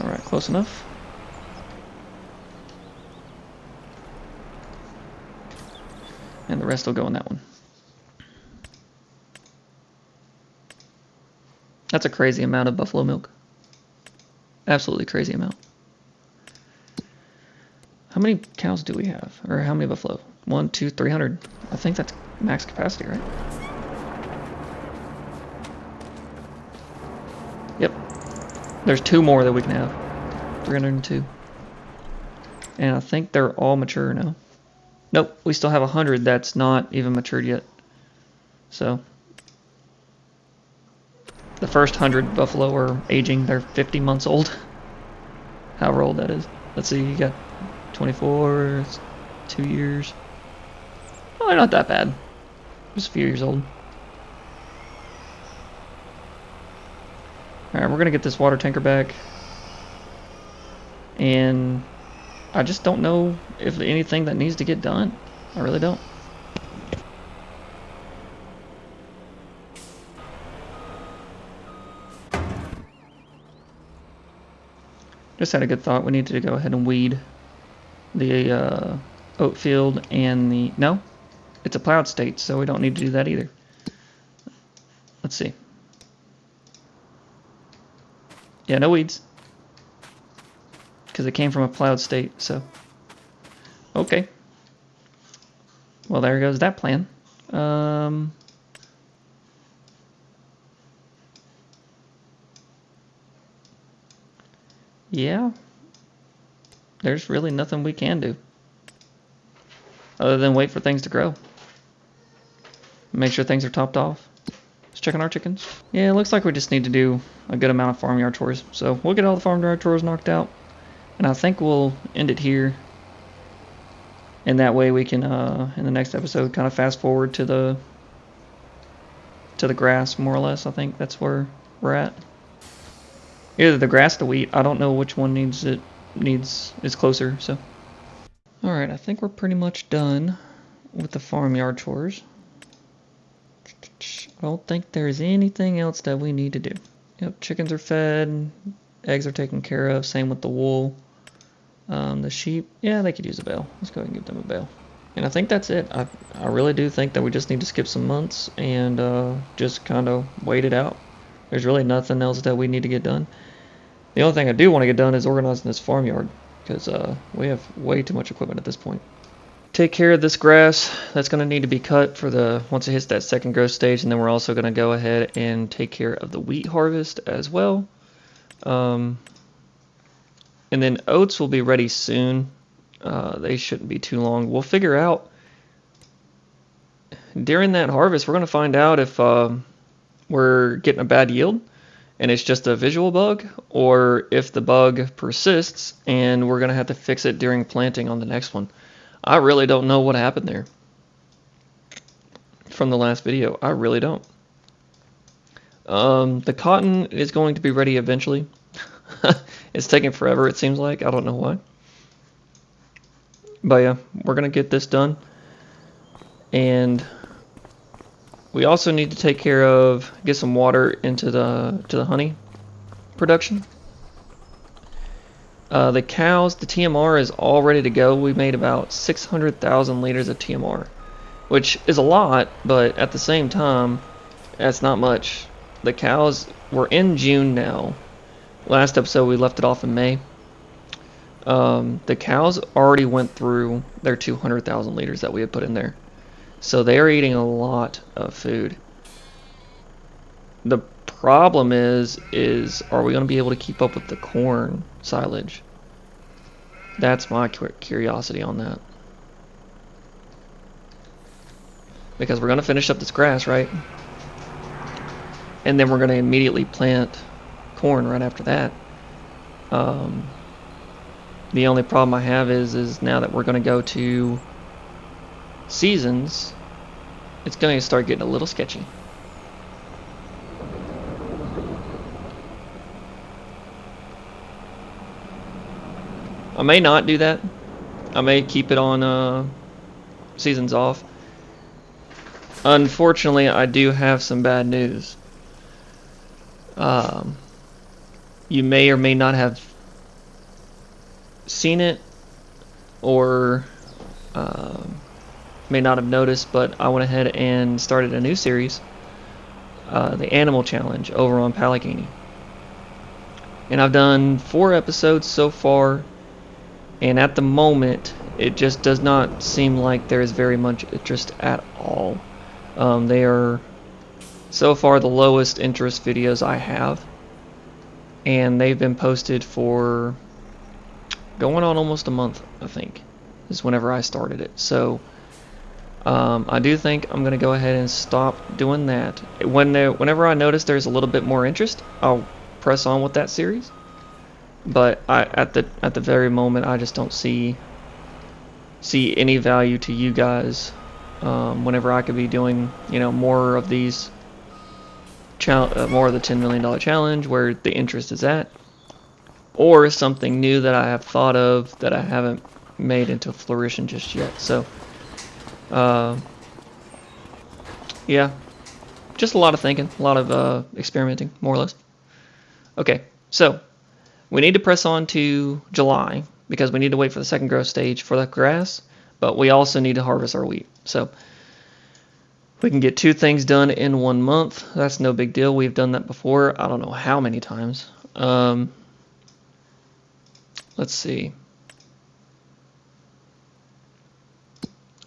Alright, close enough. And the rest will go in that one. That's a crazy amount of buffalo milk. Absolutely crazy amount. How many cows do we have? Or how many buffalo? 1, 2, 300. I think that's max capacity, right? Yep. There's 2 more that we can have. 302. And I think they're all mature now. Nope, we still have 100 that's not even matured yet. So the first 100 buffalo are aging. They're 50 months old. However old that is. Let's see, you got 24, 2 years. Oh, they're not that bad. Just a few years old. Alright, we're going to get this water tanker back. And I just don't know if anything that needs to get done. I really don't. just had a good thought. We need to go ahead and weed the oat field and the... No, it's a plowed state, so we don't need to do that either. Let's see. Yeah, no weeds. Because it came from a plowed state, so... Okay. Well, there goes that plan. Yeah. There's really nothing we can do. Other than wait for things to grow. Make sure things are topped off. Just checking our chickens. Yeah, it looks like we just need to do a good amount of farmyard chores. So we'll get all the farmyard chores knocked out. And I think we'll end it here. And that way we can, in the next episode, kind of fast forward to the grass, more or less. I think that's where we're at. Either the grass or the wheat. I don't know which one is closer. So, all right, I think we're pretty much done with the farmyard chores. I don't think there's anything else that we need to do. Yep, chickens are fed, eggs are taken care of. Same with the wool. The sheep, yeah, they could use a bale. Let's go ahead and give them a bale. And I think that's it. I really do think that we just need to skip some months and just kind of wait it out. There's really nothing else that we need to get done. The only thing I do want to get done is organizing this farmyard because we have way too much equipment at this point. Take care of this grass. That's going to need to be cut for once it hits that second growth stage, and then we're also going to go ahead and take care of the wheat harvest as well. And then oats will be ready soon. They shouldn't be too long. We'll figure out during that harvest, we're going to find out if we're getting a bad yield and it's just a visual bug, or if the bug persists and we're going to have to fix it during planting on the next one. I really don't know what happened there from the last video. I really don't. The cotton is going to be ready eventually. It's taking forever, it seems like. I don't know why. But yeah, we're going to get this done. And we also need to get some water into the honey production. The cows, the TMR is all ready to go. We made about 600,000 liters of TMR, which is a lot, but at the same time, that's not much. The cows, we're in June now. Last episode we left it off in May. The cows already went through their 200,000 liters that we had put in there. So they are eating a lot of food. The problem is are we going to be able to keep up with the corn silage? That's my curiosity on that. Because we're going to finish up this grass, right? And then we're going to immediately plant corn right after that. The only problem I have is now that we're going to go to seasons, it's going to start getting a little sketchy. I may not do that. I may keep it on seasons off. Unfortunately, I do have some bad news. You may or may not have seen it, or may not have noticed, but I went ahead and started a new series, the Animal Challenge, over on Pallegini. And I've done 4 episodes so far, and at the moment, it just does not seem like there is very much interest at all. They are so far the lowest interest videos I have, and they've been posted for going on almost a month, I think, is whenever I started it. So I do think I'm going to go ahead and stop doing that. Whenever I notice there's a little bit more interest, I'll press on with that series. But at the very moment, I just don't see any value to you guys. Whenever I could be doing, more of these, more of the $10 million challenge where the interest is at, or something new that I have thought of that I haven't made into fruition just yet. So, yeah, just a lot of thinking, a lot of experimenting, more or less. Okay, so we need to press on to July because we need to wait for the second growth stage for the grass, but we also need to harvest our wheat. So we can get 2 things done in 1 month. That's no big deal. We've done that before. I don't know how many times. Let's see.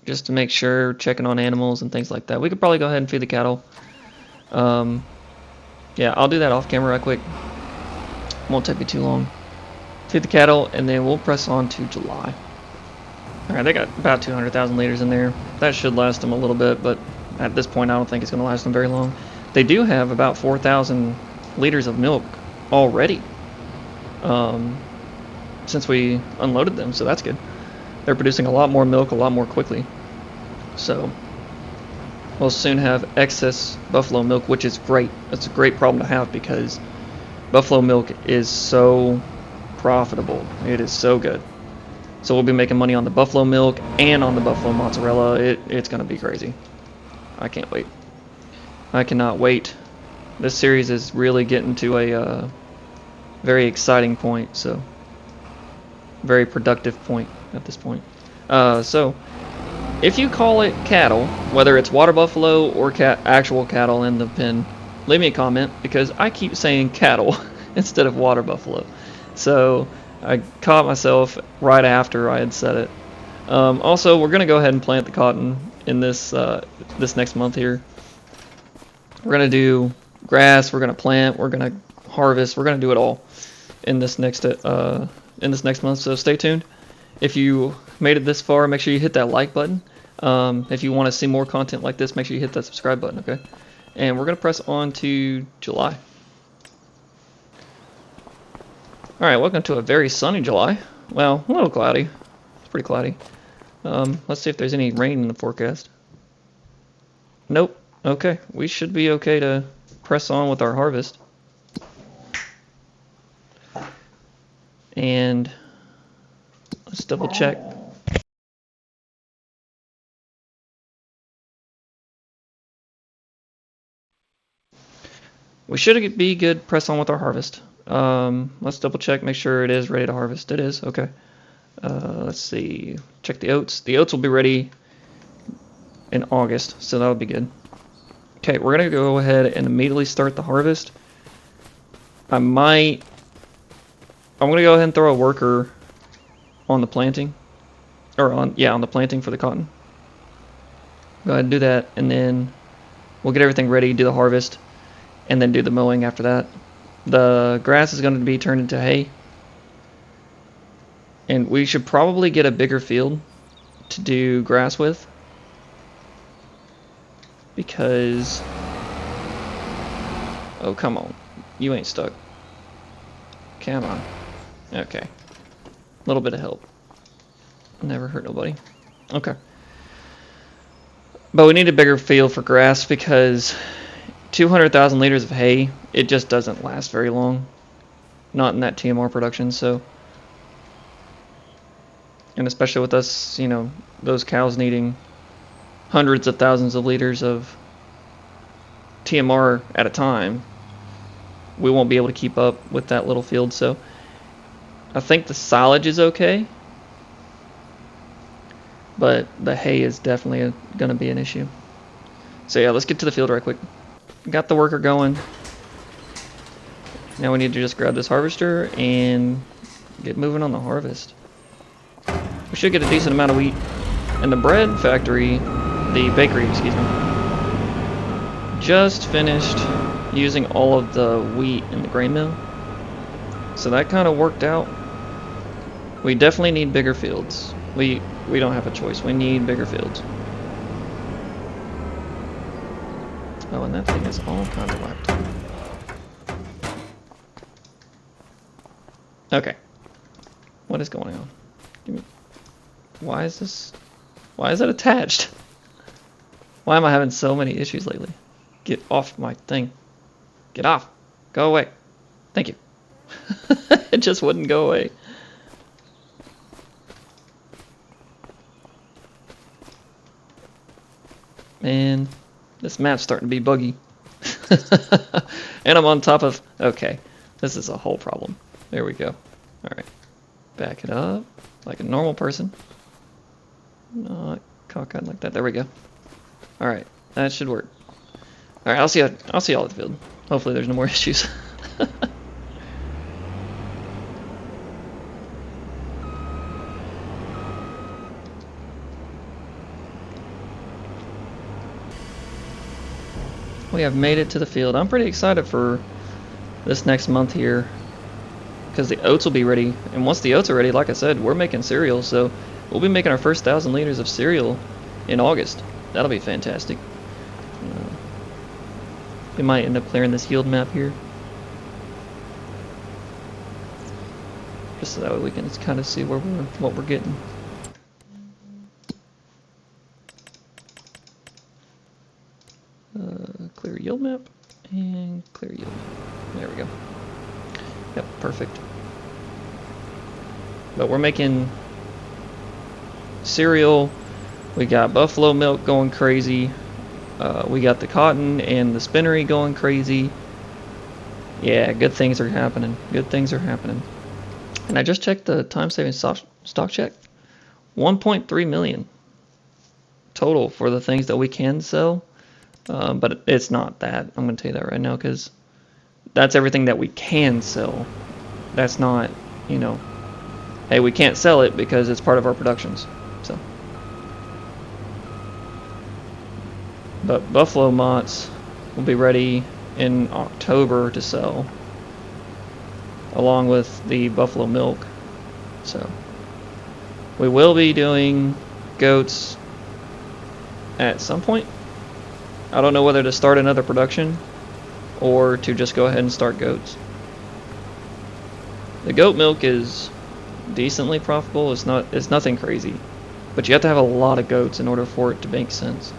Just to make sure, checking on animals and things like that. We could probably go ahead and feed the cattle. Yeah, I'll do that off camera right quick. Won't take me too long. Feed the cattle, and then we'll press on to July. Alright, they got about 200,000 liters in there. That should last them a little bit, but at this point I don't think it's going to last them very long. They do have about 4,000 liters of milk already since we unloaded them, so that's good. They're producing a lot more milk a lot more quickly. So we'll soon have excess buffalo milk, which is great. That's a great problem to have because buffalo milk is so profitable. It is so good. So we'll be making money on the buffalo milk and on the buffalo mozzarella. It's going to be crazy. I can't wait. I cannot wait. This series is really getting to a very exciting point. So very productive point at this point. So if you call it cattle, whether it's water buffalo or actual cattle in the pen, leave me a comment because I keep saying cattle instead of water buffalo. So I caught myself right after I had said it. Also, we're going to go ahead and plant the cotton in this this next month here. We're going to do grass, we're going to plant, we're going to harvest, we're going to do it all in this next month, so stay tuned. If you made it this far, make sure you hit that like button. If you want to see more content like this, make sure you hit that subscribe button, okay? And we're going to press on to July. Alright, welcome to a very sunny July. Well, a little cloudy. It's pretty cloudy. Let's see if there's any rain in the forecast. Nope. Okay, we should be okay to press on with our harvest. And let's double check. We should be good, press on with our harvest. Let's double check, make sure it is ready to harvest. It is, okay. Let's see, check the oats. The oats will be ready in August, so that'll be good. Okay, we're gonna go ahead and immediately start the harvest. I'm gonna go ahead and throw a worker on the planting, or on the planting for the cotton. Go ahead and do that, and then we'll get everything ready, do the harvest, and then do the mowing after that. The grass is going to be turned into hay, and we should probably get a bigger field to do grass with, because oh come on, you ain't stuck. Come on. Okay, a little bit of help, never hurt nobody. Okay, but we need a bigger field for grass because 200,000 liters of hay, it just doesn't last very long, not in that TMR production. So, and especially with us, you know, those cows needing hundreds of thousands of liters of TMR at a time, we won't be able to keep up with that little field. So I think the silage is okay, but the hay is definitely going to be an issue. So yeah, let's get to the field right quick. Got the worker going. Now we need to just grab this harvester and get moving on the harvest. We should get a decent amount of wheat. And the bread factory, the bakery, excuse me, just finished using all of the wheat in the grain mill. So that kind of worked out. We definitely need bigger fields. We don't have a choice. We need bigger fields. Oh, and that thing is all kinds of whacked. Okay. What is going on? Why is it attached? Why am I having so many issues lately? Get off my thing. Get off. Go away. Thank you. It just wouldn't go away. Man, this map's starting to be buggy. And I'm on top of... Okay, this is a whole problem. There we go. All right. Back it up like a normal person. Not cockeyed like that. There we go. All right. That should work. All right. I'll see y'all at the field. Hopefully there's no more issues. We have made it to the field. I'm pretty excited for this next month here because the oats will be ready. And once the oats are ready, like I said, we're making cereal. So we'll be making our first 1,000 liters of cereal in August. That'll be fantastic. We might end up clearing this yield map here, just so that way we can kind of see what we're getting. Clear yield map and clear yield map. There we go. Yep, perfect. But we're making cereal. We got buffalo milk going crazy. We got the cotton and the spinnery going crazy. Yeah, good things are happening. Good things are happening. And I just checked the time-saving stock check. 1.3 million total for the things that we can sell. But it's not that. I'm going to tell you that right now, because that's everything that we can sell. That's not, you know, hey, we can't sell it because it's part of our productions. So, but buffalo motts will be ready in October to sell, along with the buffalo milk. So we will be doing goats at some point. I don't know whether to start another production or to just go ahead and start goats. The goat milk is decently profitable. It's nothing crazy, but you have to have a lot of goats in order for it to make sense.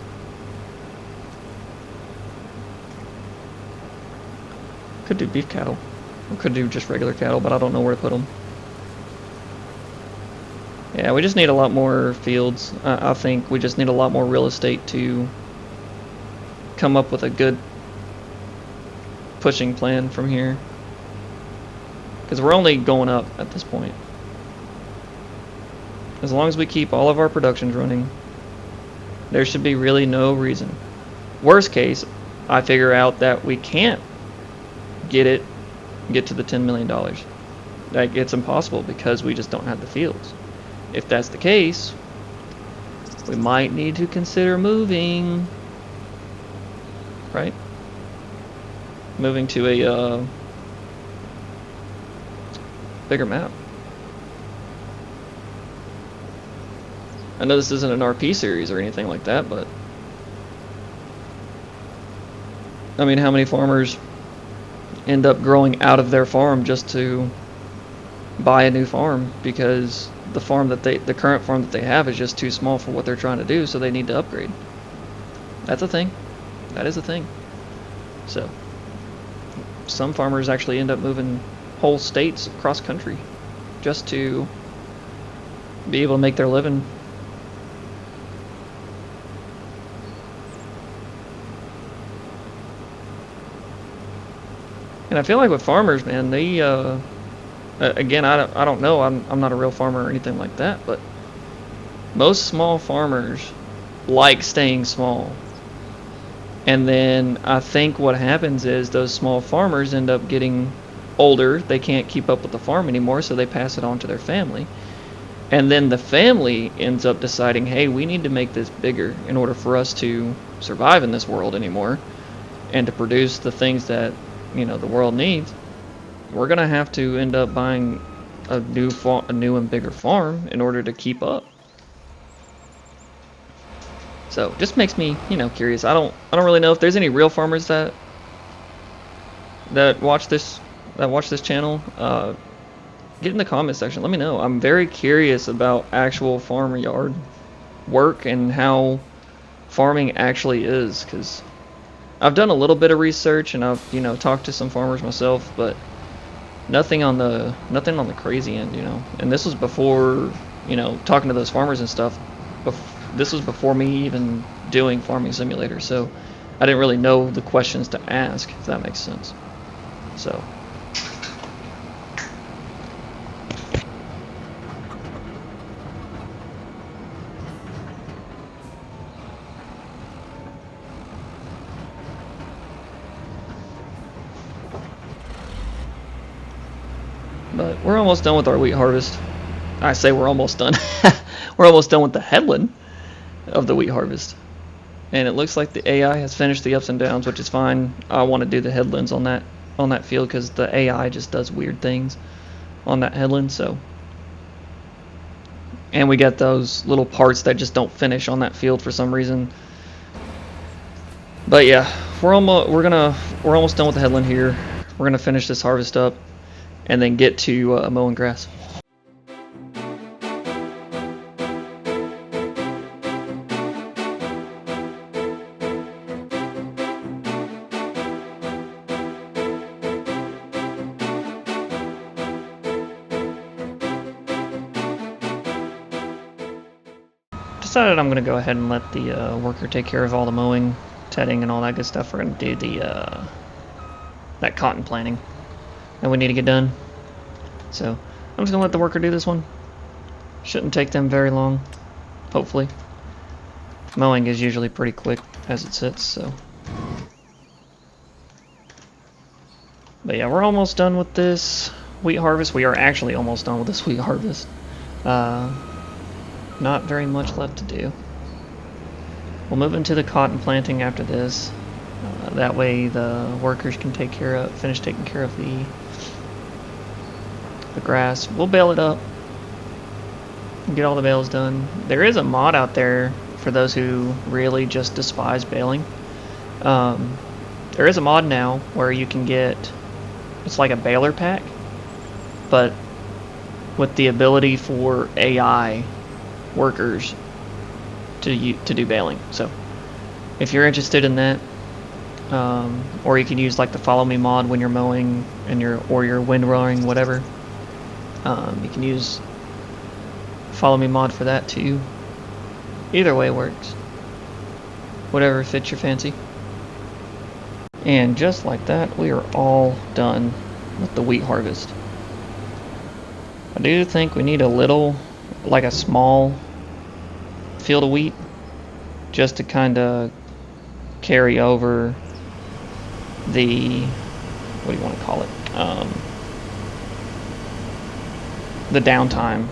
Could do beef cattle, or could do just regular cattle, but I don't know where to put them. Yeah, we just need a lot more fields. I think we just need a lot more real estate to come up with a good pushing plan from here, because we're only going up at this point. As long as we keep all of our productions running, there should be really no reason. Worst case, I figure out that we can't get to the $10 million. That gets impossible because we just don't have the fields. If that's the case, we might need to consider moving. Right? Moving to a bigger map. I know this isn't an RP series or anything like that, but I mean, how many farmers end up growing out of their farm just to buy a new farm because the current farm that they have is just too small for what they're trying to do, so they need to upgrade. That's a thing. That is a thing. So some farmers actually end up moving whole states across country just to be able to make their living. And I feel like with farmers, man, they again, I don't know, I'm not a real farmer or anything like that, but most small farmers like staying small. And then I think what happens is those small farmers end up getting older. They can't keep up with the farm anymore, so they pass it on to their family. And then the family ends up deciding, hey, we need to make this bigger in order for us to survive in this world anymore and to produce the things that, you know, the world needs. We're going to have to end up buying a new and bigger farm in order to keep up. So it just makes me, you know, curious. I don't really know if there's any real farmers that watch this channel. Get in the comment section. Let me know. I'm very curious about actual farmyard work and how farming actually is, because I've done a little bit of research and I've, you know, talked to some farmers myself, but nothing on the crazy end, you know. And this was before, you know, talking to those farmers and stuff. This was before me even doing Farming Simulator, so I didn't really know the questions to ask, if that makes sense. So But we're almost done with our wheat harvest. I say we're almost done. We're almost done with the headland of the wheat harvest. And it looks like the AI has finished the ups and downs, which is fine. I want to do the headlands on that field because the AI just does weird things on that headland. So, and we got those little parts that just don't finish on that field for some reason. But yeah, we're almost done with the headland here. We're gonna finish this harvest up, and then get to mowing grass. Decided I'm gonna go ahead and let the worker take care of all the mowing, tedding, and all that good stuff. We're gonna do the that cotton planting that we need to get done. So I'm just gonna let the worker do this one. Shouldn't take them very long, hopefully. Mowing is usually pretty quick as it sits, so. But yeah, we're almost done with this wheat harvest. We are actually almost done with this wheat harvest. Not very much left to do. We'll move into the cotton planting after this. That way the workers can finish taking care of the grass. We'll bale it up. Get all the bales done. There is a mod out there for those who really just despise baling. There is a mod now where you can get, it's like a baler pack, but with the ability for AI workers to do baling. So if you're interested in that, or you can use like the follow me mod when you're mowing and you're windrowing, whatever. You can use follow me mod for that too. Either way works. Whatever fits your fancy. And just like that, we are all done with the wheat harvest. I do think we need a little, like a small field of wheat, just to kind of carry over the, what do you want to call it, the downtime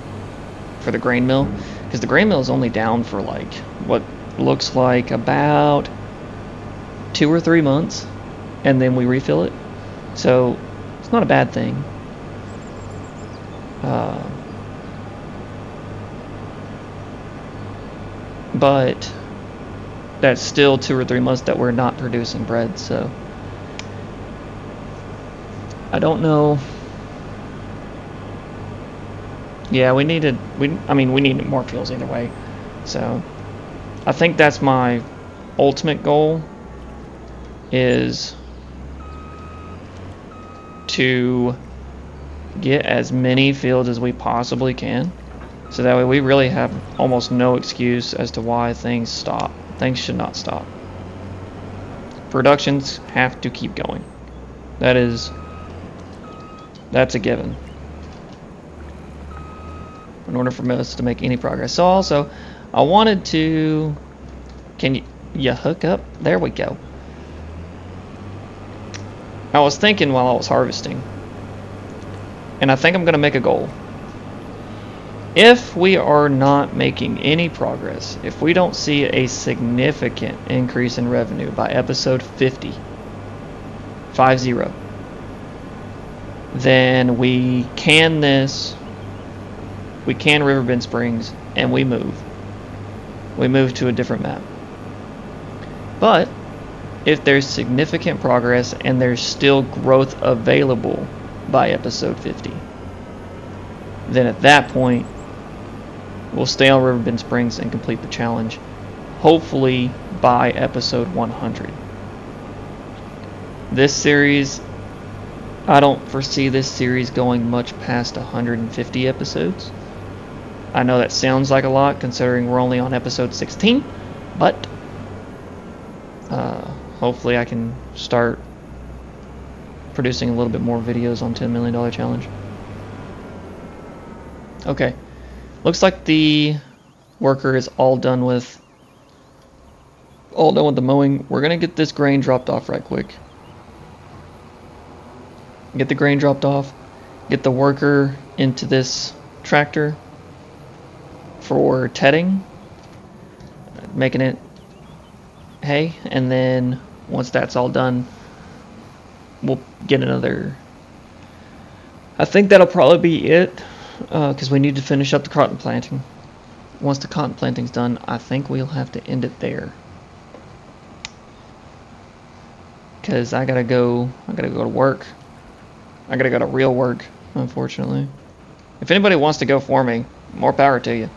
for the grain mill, because the grain mill is only down for like what looks like about 2 or 3 months, and then we refill it, so it's not a bad thing. But that's still 2 or 3 months that we're not producing bread, so I don't know. Yeah, we needed more fuels either way. So I think that's my ultimate goal, is to get as many fields as we possibly can, so that way we really have almost no excuse as to why things stop. Things should not stop. Productions have to keep going. That's a given in order for us to make any progress. So also, I wanted to, can you hook up? There we go. I was thinking while I was harvesting, and I think I'm going to make a goal. If we are not making any progress, if we don't see a significant increase in revenue by episode 50, then we can Riverbend Springs, and we move to a different map. But if there's significant progress and there's still growth available by episode 50, then at that point we'll stay on Riverbend Springs and complete the challenge, hopefully by episode 100. This series, I don't foresee this series going much past 150 episodes. I know that sounds like a lot considering we're only on episode 16, but hopefully I can start producing a little bit more videos on $10 million challenge. Okay, looks like the worker is all done with the mowing. We're gonna get this grain dropped off right quick. Get the grain dropped off, get the worker into this tractor for tedding, making it hay, and then once that's all done, we'll get another. I think that'll probably be it, because we need to finish up the cotton planting. Once the cotton planting's done, I think we'll have to end it there. Because I gotta go to work. I gotta go to real work, unfortunately. If anybody wants to go for me, more power to you.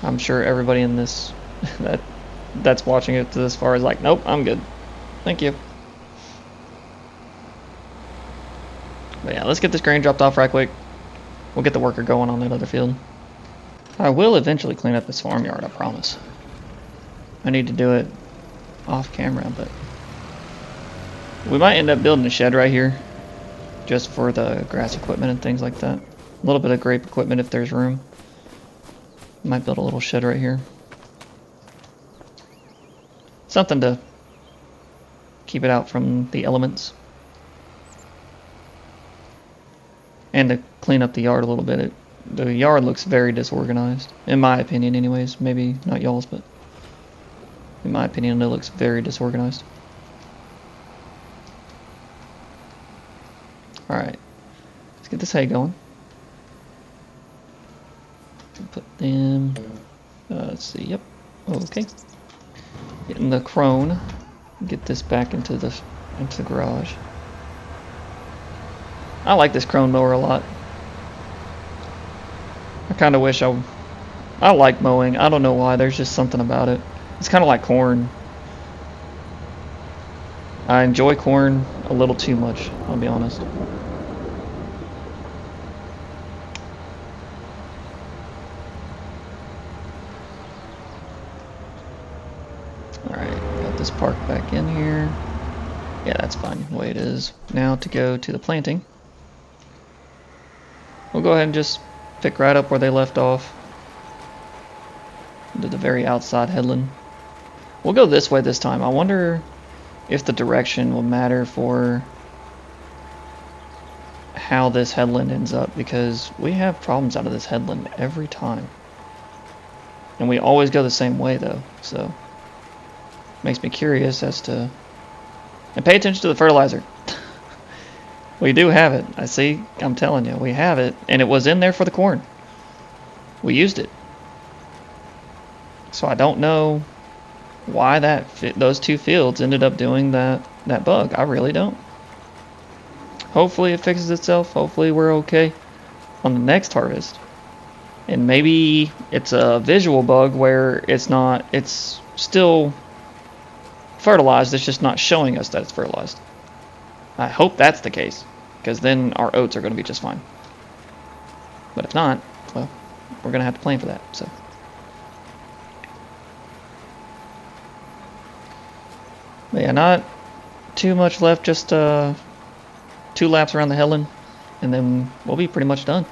I'm sure everybody in this that's watching it to this far is like, nope, I'm good. Thank you. But yeah, let's get this grain dropped off right quick. We'll get the worker going on that other field. I will eventually clean up this farmyard, I promise. I need to do it off camera, but we might end up building a shed right here just for the grass equipment and things like that. A little bit of grape equipment if there's room. Might build a little shed right here. Something to keep it out from the elements. And to clean up the yard a little bit. The yard looks very disorganized, in my opinion anyways. Maybe not y'all's, but in my opinion it looks very disorganized. Alright, let's get this hay going. Put them, let's see, yep, okay. Getting the crone, get this back into the garage. I like this crone mower a lot. I kind of wish I like mowing. I don't know why. There's just something about it. It's kind of like corn. I enjoy corn a little too much, I'll be honest. Alright, got this parked back in here. Yeah, that's fine the way it is. Now to go to the planting. We'll go ahead and just pick right up where they left off. To the very outside headland. We'll go this way this time. I wonder if the direction will matter for how this headland ends up, because we have problems out of this headland every time. And we always go the same way though, so makes me curious as to. And pay attention to the fertilizer. We do have it. I see. I'm telling you, we have it, and it was in there for the corn. We used it. So I don't know why those two fields ended up doing that bug. I really don't. Hopefully it fixes itself. Hopefully we're okay on the next harvest. And maybe it's a visual bug where it's still fertilized, it's just not showing us that it's fertilized. I hope that's the case, because then our oats are going to be just fine. But if not, well, we're going to have to plan for that. So, but yeah, not too much left, just 2 laps around the headland, and then we'll be pretty much done.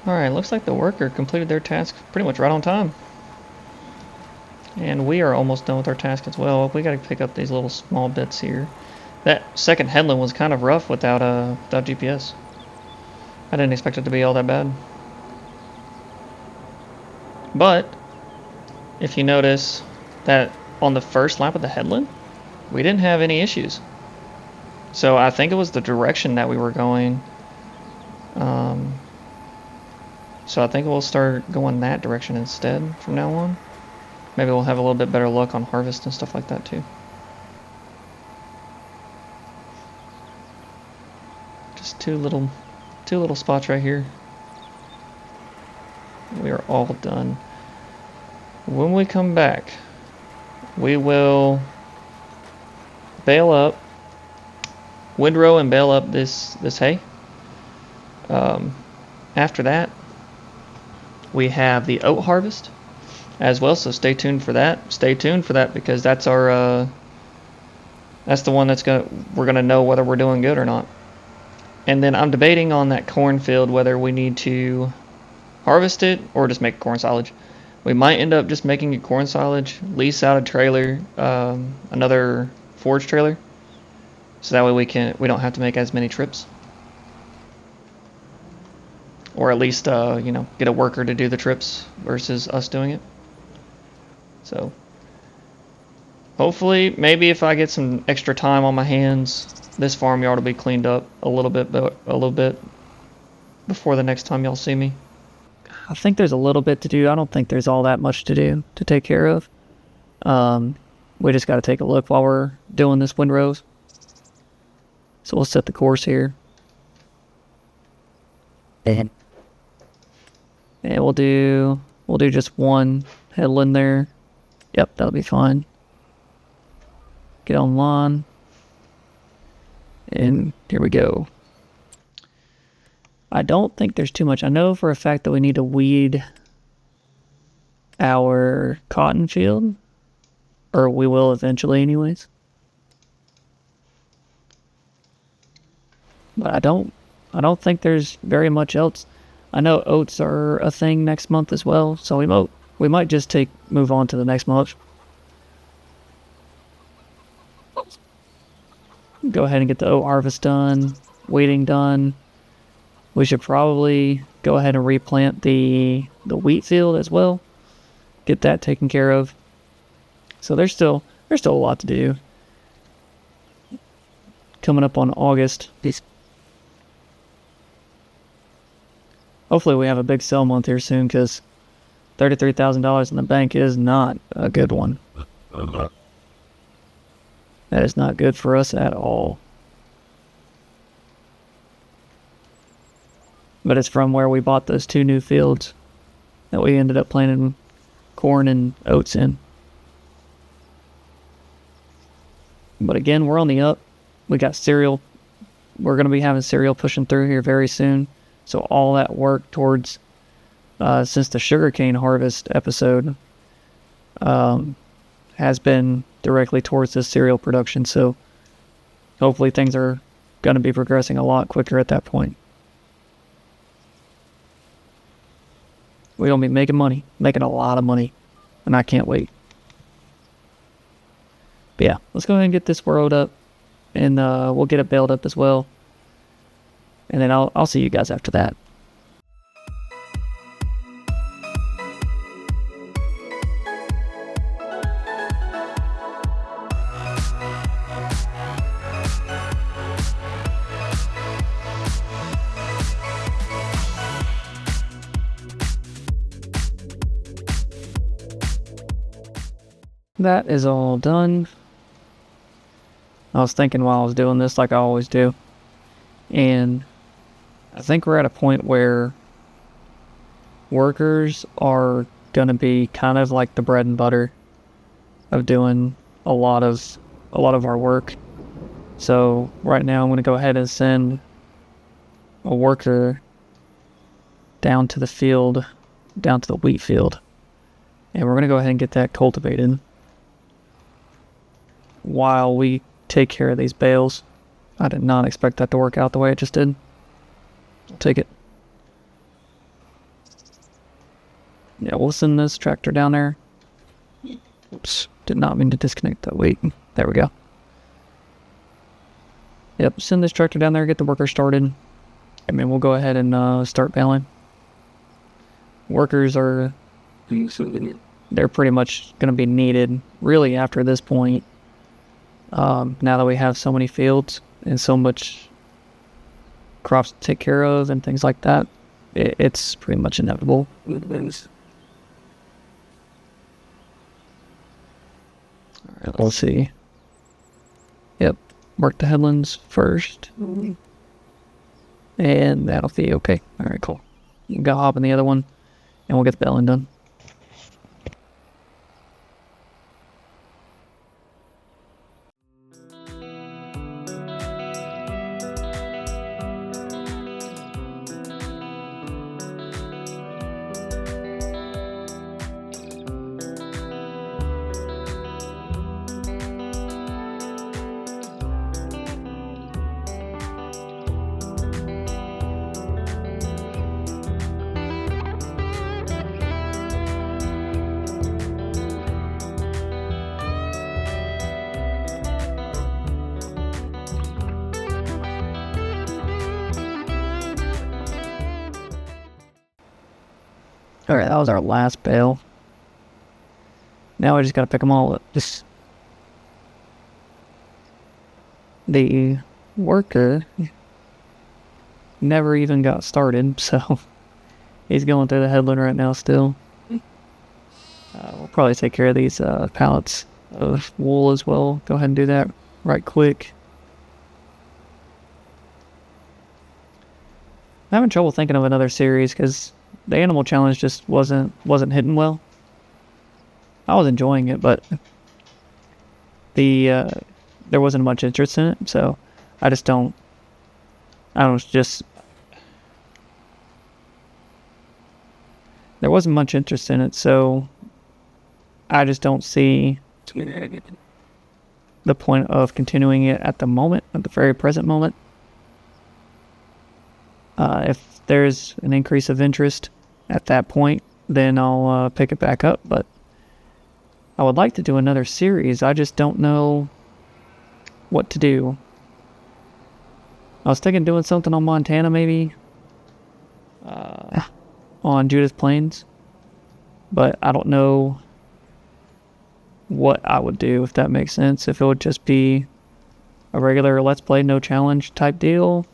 Alright, looks like the worker completed their task pretty much right on time. And we are almost done with our task as well. We gotta pick up these little small bits here. That second headland was kind of rough without GPS. I didn't expect it to be all that bad. But if you notice that on the first lap of the headland, we didn't have any issues. So I think it was the direction that we were going. So I think we'll start going that direction instead from now on. Maybe we'll have a little bit better luck on harvest and stuff like that too. Just two little spots right here. We are all done. when we come back, we will bale up, windrow and bale up this hay. After that, we have the oat harvest as well, so stay tuned for that. Stay tuned for that because that's our that's the one we're gonna know whether we're doing good or not. And then I'm debating on that cornfield whether we need to harvest it or just make corn silage. We might end up just making it corn silage, lease out a trailer, another forage trailer, so that way we don't have to make as many trips, or at least get a worker to do the trips versus us doing it. So hopefully, maybe if I get some extra time on my hands, this farmyard will be cleaned up a little bit before the next time y'all see me. I think there's a little bit to do. I don't think there's all that much to do to take care of. We just got to take a look while we're doing this windrows. So we'll set the course here. And we'll do just one headland there. Yep, that'll be fine. Get online. And here we go. I don't think there's too much. I know for a fact that we need to weed our cotton field, or we will eventually anyways. But I don't think there's very much else. I know oats are a thing next month as well, so we might just move on to the next month. Go ahead and get the oat harvest done, weeding done. We should probably go ahead and replant the wheat field as well. Get that taken care of. So there's still a lot to do. Coming up on August. Hopefully we have a big sell month here soon, because $33,000 in the bank is not a good one. That is not good for us at all. But it's from where we bought those 2 new fields that we ended up planting corn and oats in. But again, we're on the up. We got cereal. We're going to be having cereal pushing through here very soon. So all that work towards, since the sugarcane harvest episode, has been directly towards this cereal production. So hopefully things are going to be progressing a lot quicker at that point. We're going to be making a lot of money, and I can't wait. But yeah, let's go ahead and get this road up, and we'll get it baled up as well. And then I'll see you guys after that. That is all done. I was thinking while I was doing this, like I always do, and I think we're at a point where workers are going to be kind of like the bread and butter of doing a lot of our work. So right now I'm going to go ahead and send a worker down to the field, down to the wheat field, and we're going to go ahead and get that cultivated while we take care of these bales. I did not expect that to work out the way it just did. I'll take it. Yeah, we'll send this tractor down there. Oops, did not mean to disconnect that. Wait, there we go. Yep, send this tractor down there, get the worker started. I mean, we'll go ahead and start baling. Workers are... they're pretty much going to be needed, really, after this point. Now that we have so many fields and so much crops to take care of and things like that, it's pretty much inevitable. Alright, let's see. Yep, work the headlands first. And that'll be okay. Alright, cool. You can go hop in the other one, and we'll get the baling done. Alright, that was our last bale. Now we just gotta pick them all up. The worker never even got started, so he's going through the headland right now still. We'll probably take care of these pallets of wool as well. Go ahead and do that right quick. I'm having trouble thinking of another series because the animal challenge just wasn't hitting well. I was enjoying it, but there wasn't much interest in it, so I don't there wasn't much interest in it, so I just don't see the point of continuing it at the moment, at the very present moment. If there's an increase of interest at that point, then I'll pick it back up, but I would like to do another series. I just don't know what to do. I was thinking doing something on Montana, maybe. On Judith Plains. But I don't know what I would do, if that makes sense. If it would just be a regular Let's Play, no challenge type deal.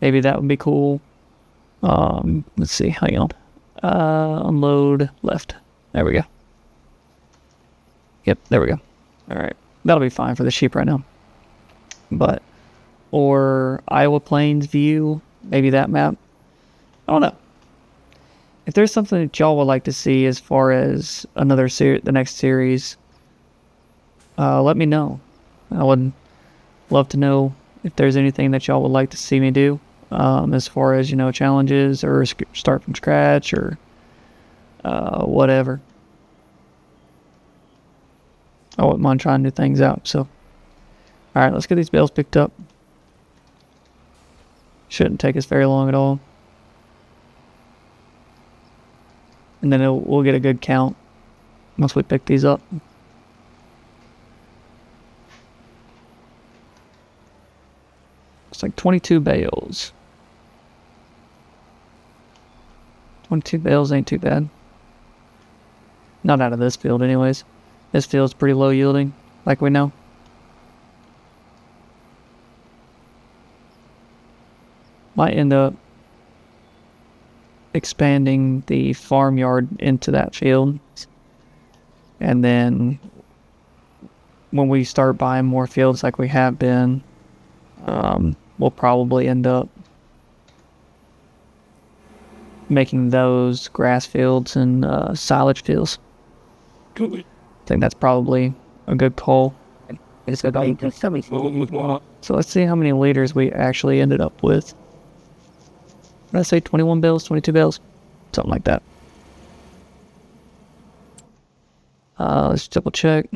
Maybe that would be cool. Let's see, hang on. Unload left. There we go. Yep, there we go. Alright, that'll be fine for the sheep right now. But, or Iowa Plains view, maybe that map. I don't know. If there's something that y'all would like to see as far as the next series, let me know. I would love to know if there's anything that y'all would like to see me do, as far as, challenges or start from scratch or whatever. I wouldn't mind trying new things out, so. Alright, let's get these bales picked up. Shouldn't take us very long at all. And then we'll get a good count once we pick these up. It's like 22 bales. 22 bales ain't too bad. Not out of this field anyways. This field's pretty low yielding, like we know. Might end up expanding the farmyard into that field. And then when we start buying more fields like we have been, we'll probably end up making those grass fields and silage fields. I think that's probably a good call. So let's see how many liters we actually ended up with. Did I say 21 bales, 22 bales? Something like that. Let's double check.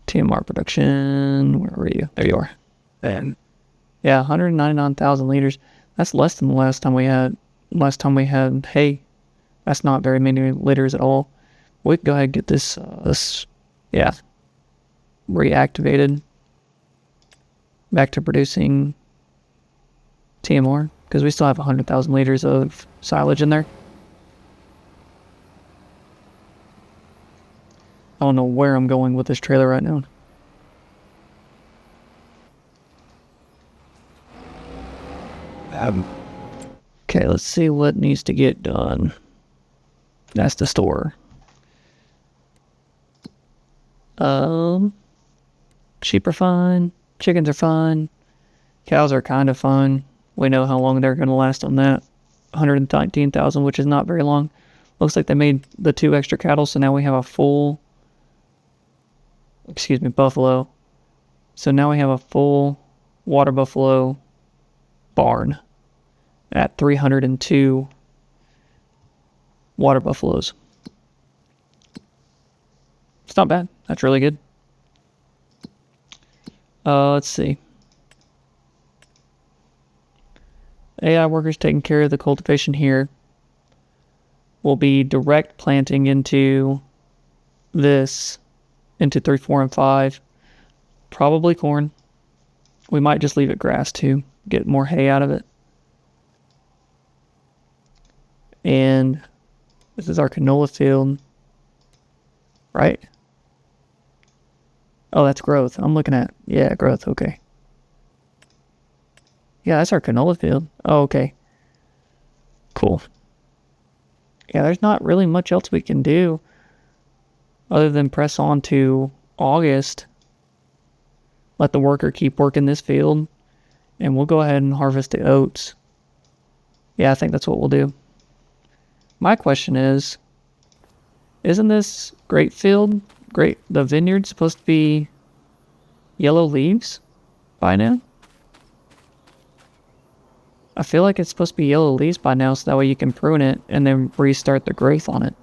TMR production. Where were you? There you are. And yeah, 199,000 liters. That's less than the last time we had hay. That's not very many liters at all. We can go ahead and get this reactivated back to producing TMR, because we still have 100,000 liters of silage in there. I don't know where I'm going with this trailer right now. Okay, let's see what needs to get done. That's the store. Sheep are fine. Chickens are fine. Cows are kind of fine. We know how long they're going to last on that. 119,000, which is not very long. Looks like they made the 2 extra cattle, so now we have a full... buffalo. So now we have a full water buffalo barn at 302 water buffaloes. It's not bad. That's really good. Let's see. AI workers taking care of the cultivation here. Will be direct planting into this, into 3, 4, and 5. Probably corn. We might just leave it grass too. Get more hay out of it. And this is our canola field, right? Oh, that's growth. I'm looking at, yeah, growth, okay. Yeah, that's our canola field. Oh, okay. Cool. Yeah, there's not really much else we can do other than press on to August. Let the worker keep working this field, and we'll go ahead and harvest the oats. Yeah, I think that's what we'll do. My question is, isn't this the vineyard supposed to be yellow leaves by now? I feel like it's supposed to be yellow leaves by now, so that way you can prune it and then restart the growth on it.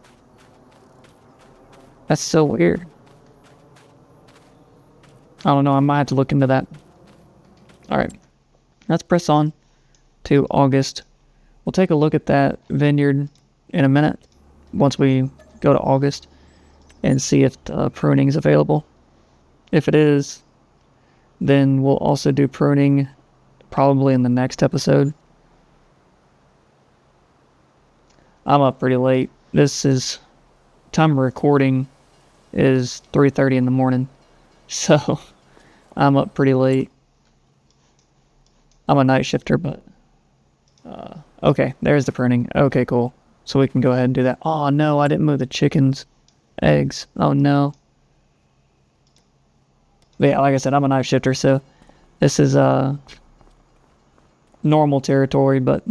That's so weird. I don't know, I might have to look into that. Alright, let's press on to August. We'll take a look at that vineyard in a minute, once we go to August, and see if the pruning is available. If it is, then we'll also do pruning probably in the next episode. I'm up pretty late. This is time of recording is 3:30 in the morning, so I'm up pretty late. I'm a night shifter, but okay, there's the pruning. Okay, cool. So we can go ahead and do that. Oh no, I didn't move the chickens' eggs. Oh no. But yeah, like I said, I'm a night shifter, so this is normal territory, but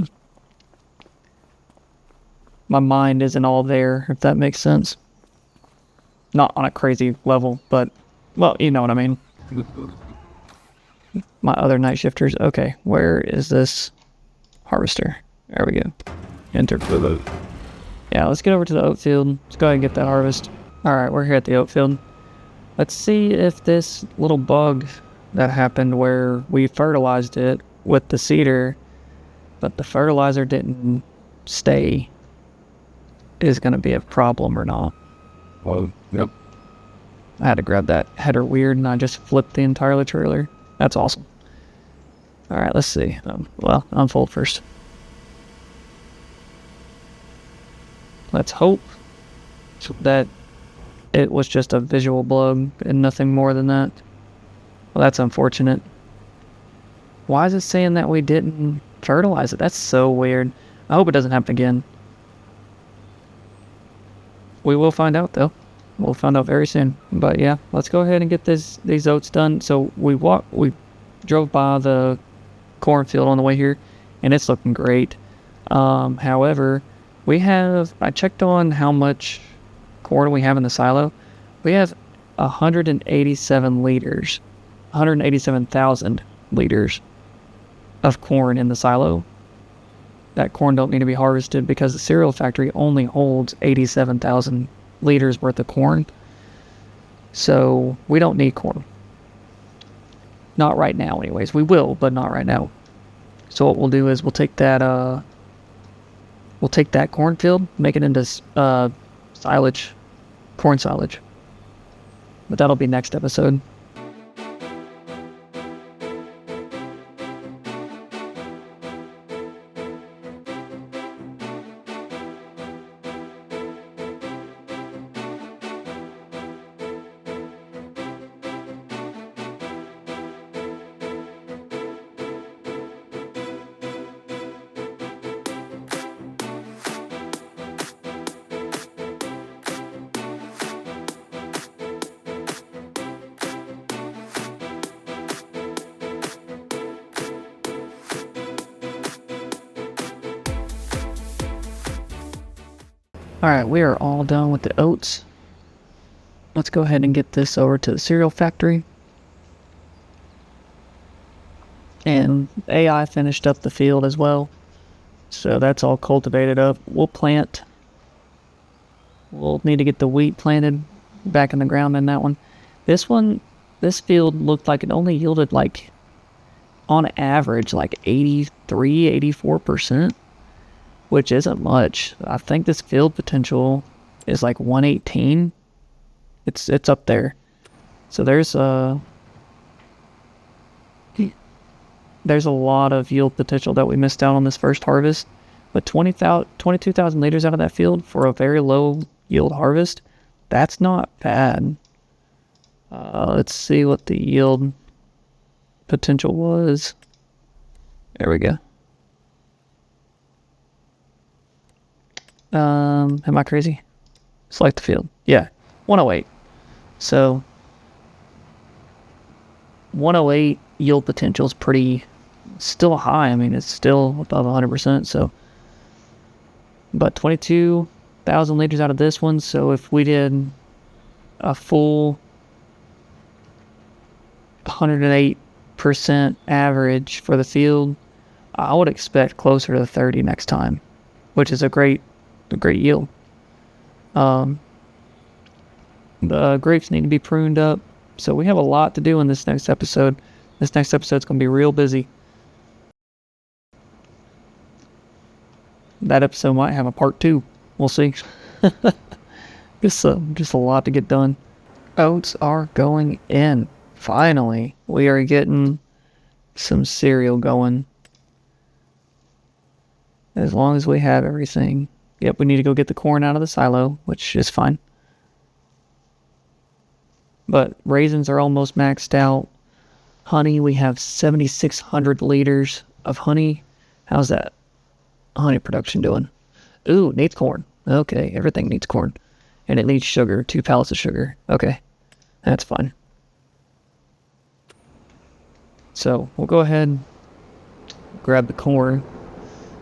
my mind isn't all there, if that makes sense. Not on a crazy level, but, well, you know what I mean. My other night shifters. Okay, where is this harvester? There we go. Enter. Yeah, let's get over to the oat field. Let's go ahead and get that harvest. Alright, we're here at the oat field. Let's see if this little bug that happened where we fertilized it with the seeder, but the fertilizer didn't stay, is going to be a problem or not. Well, yep. I had to grab that header weird and I just flipped the entire trailer. That's awesome. Alright, let's see. Well, unfold first. Let's hope that it was just a visual bug and nothing more than that. Well, that's unfortunate. Why is it saying that we didn't fertilize it? That's so weird. I hope it doesn't happen again. We will find out, though. We'll find out very soon. But yeah, let's go ahead and get these oats done. So we drove by the cornfield on the way here, and it's looking great. However, I checked on how much corn we have in the silo. We have 187 liters, 187,000 liters of corn in the silo. That corn don't need to be harvested because the cereal factory only holds 87,000 liters worth of corn. So we don't need corn. Not right now anyways. We will, but not right now. So what we'll do is we'll take that cornfield, make it into silage, corn silage. But that'll be next episode. Alright, we are all done with the oats. Let's go ahead and get this over to the cereal factory. And AI finished up the field as well. So that's all cultivated up. We'll need to get the wheat planted back in the ground in that one. This field looked like it only yielded like, on average, like 83, 84%. Which isn't much. I think this field potential is like 118. It's up there. So there's a lot of yield potential that we missed out on this first harvest. But 22,000 liters out of that field for a very low yield harvest, that's not bad. Let's see what the yield potential was. There we go. Am I crazy? Select the field. Yeah, 108. So 108 yield potential is pretty still high. I mean, it's still above 100%. So, but 22,000 liters out of this one. So if we did a full 108% average for the field, I would expect closer to 30 next time, which is a great yield. The grapes need to be pruned up, so we have a lot to do in this next episode. This next episode's going to be real busy. That episode might have a part 2. We'll see. Just a lot to get done. Oats are going in. Finally, we are getting some cereal going. As long as we have everything. Yep, we need to go get the corn out of the silo, which is fine. But raisins are almost maxed out. Honey, we have 7,600 liters of honey. How's that honey production doing? Ooh, needs corn. Okay, everything needs corn. And it needs sugar, 2 pallets of sugar. Okay, that's fine. So we'll go ahead, grab the corn,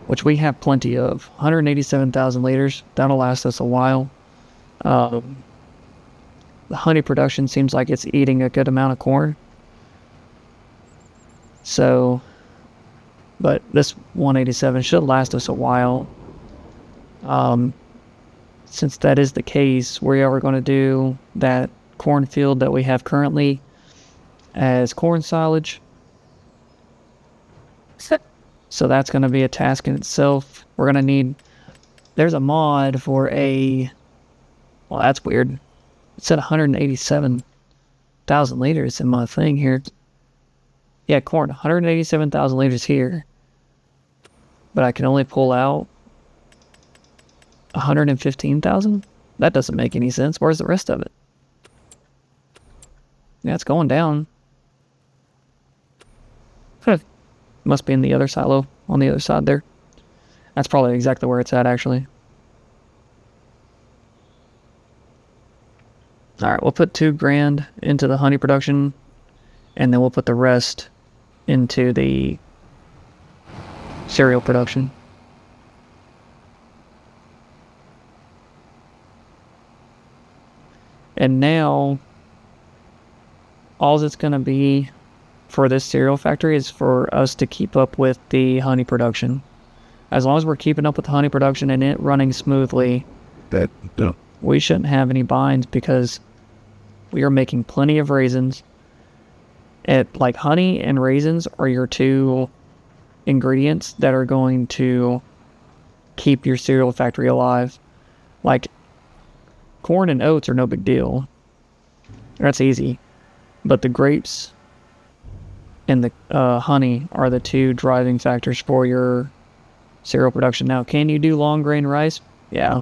which we have plenty of. 187,000 liters. That'll last us a while. The honey production seems like it's eating a good amount of corn. So, but this 187 should last us a while. Since that is the case, we are going to do that cornfield that we have currently as corn silage. So that's going to be a task in itself. We're going to need... There's a mod for a... Well, that's weird. It said 187,000 liters in my thing here. Yeah, corn. 187,000 liters here. But I can only pull out 115,000? That doesn't make any sense. Where's the rest of it? Yeah, it's going down. Must be in the other silo on the other side there. That's probably exactly where it's at, actually. Alright, we'll put $2,000 into the honey production, and then we'll put the rest into the cereal production. And now, all it's going to be for this cereal factory is for us to keep up with the honey production. As long as we're keeping up with the honey production and it running smoothly, we shouldn't have any binds because we are making plenty of raisins. Like honey and raisins are your 2 ingredients that are going to keep your cereal factory alive. Like corn and oats are no big deal. That's easy. But the grapes and the honey are the 2 driving factors for your cereal production. Now, can you do long grain rice? Yeah.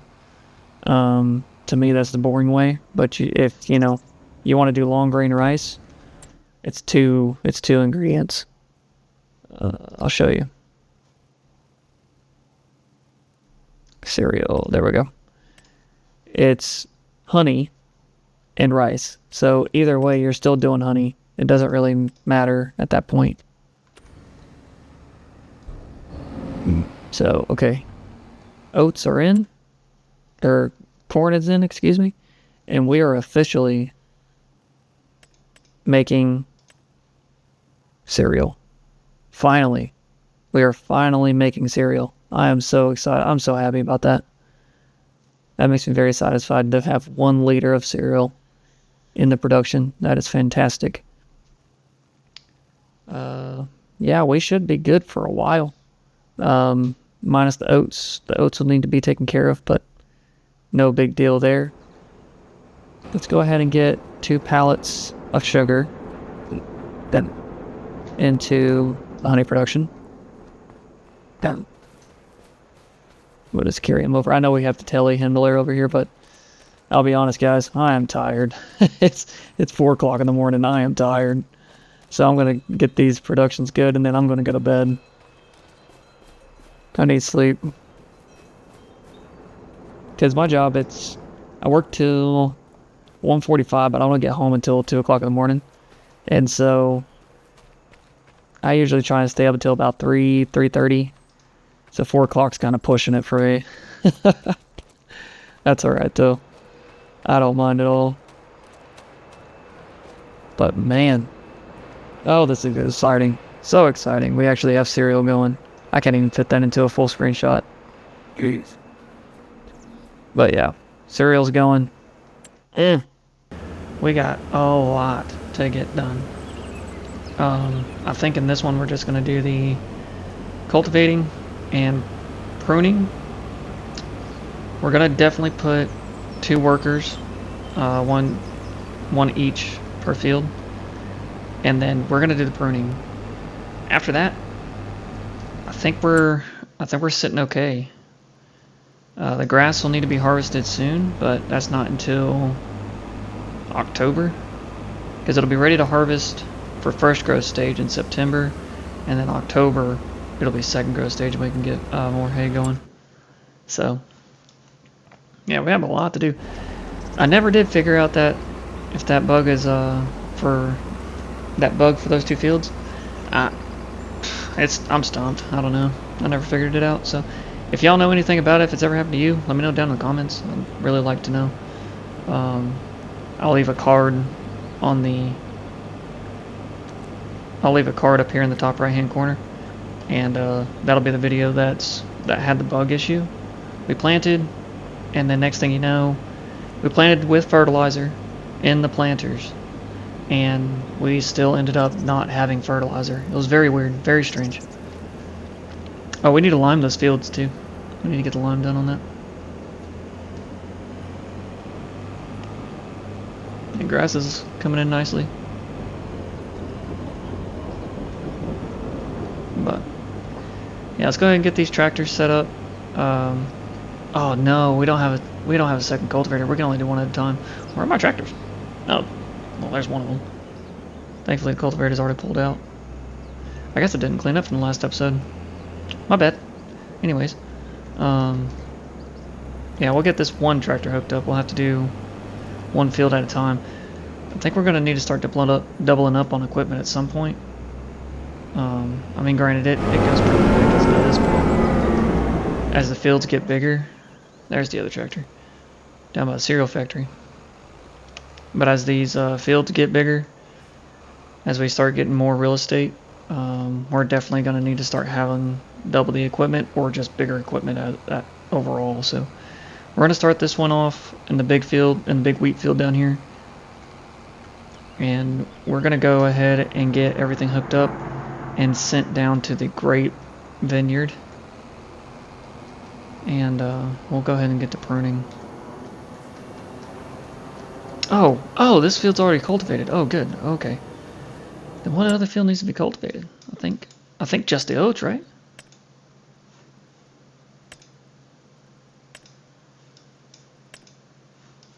To me, that's the boring way. But if you want to do long grain rice, it's two ingredients. I'll show you. Cereal. There we go. It's honey and rice. So either way, you're still doing honey. It doesn't really matter at that point. So, okay. Oats are in. Or corn is in, excuse me. And we are officially making cereal. Finally. We are finally making cereal. I am so excited. I'm so happy about that. That makes me very satisfied to have 1 liter of cereal in the production. That is fantastic. Yeah, we should be good for a while. Minus the oats. The oats will need to be taken care of, but no big deal there. Let's go ahead and get 2 pallets of sugar then into the honey production. We'll just carry him over. I know we have the telehandler over here, but I'll be honest, guys, I am tired. it's 4 o'clock in the morning. I am tired. So I'm going to get these productions good, and then I'm going to go to bed. I need sleep. Because my job, I work till 1:45, but I don't get home until 2 o'clock in the morning. And so I usually try and stay up until about 3:30. So 4 o'clock's kind of pushing it for me. That's alright, though. I don't mind at all. But man. Oh, this is exciting. So exciting. We actually have serial going. I can't even fit that into a full screen shot. Jeez. But yeah, serial's going. We got a lot to get done. I think in this one we're just going to do the cultivating and pruning. We're going to definitely put 2 workers, one each per field, and then we're going to do the pruning. After that, I think we're sitting okay. The grass will need to be harvested soon, but that's not until October, because it'll be ready to harvest for first growth stage in September, and then October it'll be second growth stage and we can get more hay going. So yeah, we have a lot to do. I never did figure out that if that bug is for those 2 fields. I'm stumped. I don't know. I never figured it out. So if y'all know anything about it, if it's ever happened to you, let me know down in the comments. I'd really like to know. I'll leave a card up here in the top right hand corner, and that'll be the video that had the bug issue. We planted, and then next thing you know, we planted with fertilizer in the planters, and we still ended up not having fertilizer. It was very weird, very strange. Oh, we need to lime those fields too. We need to get the lime done on that. The grass is coming in nicely. But yeah, let's go ahead and get these tractors set up. Oh no, we don't have a second cultivator. We can only do one at a time. Where are my tractors? Oh, well, there's one of them. Thankfully, the cultivator's already pulled out. I guess it didn't clean up from the last episode. My bad. Anyways, yeah, we'll get this one tractor hooked up. We'll have to do one field at a time. I think we're going to need to start doubling up on equipment at some point. I mean, granted, it goes pretty quick as it is, but as the fields get bigger, there's the other tractor down by the cereal factory. But as these fields get bigger, as we start getting more real estate, we're definitely going to need to start having double the equipment or just bigger equipment overall. So we're going to start this one off in the big field, in the big wheat field down here, and we're going to go ahead and get everything hooked up and sent down to the grape vineyard, and we'll go ahead and get to pruning. Oh, this field's already cultivated. Oh, good. Okay. Then what other field needs to be cultivated? I think just the oats, right?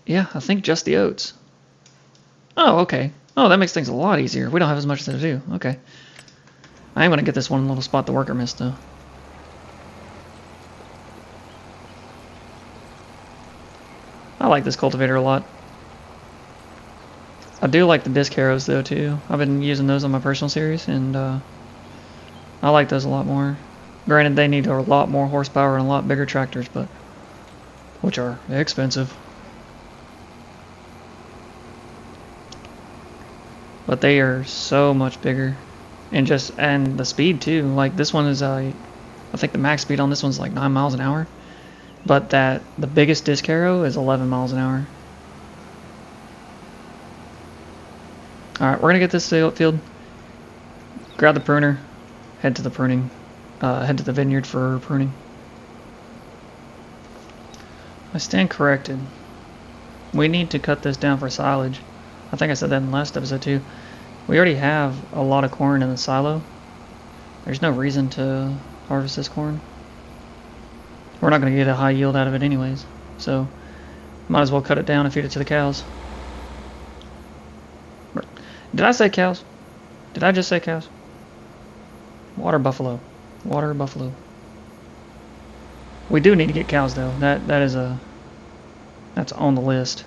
Yeah, I think just the oats. Oh, okay. Oh, that makes things a lot easier. We don't have as much to do. Okay. I am going to get this one little spot the worker missed, though. I like this cultivator a lot. I do like the disc harrows, though, too. I've been using those on my personal series, and I like those a lot more. Granted, they need a lot more horsepower and a lot bigger tractors, but which are expensive. But they are so much bigger, and the speed too. Like this one is I think the max speed on this one's like 9 miles an hour, but the biggest disc harrow is 11 miles an hour. All right, we're gonna get this field. Grab the pruner, head to the vineyard for pruning. I stand corrected. We need to cut this down for silage. I think I said that in the last episode too. We already have a lot of corn in the silo. There's no reason to harvest this corn. We're not going to get a high yield out of it anyways, so might as well cut it down and feed it to the cows. Did I say cows? Did I just say cows? Water buffalo. Water buffalo. We do need to get cows though. That's on the list.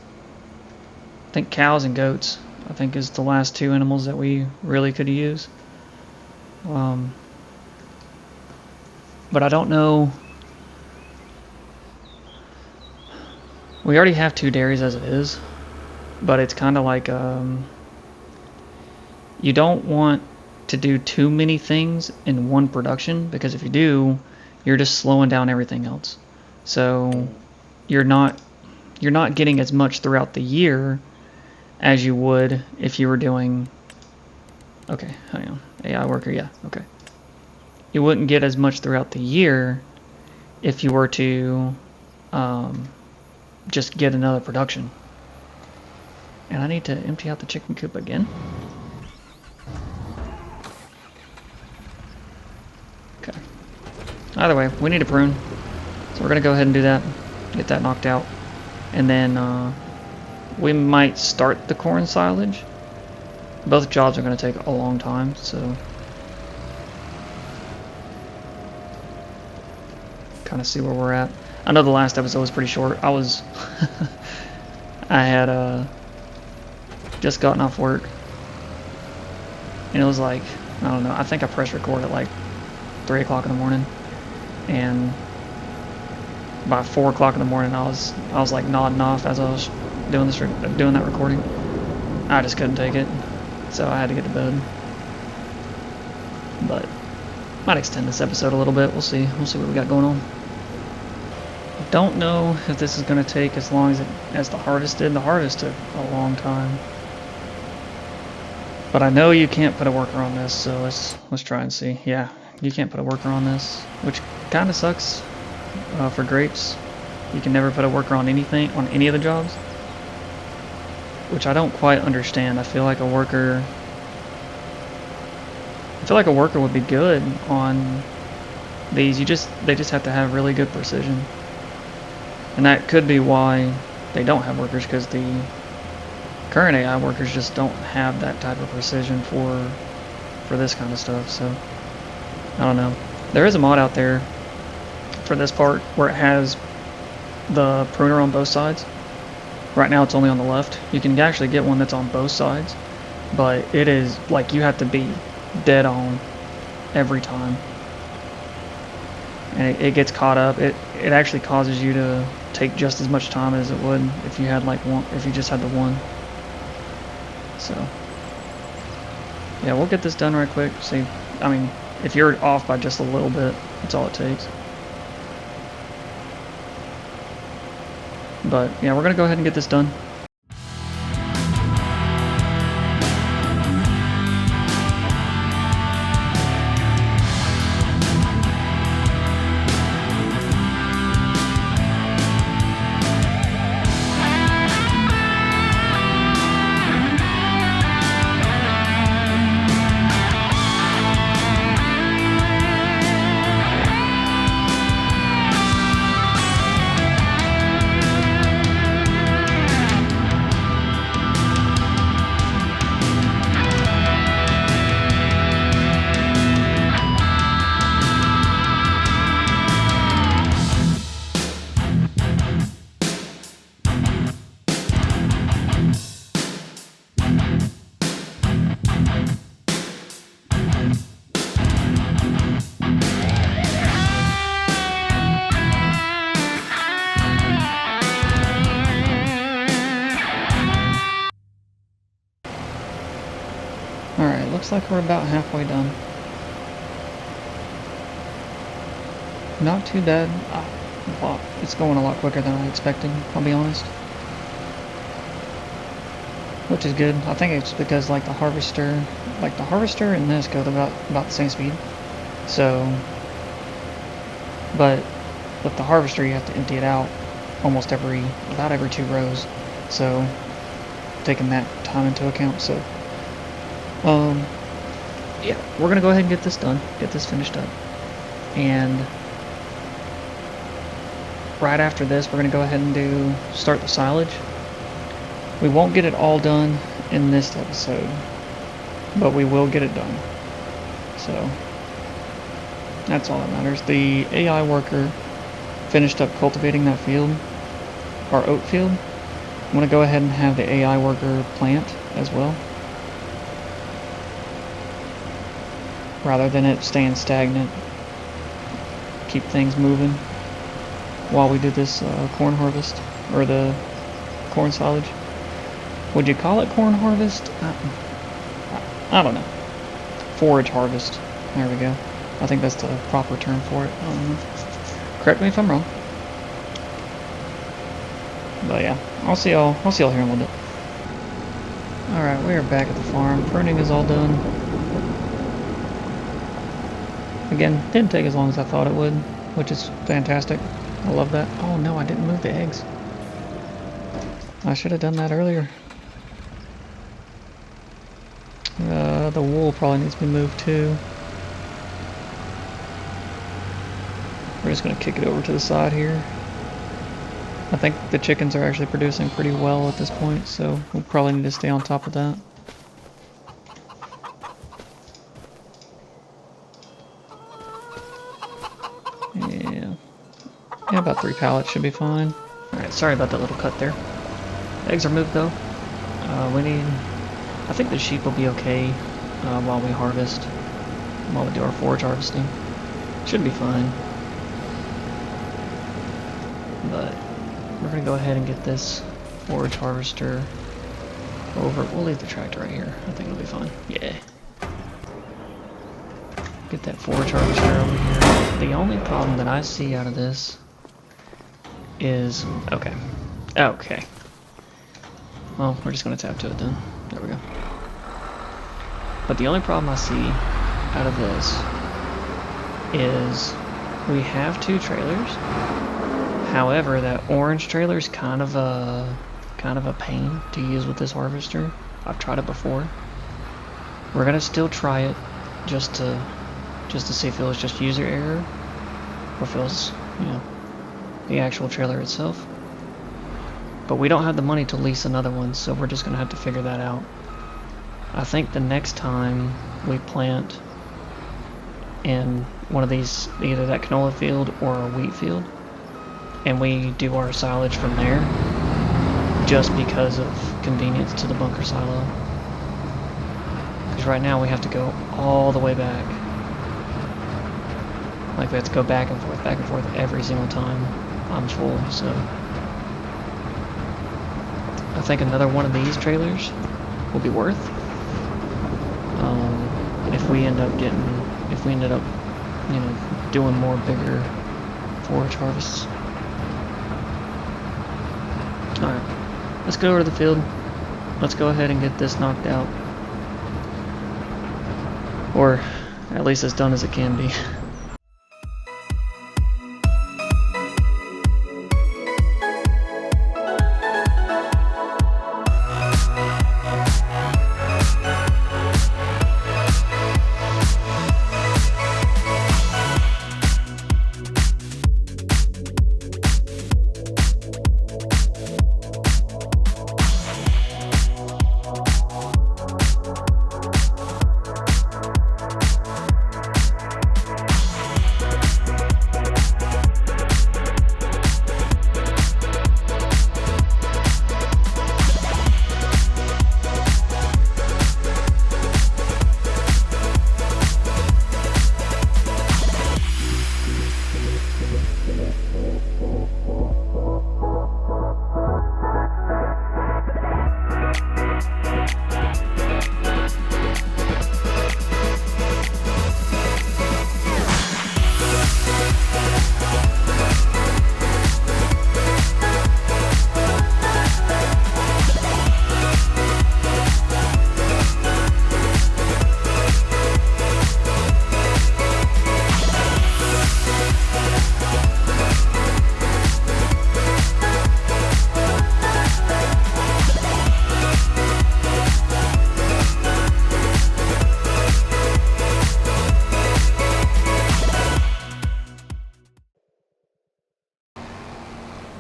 I think cows and goats, I think, is the last two animals that we really could use. But I don't know. We already have 2 dairies as it is, but it's kind of like you don't want to do too many things in one production, because if you do, you're just slowing down everything else. So you're not getting as much throughout the year as you would if you were doing. Okay, hang on. AI worker, yeah, okay. You wouldn't get as much throughout the year if you were to just get another production. And I need to empty out the chicken coop again. Okay. Either way, we need a prune. So we're going to go ahead and do that. Get that knocked out. And then we might start the corn silage. Both jobs are going to take a long time, so kind of see where we're at. I know the last episode was pretty short. I had just gotten off work, and it was like, I don't know, I think I pressed record at like 3 o'clock in the morning, and by 4 o'clock in the morning I was like nodding off as I was doing that recording. I just couldn't take it, so I had to get to bed. But might extend this episode a little bit. We'll see what we got going on. Don't know if this is going to take as long as the harvest did. The harvest took a long time, but I know you can't put a worker on this, so let's try and see. Yeah, you can't put a worker on this, which kind of sucks for grapes. You can never put a worker on anything, on any of the jobs, which I don't quite understand. I feel like a worker would be good on these. They just have to have really good precision. And that could be why they don't have workers, because the current AI workers just don't have that type of precision for this kind of stuff. So I don't know. There is a mod out there for this part where it has the pruner on both sides. Right now it's only on the left. You can actually get one that's on both sides, but it is like you have to be dead on every time, and it gets caught up. It actually causes you to take just as much time as it would if you had if you just had the one. So yeah, we'll get this done right quick. See, I mean, if you're off by just a little bit, that's all it takes. But yeah, we're gonna go ahead and get this done. Alright, looks like we're about halfway done. Not too bad. It's going a lot quicker than I expected, I'll be honest. Which is good. I think it's because like the harvester and this go about the same speed. So, but with the harvester you have to empty it out almost about every 2 rows. So, taking that time into account. So, yeah, we're gonna go ahead and get this done, get this finished up, and right after this, we're going to go ahead and start the silage. We won't get it all done in this episode, but we will get it done. So that's all that matters. The AI worker finished up cultivating that field, our oat field. I'm going to go ahead and have the AI worker plant as well, rather than it staying stagnant. Keep things moving while we do this corn harvest, or the corn silage. Would you call it corn harvest? I don't know. Forage harvest. There we go. I think that's the proper term for it. I don't know. Correct me if I'm wrong. But yeah, I'll see y'all here in a little bit. Alright, we are back at the farm. Pruning is all done. Again, didn't take as long as I thought it would, which is fantastic. I love that. Oh no, I didn't move the eggs. I should have done that earlier. The wool probably needs to be moved too. We're just going to kick it over to the side here. I think the chickens are actually producing pretty well at this point, so we'll probably need to stay on top of that. Yeah, about 3 pallets should be fine. Alright, sorry about that little cut there. The eggs are moved though. I think the sheep will be okay while we harvest, while we do our forage harvesting. Should be fine. But we're going to go ahead and get this forage harvester over. We'll leave the tractor right here. I think it'll be fine. Yeah. Get that forage harvester over here. The only problem that I see out of this is... Okay. Well, we're just going to tap to it then. There we go. But the only problem I see out of this is we have 2 trailers. However, that orange trailer is kind of a pain to use with this harvester. I've tried it before. We're gonna still try it just to see if it was just user error or if it was, the actual trailer itself. But we don't have the money to lease another one, so we're just gonna have to figure that out. I think the next time we plant in one of these, either that canola field or a wheat field, and we do our silage from there, just because of convenience to the bunker silo. Because right now we have to go all the way back. Like we have to go back and forth every single time I'm full, so... I think another one of these trailers will be worth. If we ended up, doing more bigger forage harvests. Alright, let's go over to the field. Let's go ahead and get this knocked out. Or at least as done as it can be.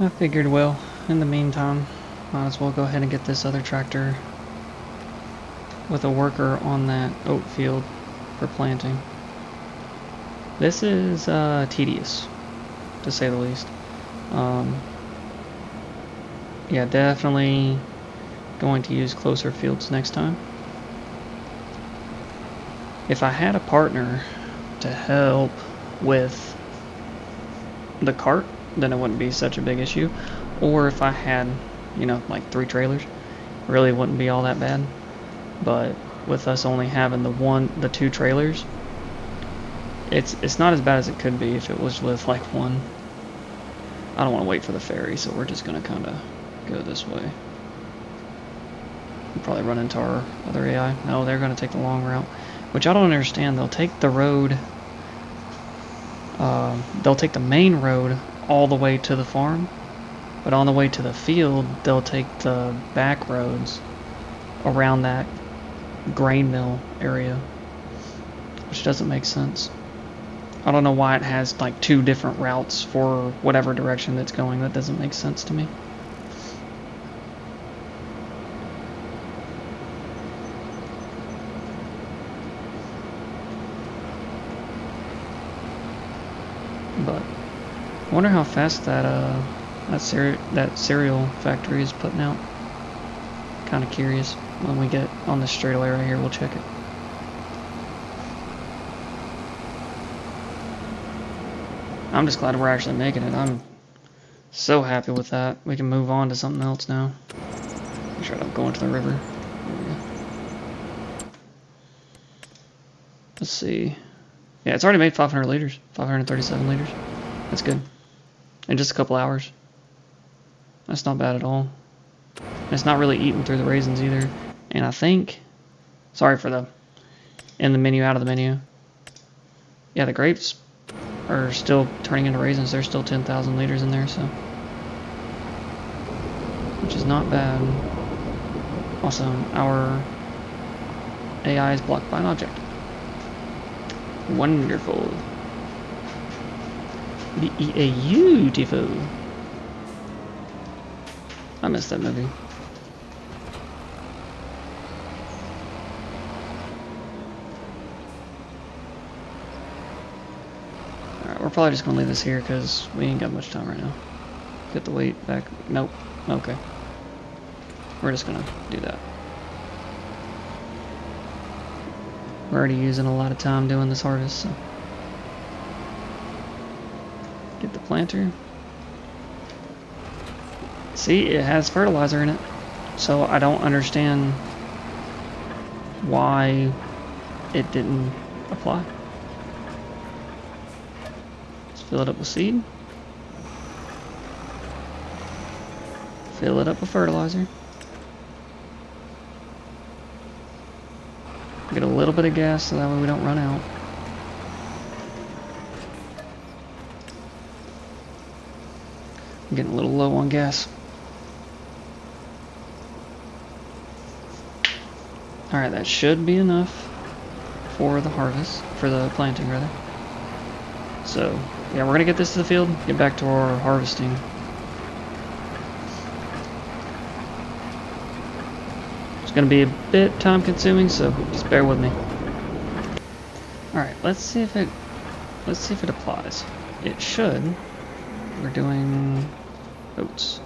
I figured, well, in the meantime, might as well go ahead and get this other tractor with a worker on that oat field for planting. This is tedious, to say the least. Yeah, definitely going to use closer fields next time. If I had a partner to help with the cart, then it wouldn't be such a big issue. Or if I had, you know, like 3 trailers, really wouldn't be all that bad. But with us only having the 2 trailers, it's not as bad as it could be if it was with like 1. I don't want to wait for the ferry, so we're just gonna kind of go this way. We'll probably run into our other AI. No, they're gonna take the long route, which I don't understand. They'll take the road. They'll take the main road all the way to the farm, but on the way to the field, they'll take the back roads around that grain mill area, which doesn't make sense. I don't know why it has like 2 different routes for whatever direction it's going. That doesn't make sense to me. But I wonder how fast that cereal factory is putting out. Kind of curious. When we get on the straightaway right here, we'll check it. I'm just glad we're actually making it. I'm so happy with that. We can move on to something else now. Make sure I don't go into the river. There we go. Let's see. Yeah, it's already made 500 liters. 537 liters. That's good. In just a couple hours. That's not bad at all. It's not really eating through the raisins either. And I think... Sorry for the... In the menu, out of the menu. Yeah, the grapes are still turning into raisins. There's still 10,000 liters in there, so... Which is not bad. Also, our AI is blocked by an object. Wonderful. Beautiful. I missed that movie. Alright, we're probably just gonna leave this here because we ain't got much time right now. Get the weight back. Nope. Okay. We're just gonna do that. We're already using a lot of time doing this harvest, so. Get the planter. See, it has fertilizer in it, so I don't understand why it didn't apply. Let's fill it up with seed. Fill it up with fertilizer. Get a little bit of gas so that way we don't run out. I'm getting a little low on gas. Alright, that should be enough for the harvest, for the planting rather. So, yeah, we're gonna get this to the field, get back to our harvesting. It's gonna be a bit time consuming, so just bear with me. Alright, let's see if it applies. It should. We're doing oats.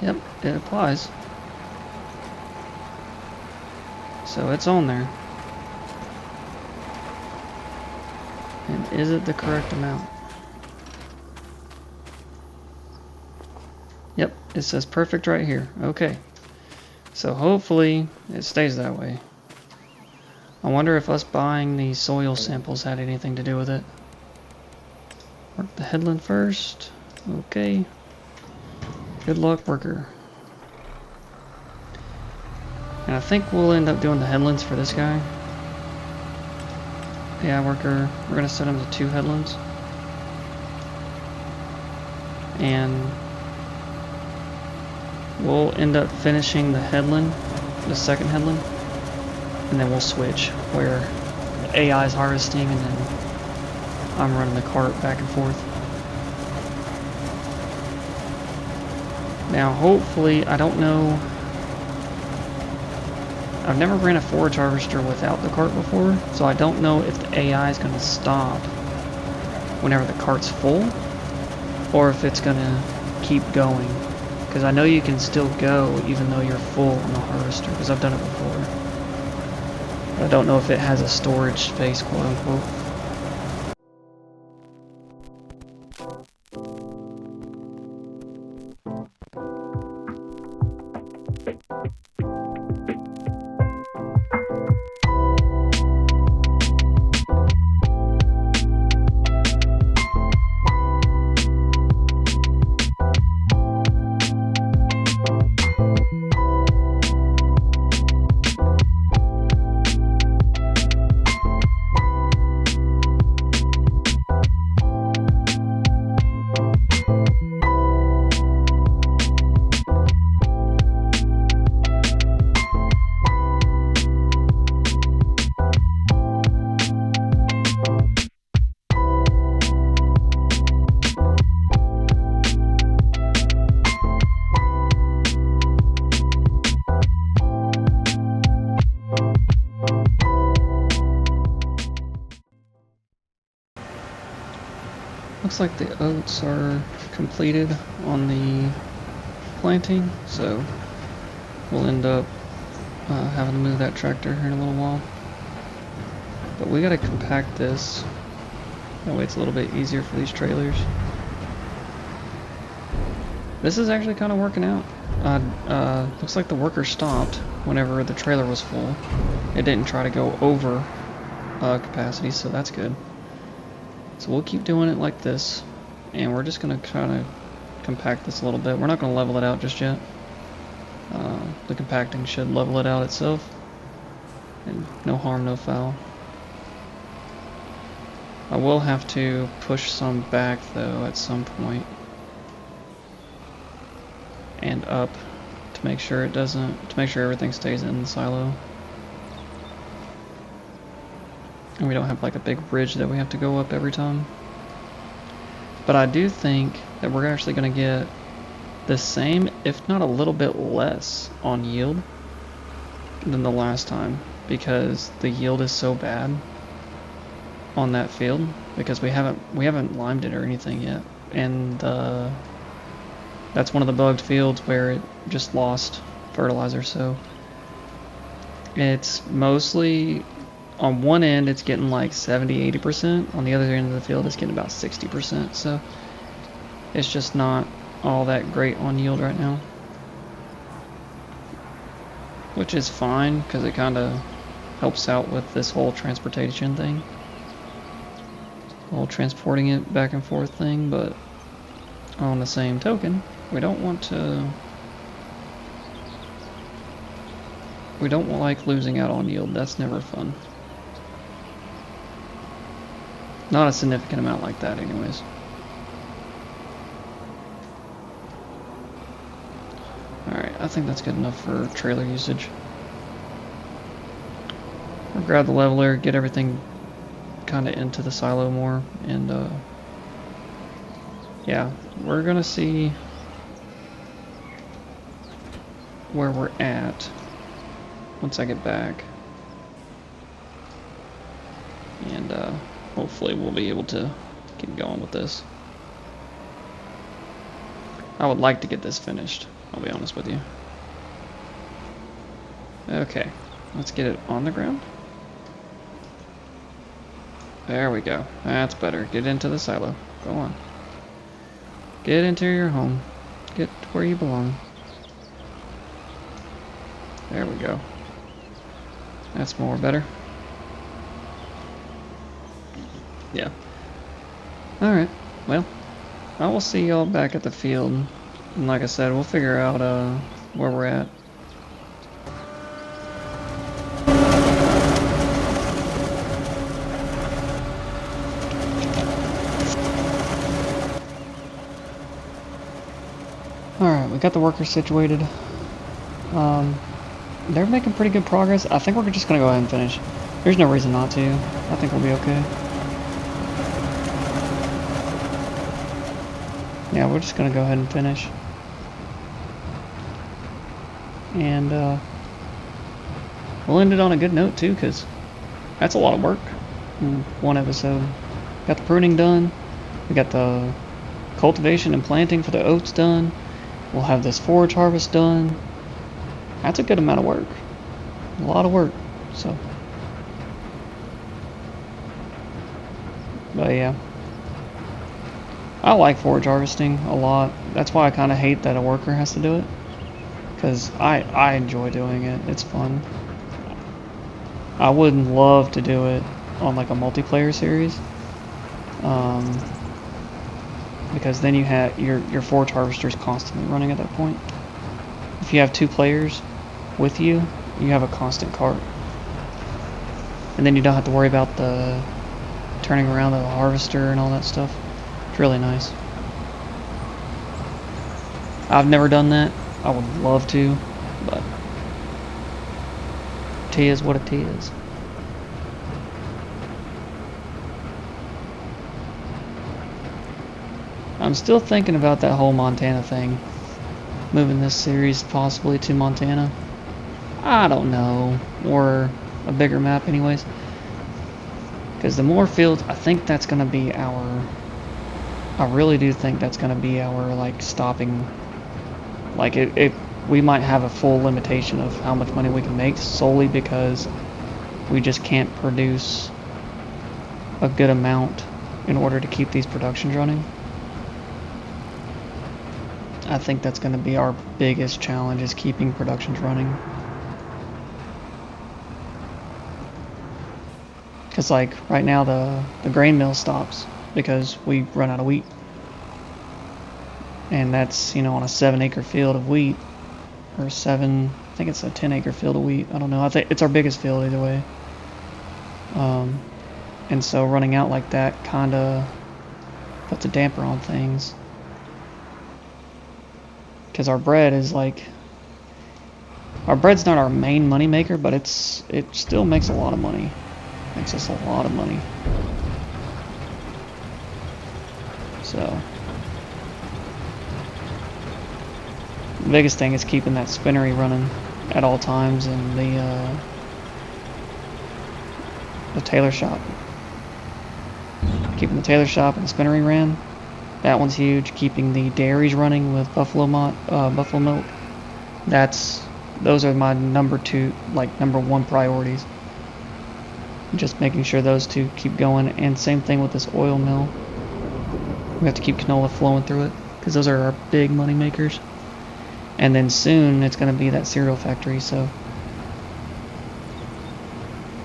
Yep, it applies. So it's on there. And is it the correct amount? Yep, it says perfect right here. Okay. So hopefully it stays that way. I wonder if us buying these soil samples had anything to do with it. Work the headland first. Okay. Good luck, worker. And I think we'll end up doing the headlands for this guy. Yeah, worker. We're gonna set him to 2 headlands. And we'll end up finishing the headland, the second headland, and then we'll switch where the AI is harvesting, and then I'm running the cart back and forth. Now hopefully, I don't know, I've never ran a forage harvester without the cart before, so I don't know if the AI is going to stop whenever the cart's full, or if it's going to keep going. Because I know you can still go even though you're full on the harvester, because I've done it before. But I don't know if it has a storage space, quote unquote. Looks like the oats are completed on the planting, so we'll end up having to move that tractor here in a little while. But we gotta compact this, that way it's a little bit easier for these trailers. This is actually kind of working out. Looks like the worker stopped whenever the trailer was full. It didn't try to go over capacity, so that's good. So we'll keep doing it like this, and we're just going to kind of compact this a little bit. We're not going to level it out just yet. The compacting should level it out itself, and no harm, no foul. I will have to push some back though at some point, and up, to make sure it doesn't, to make sure everything stays in the silo. And we don't have like a big bridge that we have to go up every time. But I do think that we're actually going to get the same, if not a little bit less, on yield than the last time, because the yield is so bad on that field, because we haven't limed it or anything yet, and that's one of the bugged fields where it just lost fertilizer. So it's mostly, on one end it's getting like 70-80%, on the other end of the field it's getting about 60%, so it's just not all that great on yield right now, which is fine because it kind of helps out with this whole transportation thing, whole transporting it back and forth thing. But on the same token, we don't like losing out on yield. That's never fun. Not a significant amount like that anyways. Alright, I think that's good enough for trailer usage. We'll grab the leveler, get everything kind of into the silo more, and yeah, we're gonna see where we're at once I get back, and hopefully we'll be able to keep going with this. I would like to get this finished, I'll be honest with you. Okay, let's get it on the ground. There we go. That's better. Get into the silo. Go on. Get into your home. Get where you belong. There we go. That's more better. Yeah. Alright. Well, I will see y'all back at the field. And like I said, we'll figure out where we're at. Alright, we got the workers situated. They're making pretty good progress. I think we're just gonna go ahead and finish. There's no reason not to. I think we'll be okay. yeah, we're just gonna go ahead and finish. And we'll end it on a good note too, because that's a lot of work in one episode. Got the pruning done. We got the cultivation and planting for the oats done. We'll have this forage harvest done. That's a good amount of work. A lot of work. So, but yeah, I like forage harvesting a lot. That's why I kind of hate that a worker has to do it, because I enjoy doing it. It's fun. I would love to do it on like a multiplayer series, because then you have your forage harvesters constantly running at that point. If you have 2 players with you, you have a constant cart, and then you don't have to worry about the turning around of the harvester and all that stuff. It's really nice. I've never done that. I would love to, but it is what it is. I'm still thinking about that whole Montana thing. Moving this series possibly to Montana. I don't know. Or a bigger map anyways. Because the more fields, I think that's going to be our... I really do think that's going to be our, like, stopping... Like, we might have a full limitation of how much money we can make solely because we just can't produce a good amount in order to keep these productions running. I think that's going to be our biggest challenge, is keeping productions running. Because like right now the grain mill stops because we run out of wheat. And that's, you know, on a 7-acre field of wheat. Or I think it's a 10-acre field of wheat. I don't know. I think it's our biggest field either way. And so running out like that kind of puts a damper on things. Because our bread is like... Our bread's not our main money maker, but it still makes a lot of money. Makes us a lot of money. So... The biggest thing is keeping that spinnery running at all times, and the tailor shop. Keeping the tailor shop and the spinnery ran. That one's huge. Keeping the dairies running with buffalo milk. Those are my number 1 priorities. Just making sure those 2 keep going, and same thing with this oil mill. We have to keep canola flowing through it because those are our big money makers. And then soon it's going to be that cereal factory, so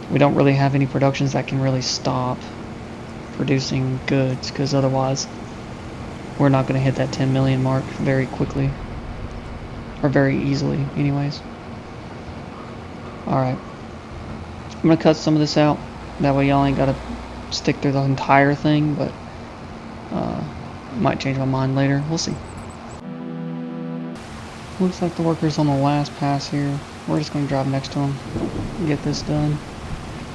we don't really have any productions that can really stop producing goods, because otherwise we're not going to hit that 10 million mark very quickly, or very easily anyways. Alright, I'm going to cut some of this out, that way y'all ain't got to stick through the entire thing, but might change my mind later, we'll see. Looks like the worker's on the last pass here. We're just going to drive next to him and get this done.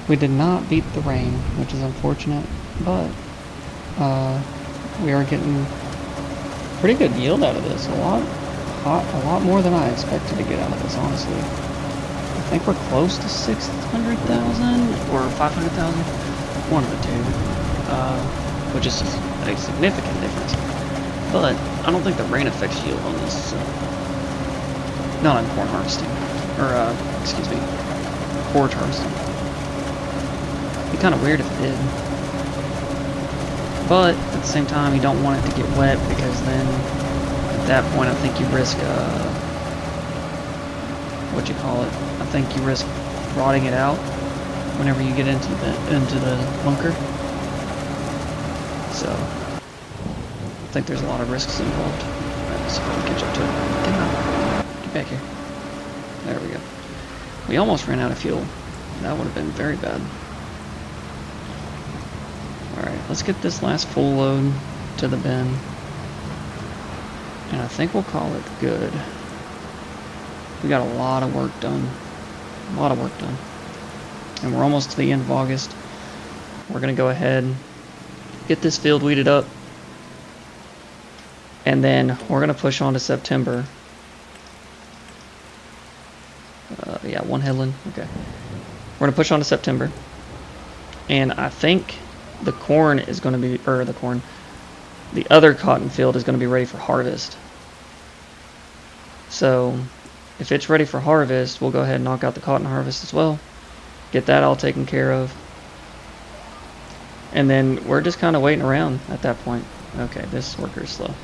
We did not beat the rain, which is unfortunate, but we are getting pretty good yield out of this. A lot more than I expected to get out of this, honestly. I think we're close to 600,000 or 500,000, one of the 2, which is a significant difference. But I don't think the rain affects yield on this. So. Not on corn harvesting, or excuse me, forage harvesting. It'd be kind of weird if it did. But at the same time, you don't want it to get wet, because then at that point I think you risk I think you risk rotting it out whenever you get into the bunker. So I think there's a lot of risks involved. Alright, so I'll catch up to it. Get back here. There we go. We almost ran out of fuel. That would have been very bad. Alright, let's get this last full load to the bin. And I think we'll call it good. We got a lot of work done. A lot of work done. And we're almost to the end of August. We're going to go ahead, get this field weeded up, And then we're going to push on to September. Yeah, one headland. Okay. We're going to push on to September. And I think the corn is going to be, the other cotton field is going to be ready for harvest. So if it's ready for harvest, we'll go ahead and knock out the cotton harvest as well. Get that all taken care of. And then we're just kind of waiting around at that point. Okay, this worker is slow.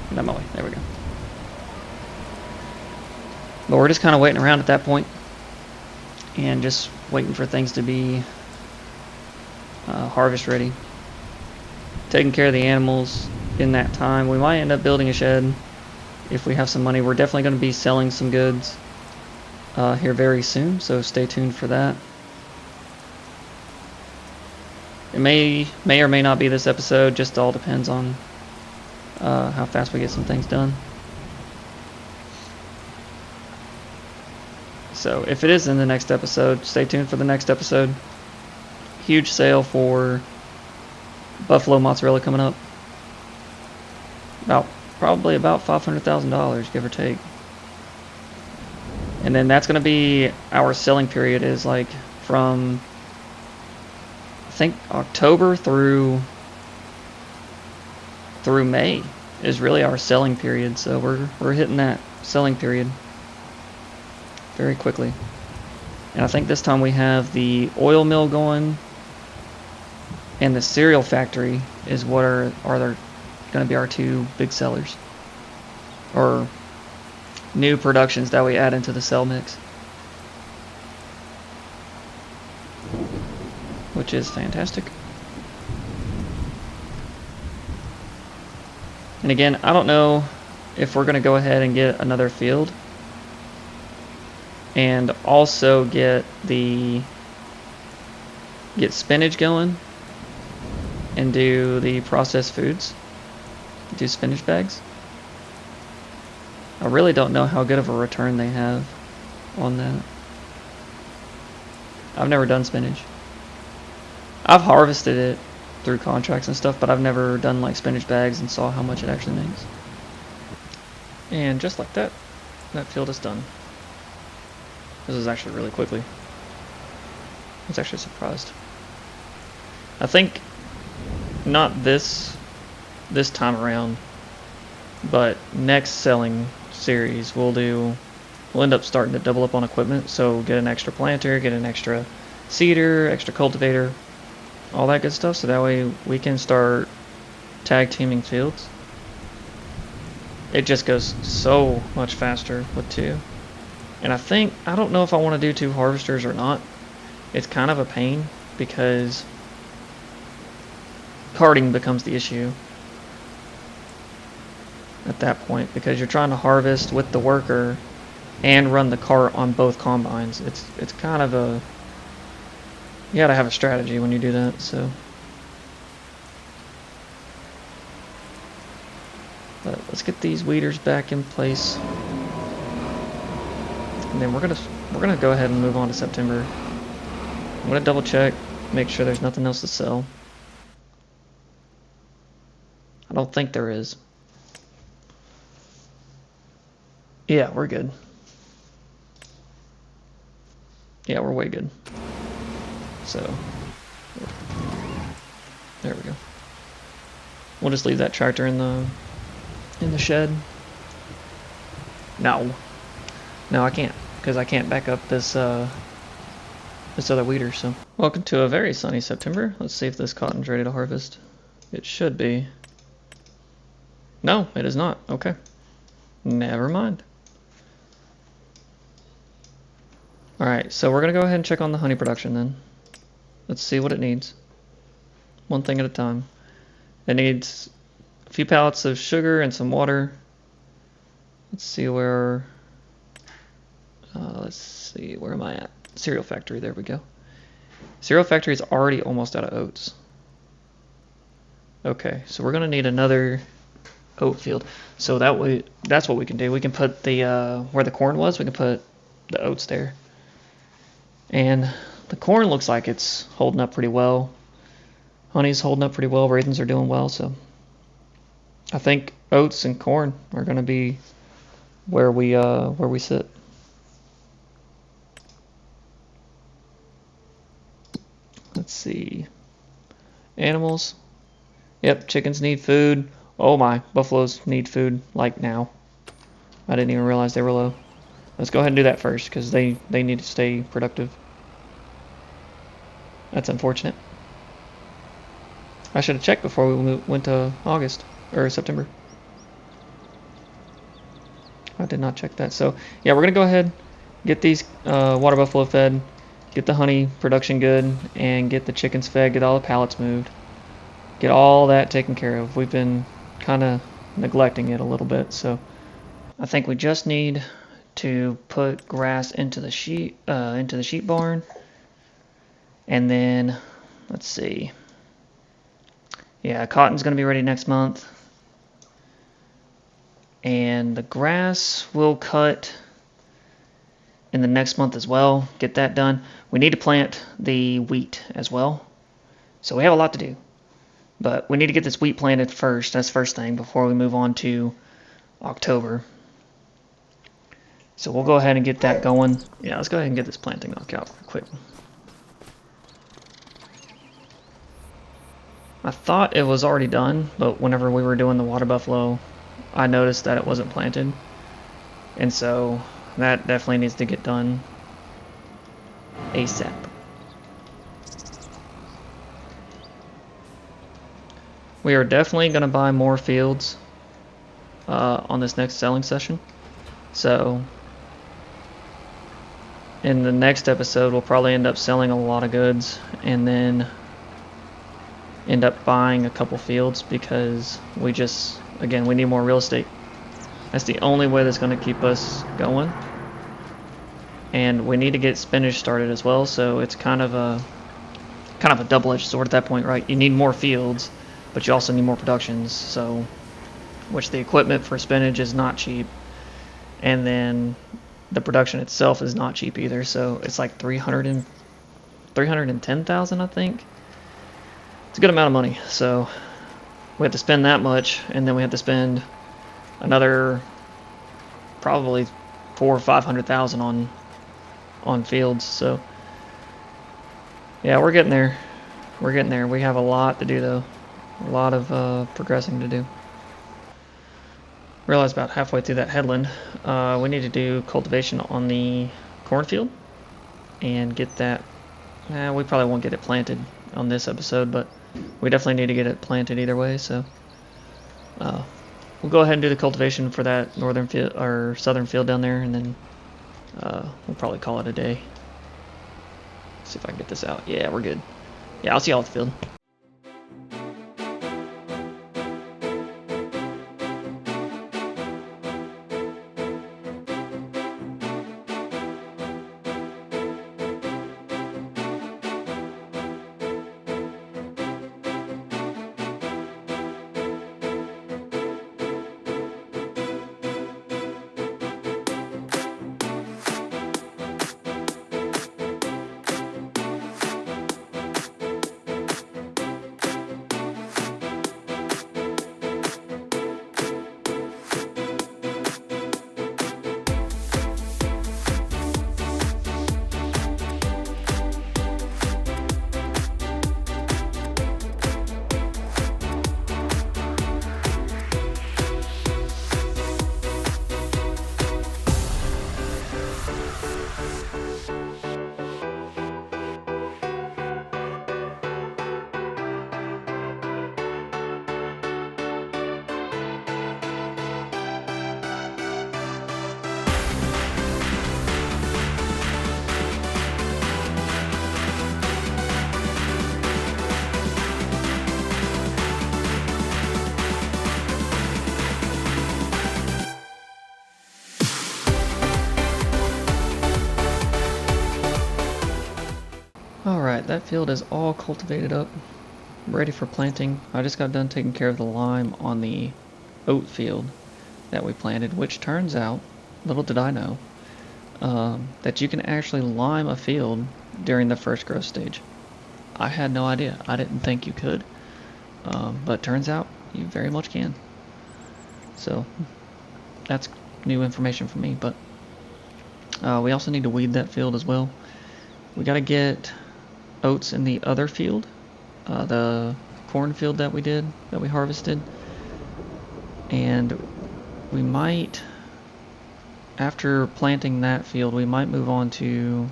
Get out of my way. There we go. But we're just kind of waiting around at that point. And just waiting for things to be harvest ready. Taking care of the animals in that time. We might end up building a shed if we have some money. We're definitely going to be selling some goods here very soon, so stay tuned for that. It may or may not be this episode, just all depends on how fast we get some things done. So if it is in the next episode, stay tuned for the next episode. Huge sale for buffalo mozzarella coming up. Probably about $500,000, give or take. And then that's going to be our selling period, is like from I think October through May is really our selling period. So we're hitting that selling period very quickly. And I think this time we have the oil mill going, and the cereal factory is what are going to be our two big sellers, or new productions that we add into the cell mix, which is fantastic. And again, I don't know if we're going to go ahead and get another field and also get spinach going and do the processed foods, do spinach bags. I really don't know how good of a return they have on that. I've never done spinach. I've harvested it through contracts and stuff, but I've never done like spinach bags and saw how much it actually makes. And just like that, that field is done. This is actually really quickly. I was actually surprised. I think not this time around, but next selling series we'll end up starting to double up on equipment. So get an extra planter, get an extra seeder, extra cultivator, all that good stuff, so that way we can start tag teaming fields. It just goes so much faster with two. And I don't know if I want to do two harvesters or not. It's kind of a pain because carting becomes the issue at that point, because you're trying to harvest with the worker and run the cart on both combines. It's kind of a, you gotta have a strategy when you do that. So, but let's get these weeders back in place, and then we're gonna go ahead and move on to September. I'm gonna double check, make sure there's nothing else to sell. I don't think there is. Yeah, we're good. Yeah, we're way good. So, there we go. We'll just leave that tractor in the shed. No, I can't, because I can't back up this other weeder. So, welcome to a very sunny September. Let's see if this cotton's ready to harvest. It should be. No, it is not. Okay, never mind. Alright, so we're going to go ahead and check on the honey production then. Let's see what it needs. One thing at a time. It needs a few pallets of sugar and some water. Let's see where am I at? Cereal factory, there we go. Cereal factory is already almost out of oats. Okay, so we're going to need another oat field. So that's what we can do. We can put the where the corn was, we can put the oats there. And the corn looks like it's holding up pretty well. Honey's holding up pretty well. Raisins are doing well. So I think oats and corn are going to be where we sit. Let's see. Animals. Yep, chickens need food. Oh my, buffaloes need food like now. I didn't even realize they were low. Let's go ahead and do that first because they need to stay productive. That's unfortunate. I should have checked before we went to August or September. I did not check that. So yeah, we're gonna go ahead, get these water buffalo fed, get the honey production good, and get the chickens fed, get all the pallets moved, get all that taken care of. We've been kind of neglecting it a little bit, so I think we just need to put grass into the sheep barn, and then let's see. Yeah, cotton's gonna be ready next month. And the grass will cut in the next month as well. Get that done. We need to plant the wheat as well. So we have a lot to do. But we need to get this wheat planted first. That's the first thing before we move on to October. So we'll go ahead and get that going. Yeah, let's go ahead and get this planting knocked out quick. I thought it was already done, but whenever we were doing the water buffalo, I noticed that it wasn't planted, and so that definitely needs to get done ASAP. We are definitely going to buy more fields on this next selling session, so in the next episode we'll probably end up selling a lot of goods and then end up buying a couple fields because we just, again, we need more real estate. That's the only way that's going to keep us going. And we need to get spinach started as well, so it's kind of a double-edged sword at that point, right? You need more fields, but you also need more productions, so which the equipment for spinach is not cheap, and then the production itself is not cheap either, so it's like 310,000, I think. It's a good amount of money, so we have to spend that much, and then we have to spend another probably 400,000 or 500,000 on fields. So yeah, we're getting there. We're getting there. We have a lot to do though. A lot of progressing to do. Realized about halfway through that headland, we need to do cultivation on the cornfield and get that. We probably won't get it planted on this episode, but we definitely need to get it planted either way. So we'll go ahead and do the cultivation for that northern field or southern field down there, and then we'll probably call it a day. See if I can get this out. Yeah, we're good. Yeah, I'll see y'all at the field. Alright, that field is all cultivated up, ready for planting. I just got done taking care of the lime on the oat field that we planted, which turns out, little did I know, that you can actually lime a field during the first growth stage. I had no idea. I didn't think you could, but turns out you very much can. So that's new information for me. But we also need to weed that field as well. We got to get oats in the other field, the cornfield that we harvested, and we might, after planting that field, we might move on to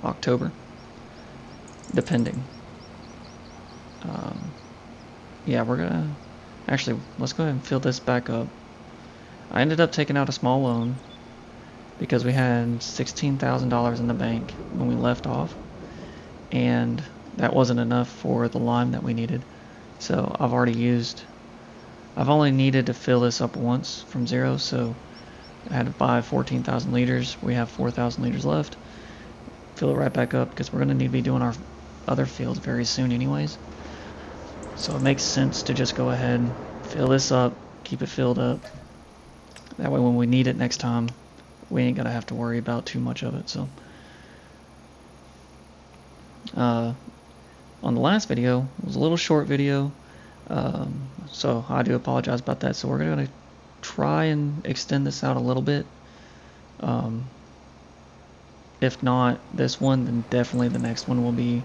October, depending. Yeah, we're gonna actually, let's go ahead and fill this back up. I ended up taking out a small loan because we had $16,000 in the bank when we left off, and that wasn't enough for the lime that we needed. So I've only needed to fill this up once from zero, so I had to buy 14,000 liters. We have 4,000 liters left. Fill it right back up because we're going to need to be doing our other fields very soon anyways. So it makes sense to just go ahead, fill this up, keep it filled up. That way when we need it next time, we ain't gonna have to worry about too much of it. So on the last video, it was a little short video, so I do apologize about that. So we're gonna try and extend this out a little bit. If not this one, then definitely the next one will be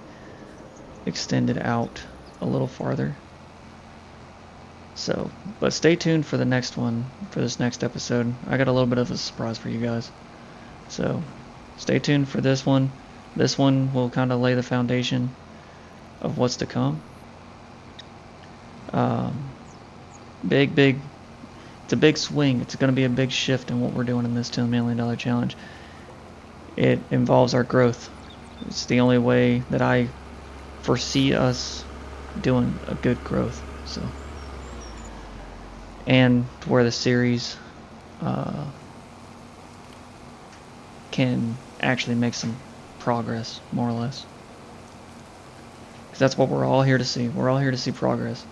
extended out a little farther. So, but stay tuned for the next one, for this next episode. I got a little bit of a surprise for you guys. So, stay tuned for this one. This one will kind of lay the foundation of what's to come. It's a big swing. It's going to be a big shift in what we're doing in this $10 million challenge. It involves our growth. It's the only way that I foresee us doing a good growth. So, and to where the series can actually make some progress, more or less. Because that's what we're all here to see. We're all here to see progress.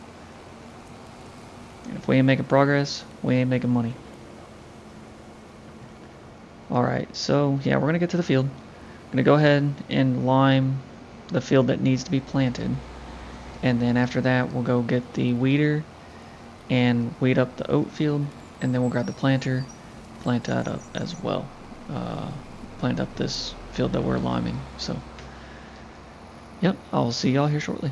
And if we ain't making progress, we ain't making money. Alright, so yeah, we're going to get to the field. I'm going to go ahead and lime the field that needs to be planted. And then after that, we'll go get the weeder and weed up the oat field. And then we'll grab the planter, plant that up as well. Plant up this field that we're liming. So, yep, I'll see y'all here shortly.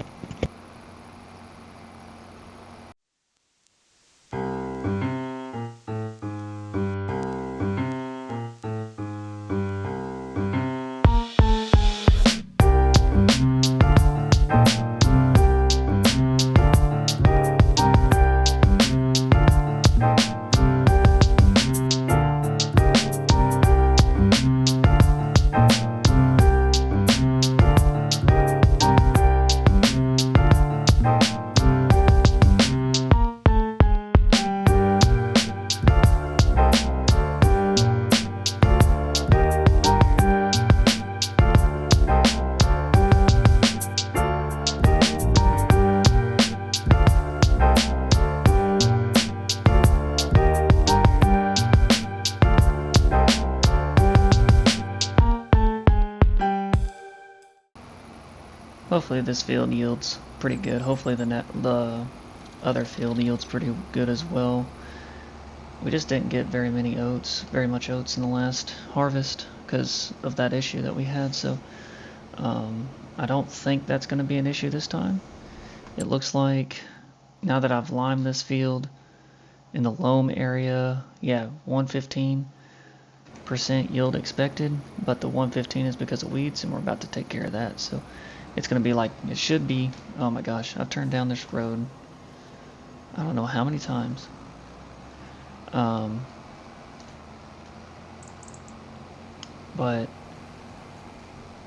Hopefully this field yields pretty good. Hopefully the other field yields pretty good as well. We just didn't get very much oats in the last harvest because of that issue that we had. So I don't think that's going to be an issue this time. It looks like now that I've limed this field in the loam area, yeah, 115% yield expected, but the 115 is because of weeds, and we're about to take care of that. So it's going to be like it should be. Oh my gosh, I've turned down this road I don't know how many times. But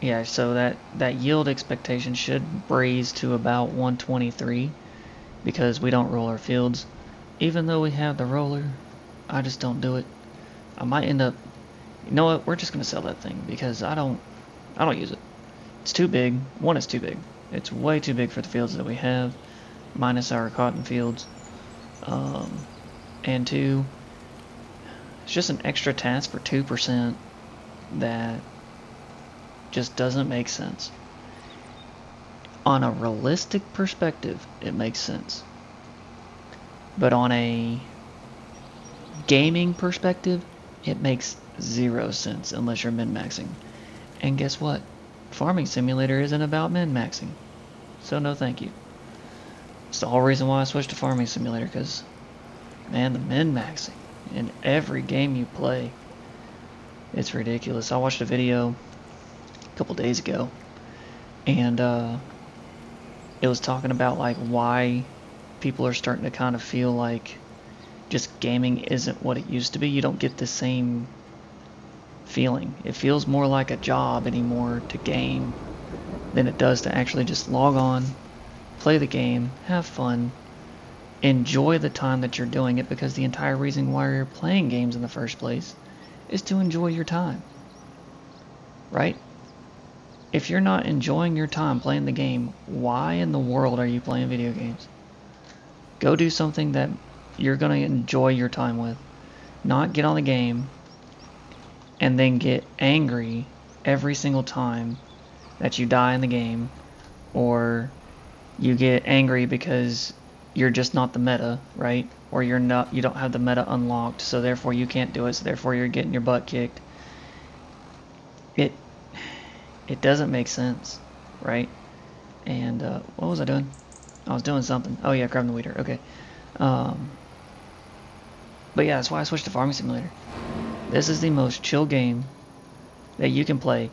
yeah, so that yield expectation should raise to about 123 because we don't roll our fields. Even though we have the roller, I just don't do it. I might end up, you know what, we're just gonna sell that thing because I don't use it. It's too big. One, it's too big. It's way too big for the fields that we have, minus our cotton fields. And two, it's just an extra task for 2% that just doesn't make sense. On a realistic perspective, it makes sense. But on a gaming perspective, it makes zero sense unless you're min-maxing. And guess what? Farming Simulator isn't about min-maxing. So no thank you. It's the whole reason why I switched to Farming Simulator, because, man, the min-maxing in every game you play, it's ridiculous. I watched a video a couple days ago, and it was talking about like why people are starting to kind of feel like just gaming isn't what it used to be. You don't get the same feeling. It feels more like a job anymore to game than it does to actually just log on, play the game, have fun, enjoy the time that you're doing it, because the entire reason why you're playing games in the first place is to enjoy your time, right? If you're not enjoying your time playing the game, why in the world are you playing video games? Go do something that you're going to enjoy your time with. Not get on the game and then get angry every single time that you die in the game, or you get angry because you're just not the meta, right? Or you don't have the meta unlocked, so therefore you can't do it, so therefore you're getting your butt kicked. It doesn't make sense, right? And what was I doing? I was doing something. Oh yeah, grabbing the weeder. Okay. But yeah, that's why I switched to Farming Simulator. This is the most chill game that you can play,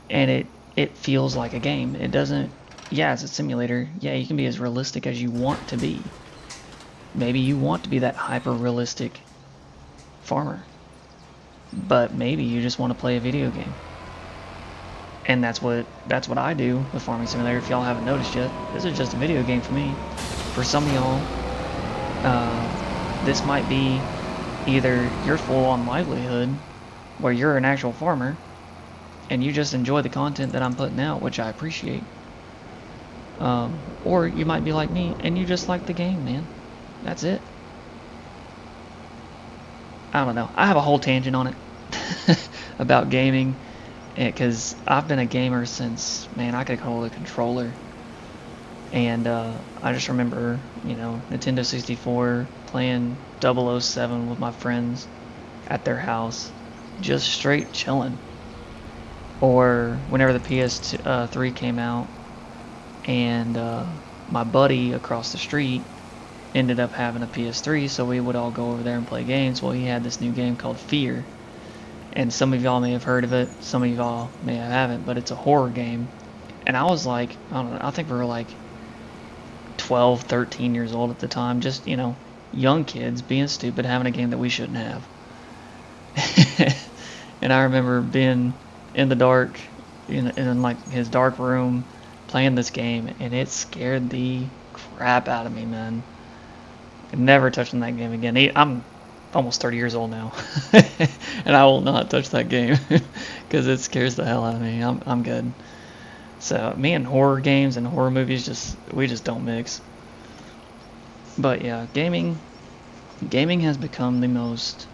and it feels like a game. It doesn't. Yeah, it's a simulator. Yeah, you can be as realistic as you want to be. Maybe you want to be that hyper-realistic farmer, but maybe you just want to play a video game. And that's what I do with Farming Simulator. If y'all haven't noticed yet, this is just a video game for me. For some of y'all, this might be either your full-on livelihood, where you're an actual farmer, and you just enjoy the content that I'm putting out, which I appreciate. Or you might be like me, and you just like the game, man. That's it. I don't know. I have a whole tangent on it about gaming, because I've been a gamer since, man, I could hold a controller. And I just remember, Nintendo 64, playing 007 with my friends at their house, just straight chilling. Or whenever the PS3 came out, and my buddy across the street ended up having a PS3, so we would all go over there and play games. Well, he had this new game called Fear, and some of y'all may have heard of it, some of y'all may haven't, but it's a horror game. And I was like, I don't know, I think we were like 12, 13 years old at the time, just, young kids being stupid, having a game that we shouldn't have. And I remember being in the dark, in like his dark room, playing this game, and it scared the crap out of me, man. Never touching that game again. I'm almost 30 years old now, and I will not touch that game because it scares the hell out of me. I'm good. So me and horror games and horror movies, we just don't mix. But yeah, gaming has become the most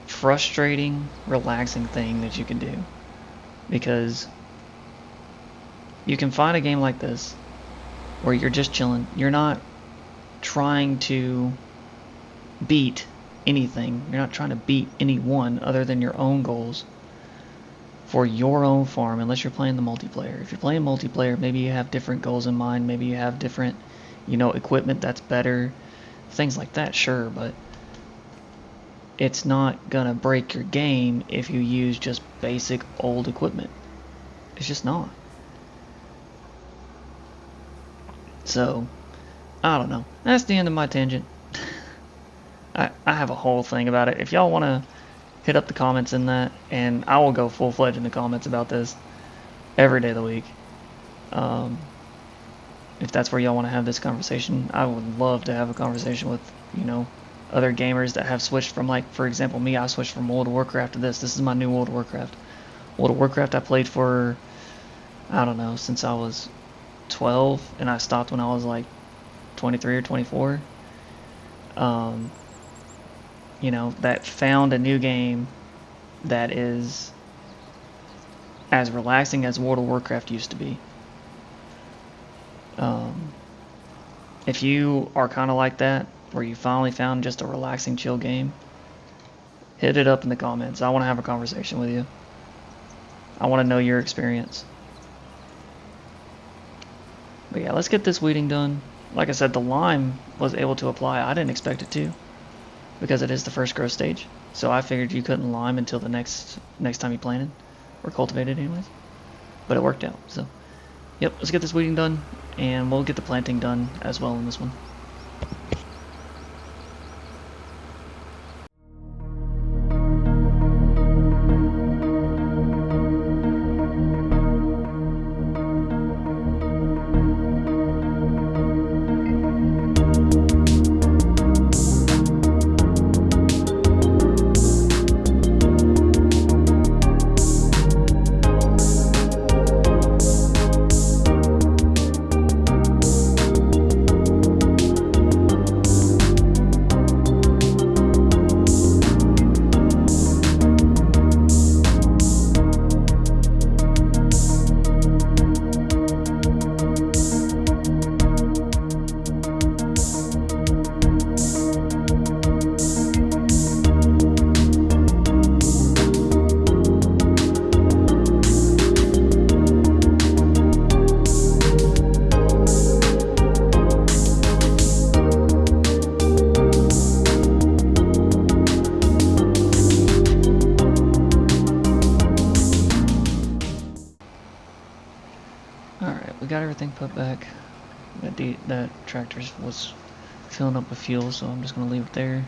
frustrating, relaxing thing that you can do, because you can find a game like this where you're just chilling. You're not trying to beat anything. You're not trying to beat anyone other than your own goals for your own farm, unless you're playing the multiplayer. If you're playing multiplayer, maybe you have different goals in mind. Maybe you have different, equipment that's better. Things like that, sure, but it's not gonna break your game if you use just basic old equipment. It's just not. So, I don't know. That's the end of my tangent. I have a whole thing about it. If y'all want to hit up the comments in that, and I will go full-fledged in the comments about this every day of the week. If that's where y'all want to have this conversation, I would love to have a conversation with, other gamers that have switched from, like, for example, me, I switched from World of Warcraft to this. This is my new World of Warcraft. World of Warcraft I played for, I don't know, since I was 12, and I stopped when I was like 23 or 24. That found a new game that is as relaxing as World of Warcraft used to be. If you are kind of like that, where you finally found just a relaxing, chill game, hit it up in the comments. I want to have a conversation with you. I want to know your experience. But yeah, let's get this weeding done. Like I said, the lime was able to apply. I didn't expect it to, because it is the first growth stage. So I figured you couldn't lime until the next time you planted, or cultivated anyways. But it worked out. So, yep, let's get this weeding done, and we'll get the planting done as well in this one. We got everything put back. That tractor was filling up with fuel, so I'm just going to leave it there.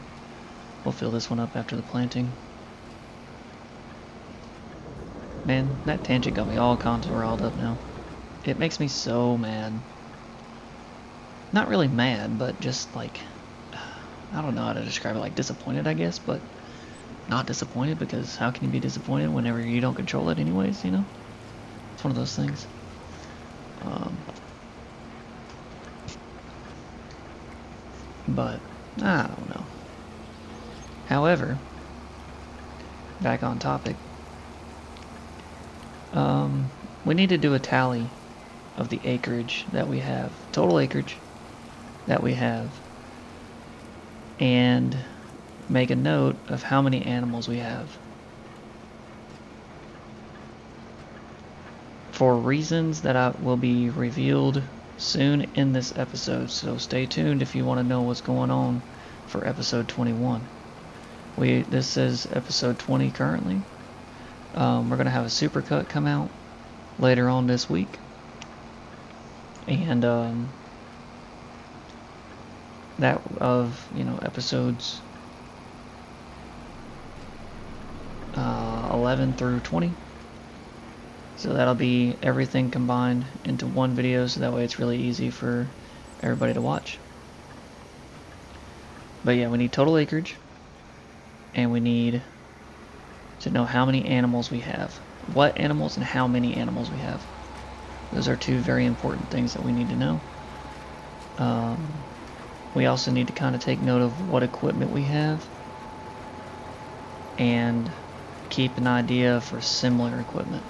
We'll fill this one up after the planting. Man, that tangent got me all kinds of riled up now. It makes me so mad. Not really mad, but just like, I don't know how to describe it, like disappointed, I guess, but not disappointed, because how can you be disappointed whenever you don't control it anyways, you know? It's one of those things. But I don't know. However, back on topic, we need to do a tally of the acreage that we have, total acreage that we have, and make a note of how many animals we have. For reasons that will be revealed soon in this episode, so stay tuned if you want to know what's going on for episode 21. This is episode 20 currently. We're gonna have a supercut come out later on this week, and that of episodes 11 through 20. So that'll be everything combined into one video, so that way it's really easy for everybody to watch. But yeah, we need total acreage, and we need to know how many animals we have. What animals and how many animals we have. Those are two very important things that we need to know. We also need to kind of take note of what equipment we have, and keep an idea for similar equipment.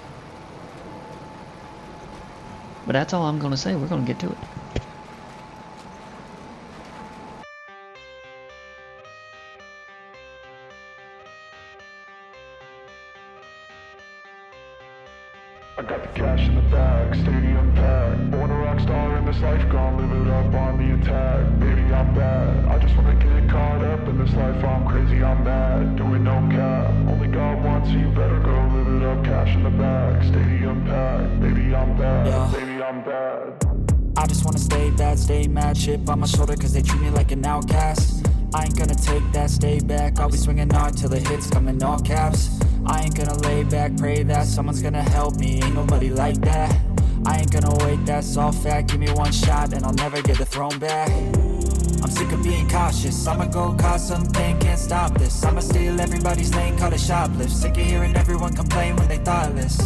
But that's all I'm going to say. We're going to get to it. I got the cash in the bag, stadium packed. Born a rock star in this life, gon' live it up on the attack. Baby, I'm bad. I just wanna get caught up in this life. I'm crazy, I'm mad. Doing no cap. Only got one, so you better go live it up. Cash in the bag, stadium packed. Baby, I'm bad. Yeah. Baby, I'm bad. I just wanna stay bad, stay mad. Chip on my shoulder cause they treat me like an outcast. I ain't gonna take that, stay back. I'll be swinging hard till the hits come in all caps. I ain't gonna lay back, pray that someone's gonna help me. Ain't nobody like that. I ain't gonna wait, that's all fact. Give me one shot and I'll never get the throne back. I'm sick of being cautious. I'ma go cause something, can't stop this. I'ma steal everybody's lane, call it shoplift. Sick of hearing everyone complain when they thoughtless.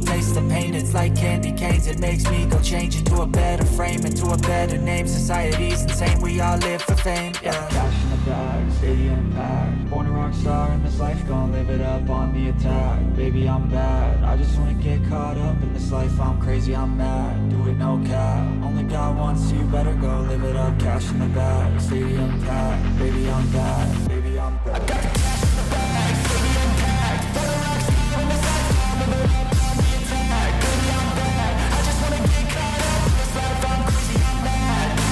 replace the pain. It's like candy canes, it makes me go change into a better frame, into a better name. Society's insane, we all live for fame, yeah. Cash in the bag, stadium packed. Born a rock star in this life, gon' live it up on the attack. Baby, I'm bad, I just wanna get caught up in this life. I'm crazy, I'm mad, do it no cap. Only God wants you, better go live it up. Cash in the bag, stadium packed. Baby, I'm bad, baby, I'm bad. I got cash in the bag, stadium packed. Born a rock star in this life, gon' live it up on the attack. Baby, I'm bad, I just wanna get caught up in this life. I'm crazy, I'm mad,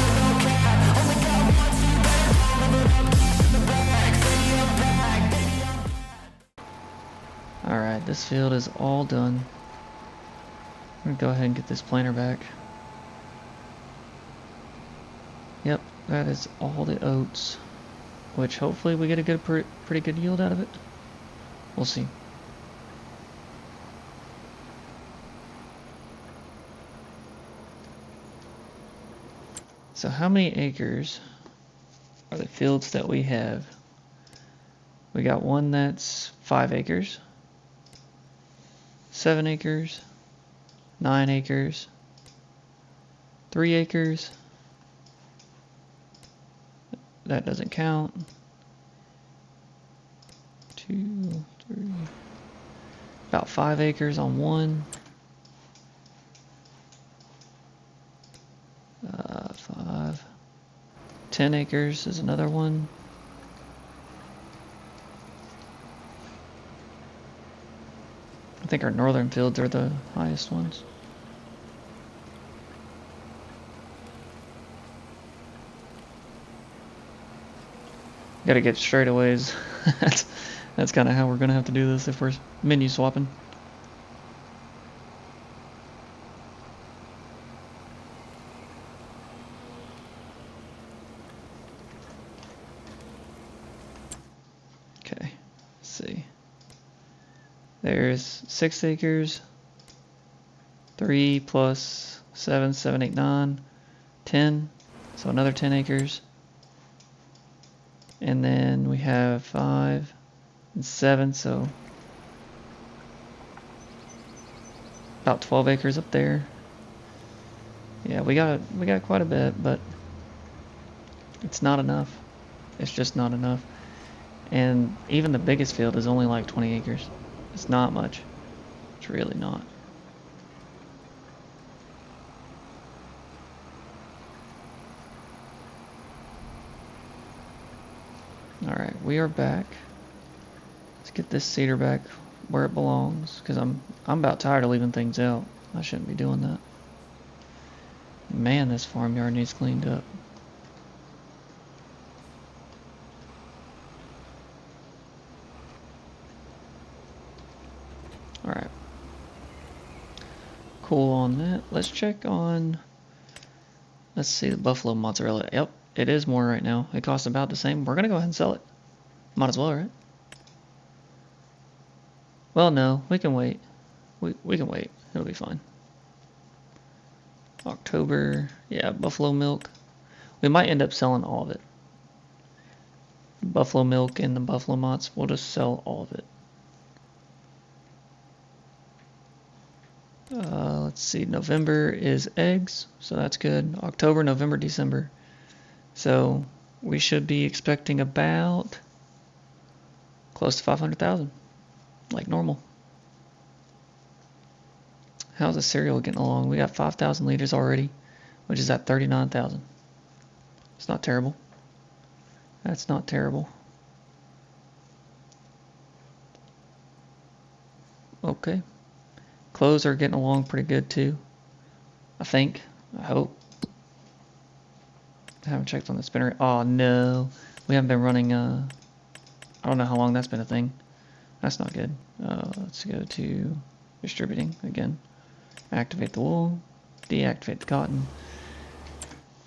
do it no cap. Only God wants you, better go live it up. Cash in the bag, stadium packed. Baby, I'm bad. Alright, this field is all done. I'm gonna go ahead and get this planter back. Yep, that is all the oats, which hopefully we get a good, pretty good yield out of it. We'll see. So how many acres are the fields that we have? We got one that's 5 acres, 7 acres, 9 acres, 3 acres. That doesn't count. 2, 3. About 5 acres on one. 5. 10 acres is another one. I think our northern fields are the highest ones. Gotta get straightaways. That's kind of how we're gonna have to do this if we're menu swapping. Okay, let's see. There's 6 acres. 3 plus 7, 7, 8, 9, 10. So another 10 acres. And then we have 5 and 7, so about 12 acres up there. Yeah, we got quite a bit, but it's not enough. It's just not enough. And even the biggest field is only like 20 acres. It's not much. It's really not. Alright, we are back. Let's get this cedar back where it belongs, because I'm about tired of leaving things out. I shouldn't be doing that. Man, this farmyard needs cleaned up. Alright. Cool on that. Let's check on... Let's see, the buffalo mozzarella. Yep. It is more right now. It costs about the same. We're gonna go ahead and sell it. Might as well, right? Well, no, we can wait. We can wait. It'll be fine. October, yeah, buffalo milk. We might end up selling all of it. Buffalo milk and the buffalo mozz. We'll just sell all of it. Let's see. November is eggs, so that's good. October, November, December. So we should be expecting about close to 500,000, like normal. How's the cereal getting along? We got 5,000 liters already, which is at 39,000. It's not terrible. That's not terrible. Okay. Clothes are getting along pretty good too. I think. I hope. I haven't checked on the spinner. Oh no, we haven't been running. I don't know how long that's been a thing. That's not good. Let's go to distributing again. Activate the wool. Deactivate the cotton.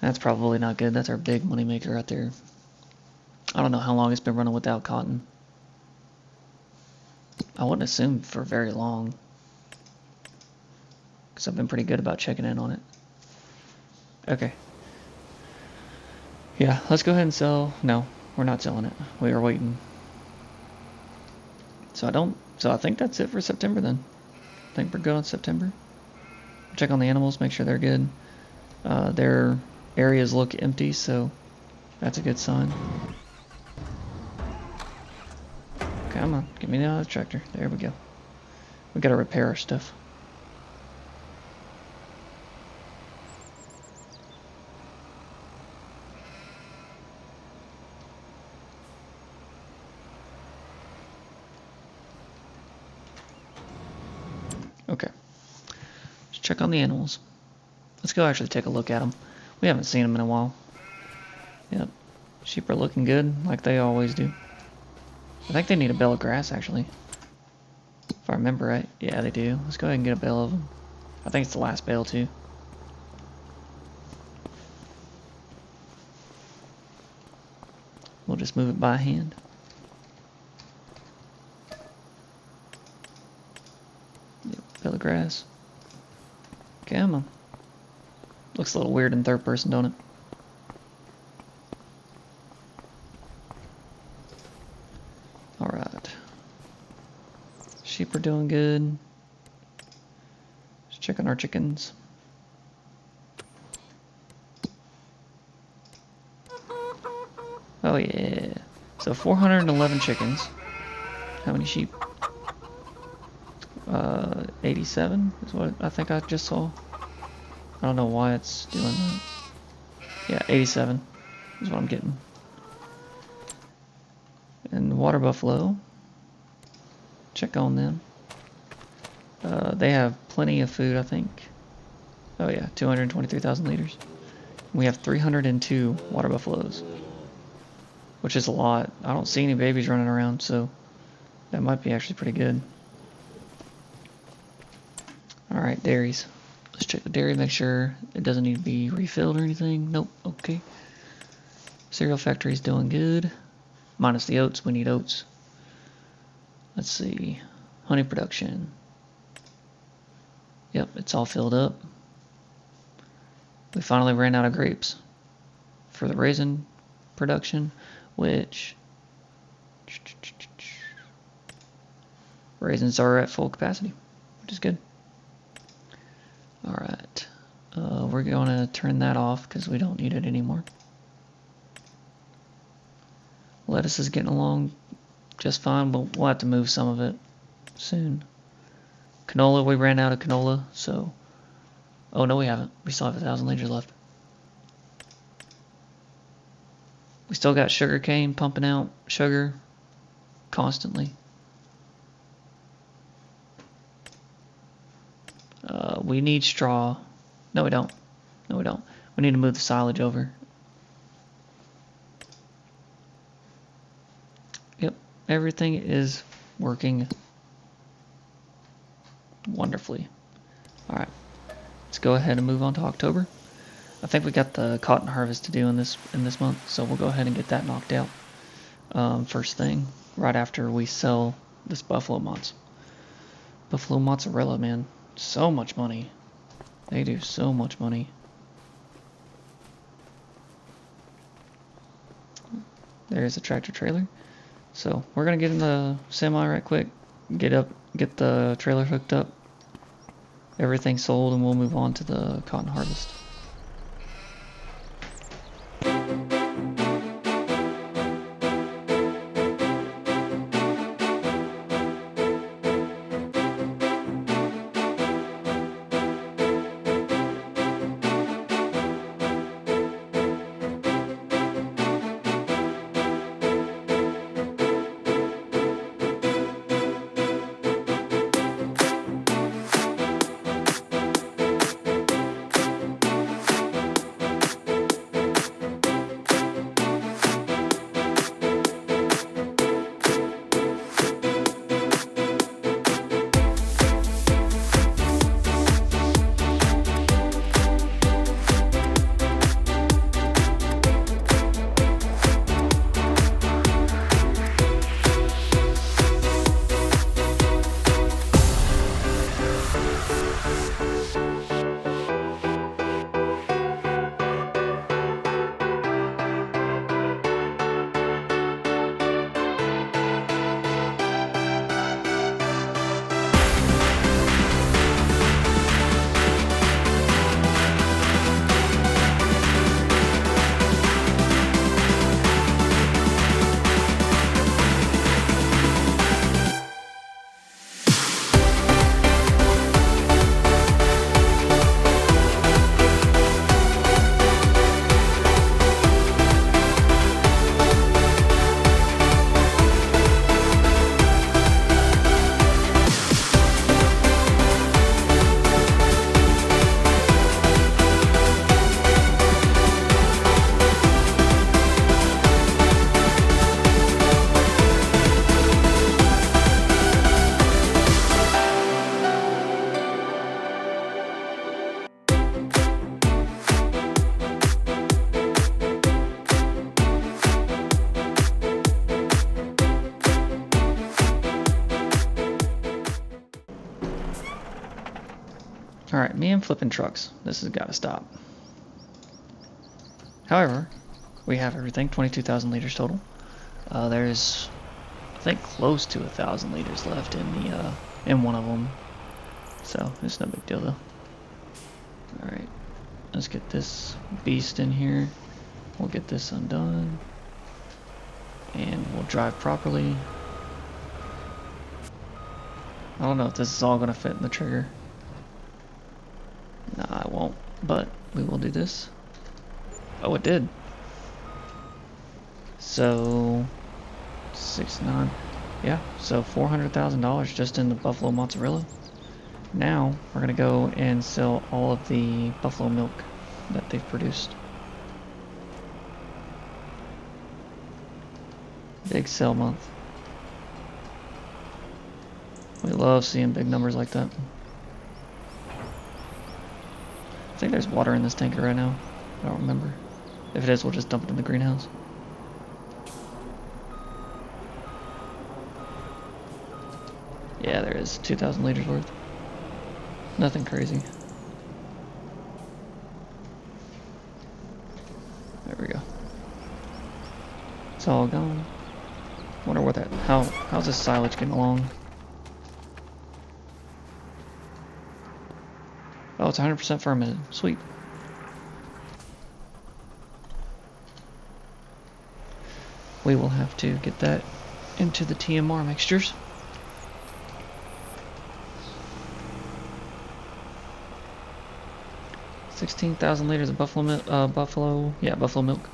That's probably not good. That's our big money maker right there. I don't know how long it's been running without cotton. I wouldn't assume for very long, because I've been pretty good about checking in on it. Okay. Yeah, let's go ahead and sell. No, we're not selling it. We are waiting. So I think that's it for September then. think we're good on September. Check on the animals, make sure they're good. Their areas look empty, so that's a good sign. Come on, get me out of the tractor. There we go. We gotta repair our stuff. Okay. Let's check on the animals. Let's go actually take a look at them. We haven't seen them in a while. Yep. Sheep are looking good, like they always do. I think they need a bale of grass, actually. If I remember right. Yeah, they do. Let's go ahead and get a bale of them. I think it's the last bale, too. We'll just move it by hand. Yep, bale of grass. Come on. Looks a little weird in third person, don't it? Alright. Sheep are doing good. Just checking our chickens. Oh yeah. So 411 chickens. How many sheep? 87 is what I think I just saw. I don't know why it's doing that. Yeah, 87 is what I'm getting. And water buffalo. Check on them. They have plenty of food, I think. Oh yeah, 223,000 liters. We have 302 water buffaloes, which is a lot. I don't see any babies running around, so that might be actually pretty good. Alright, dairies. Let's check the dairy, make sure it doesn't need to be refilled or anything. Nope, okay. Cereal factory's doing good. Minus the oats, we need oats. Let's see. Honey production. Yep, it's all filled up. We finally ran out of grapes for the raisin production, which raisins are at full capacity, which is good. Alright, we're going to turn that off because we don't need it anymore. Lettuce is getting along just fine, but we'll have to move some of it soon. Canola, we ran out of canola, so... Oh, no, we haven't. We still have 1,000 liters left. We still got sugar cane pumping out sugar constantly. We need straw. No, we don't. No, we don't. We need to move the silage over. Yep, everything is working wonderfully. Alright, let's go ahead and move on to October. I think we got the cotton harvest to do in this month, so we'll go ahead and get that knocked out first thing, right after we sell this buffalo mozz. Buffalo mozzarella, man, so much money. They do so much money. There's a tractor trailer. So we're gonna get in the semi right quick, get the trailer hooked up, everything sold, and we'll move on to the cotton harvest. Alright, me and flipping trucks. This has got to stop. However, we have everything, 22,000 liters total. There's, I think, close to 1,000 liters left in one of them. So, it's no big deal though. Alright, let's get this beast in here. We'll get this undone. And we'll drive properly. I don't know if this is all going to fit in the trigger. Nah, it won't, but we will do this. Oh, it did. So, 6.9. Yeah, so $400,000 just in the buffalo mozzarella. Now, we're going to go and sell all of the buffalo milk that they've produced. Big sell month. We love seeing big numbers like that. I think there's water in this tanker right now. I don't remember. If it is, we'll just dump it in the greenhouse. Yeah, there is 2,000 liters worth. Nothing crazy. There we go. It's all gone. Wonder what that. How's this silage getting along? Oh, it's 100% fermented. Sweet. We will have to get that into the TMR mixtures. $16,000 liters of buffalo milk.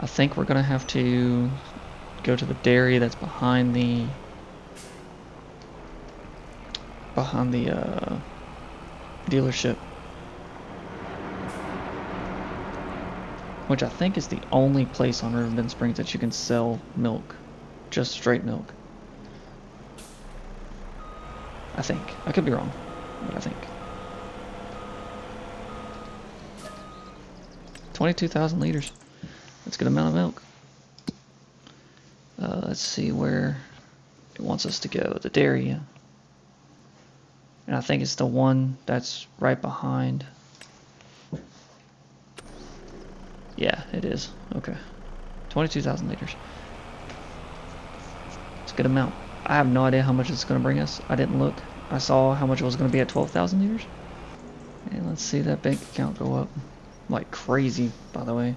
I think we're gonna have to go to the dairy that's behind the dealership, which I think is the only place on Riverbend Springs that you can sell milk, just straight milk. I think. I could be wrong, but I think. 22,000 liters. That's a good amount of milk. Let's see where it wants us to go. The dairy. And I think it's the one that's right behind. Yeah, it is. Okay. 22,000 liters. It's a good amount. I have no idea how much it's going to bring us. I didn't look. I saw how much it was going to be at 12,000 liters. And let's see that bank account go up. Like crazy, by the way.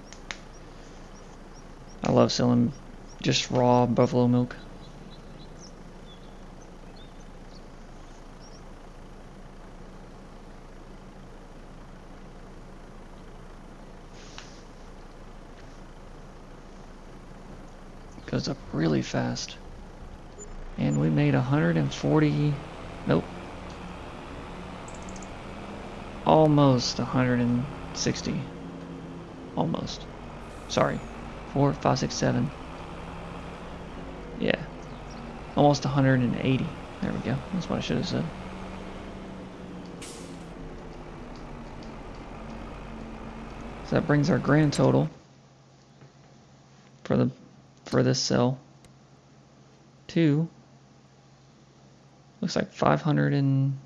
I love selling just raw buffalo milk. Goes up really fast. And we made 140, nope. Almost 160. Almost. Sorry. 4, 5, 6, 7. Yeah. Almost 180. There we go. That's what I should have said. So that brings our grand total for this cell to, looks like 500 and,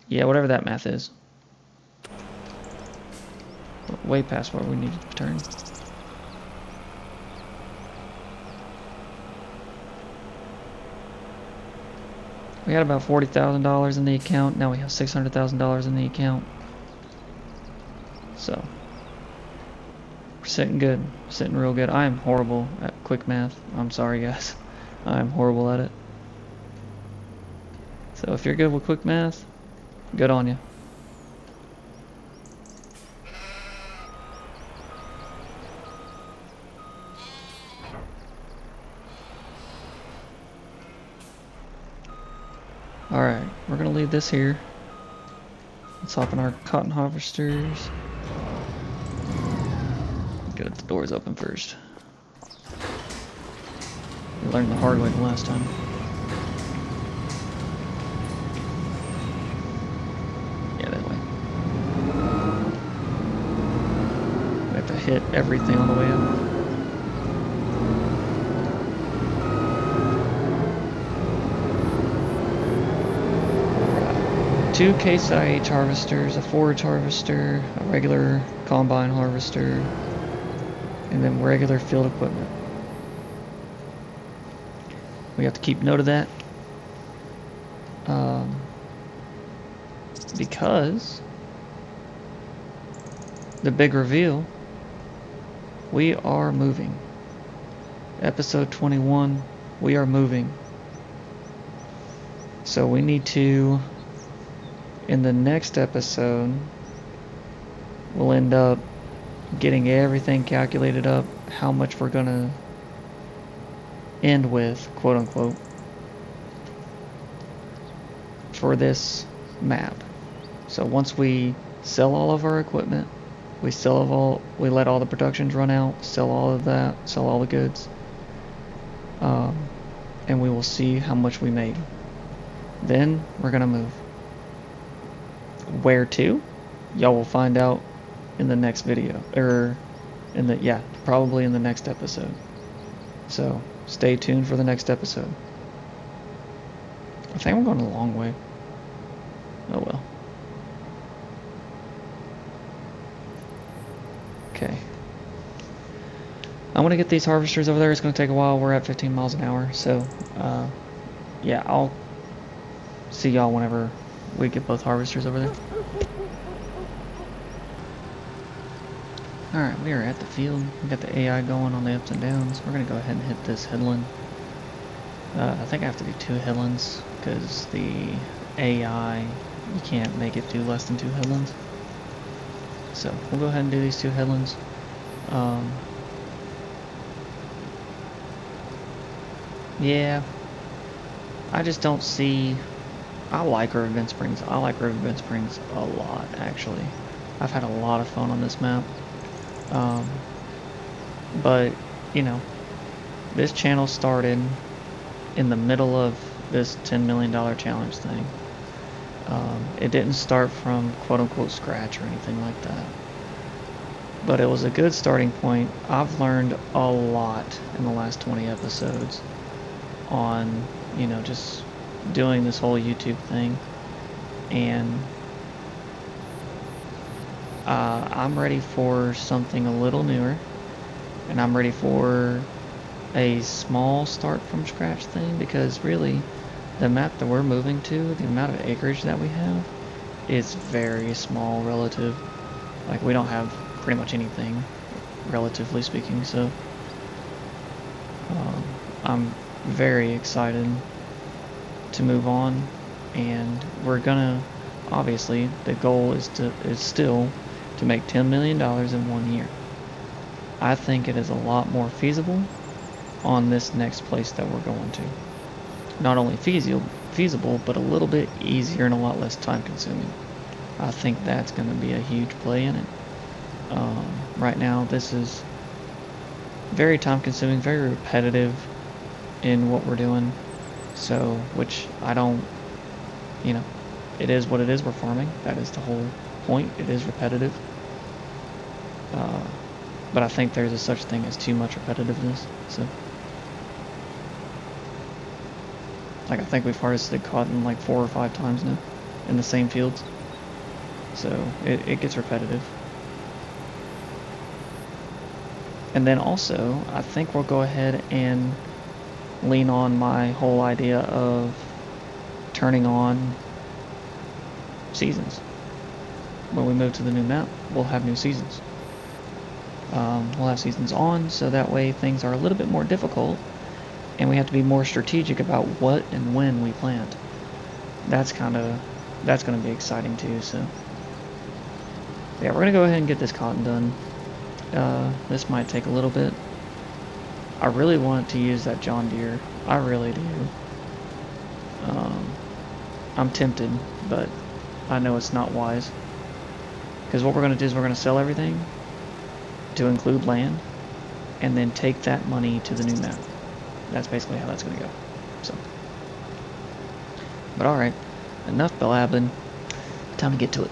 yeah, whatever that math is. Way past where we needed to turn. We had about $40,000 in the account. Now we have $600,000 in the account. So we're sitting good, sitting real good. I am horrible at quick math. I'm sorry, guys. I'm horrible at it. So if you're good with quick math, good on you. Alright, we're gonna leave this here. Let's hop in our cotton harvesters. Get the doors open first. We learned the hard way the last time. Yeah, that way. We have to hit everything on the way up. 2 Case IH harvesters, a forage harvester, a regular combine harvester, and then regular field equipment. We have to keep note of that. Because the big reveal, we are moving. Episode 21, we are moving. So we need to, in the next episode, we'll end up getting everything calculated up, how much we're gonna end with, quote unquote, for this map. So once we sell all of our equipment, we let all the productions run out, sell all of that, sell all the goods, and we will see how much we made. Then we're gonna move. Where to? Y'all will find out in the next video, or probably in the next episode. So stay tuned for the next episode. I think we're going a long way. Oh well. Okay. I'm gonna get these harvesters over there. It's gonna take a while. We're at 15 miles an hour, so yeah, I'll see y'all whenever we get both harvesters over there. Alright, we are at the field. We got the AI going on the ups and downs. We're gonna go ahead and hit this headland. I think I have to do 2 headlands because the AI, you can't make it do less than 2 headlands. So we'll go ahead and do these 2 headlands. Yeah, I just don't see. I like Riverbend Springs. I like Riverbend Springs a lot, actually. I've had a lot of fun on this map. But, you know, this channel started in the middle of this $10 million challenge thing. It didn't start from quote-unquote scratch or anything like that. But it was a good starting point. I've learned a lot in the last 20 episodes on, you know, just doing this whole YouTube thing. And I'm ready for something a little newer. And I'm ready for a small start from scratch thing, because really the map that we're moving to, the amount of acreage that we have is very small relative. Like, we don't have pretty much anything, relatively speaking, so I'm very excited to move on. And we're gonna, obviously the goal is still to make $10 million in 1 year. I think it is a lot more feasible on this next place that we're going to. Not only feasible, but a little bit easier and a lot less time consuming. I think that's going to be a huge play in it. Right now, this is very time consuming, very repetitive in what we're doing. So, which I don't, you know, it is what it is. We're farming. That is the whole point. It is repetitive. But I think there's a such thing as too much repetitiveness. So, like, I think we've harvested cotton like 4 or 5 times now in the same fields. So it gets repetitive. And then also, I think we'll go ahead and lean on my whole idea of turning on seasons. When we move to the new map, we'll have new seasons. We'll have seasons on, so that way things are a little bit more difficult, and we have to be more strategic about what and when we plant. That's going to be exciting too. So yeah, we're gonna go ahead and get this cotton done. This might take a little bit. I really want to use that John Deere. I really do. I'm tempted, but I know it's not wise. Because what we're going to do is we're going to sell everything to include land, and then take that money to the new map. That's basically how that's going to go. So, but alright, enough blabbing. Time to get to it.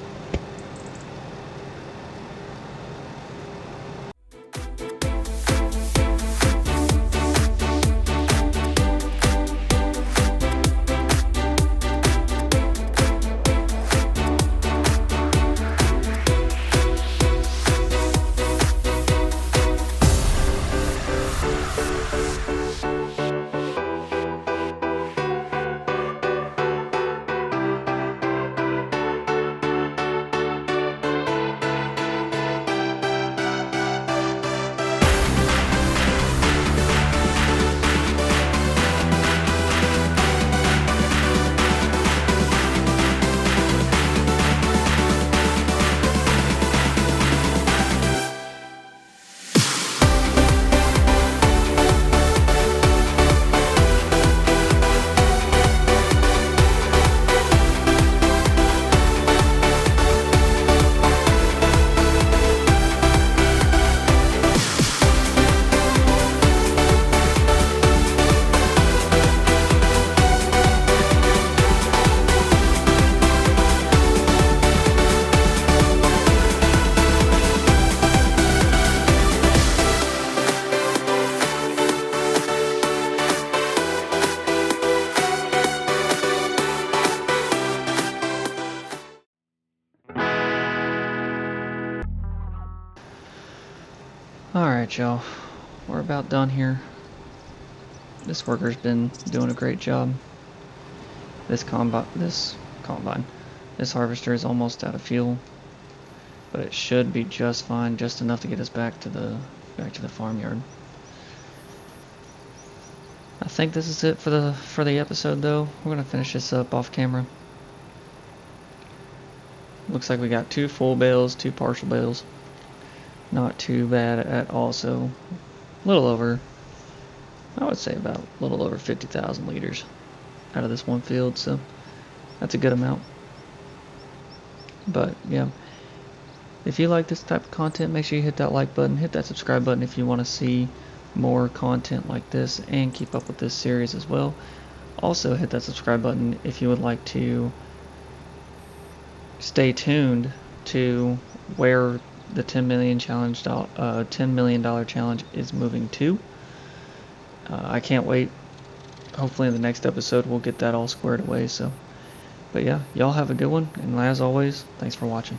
Alright, y'all. We're about done here. This worker's been doing a great job. This harvester is almost out of fuel, but it should be just fine, just enough to get us back to the farmyard. I think this is it for the episode, though. We're gonna finish this up off camera. Looks like we got 2 full bales, 2 partial bales. Not too bad at all. So a little over, I would say about a little over 50,000 liters out of this one field. So that's a good amount. But yeah, if you like this type of content, make sure you hit that like button, hit that subscribe button if you want to see more content like this and keep up with this series as well. Also hit that subscribe button if you would like to stay tuned to where the $10 million challenge is moving to. I can't wait. Hopefully in the next episode we'll get that all squared away. So, but yeah, y'all have a good one, and as always, thanks for watching.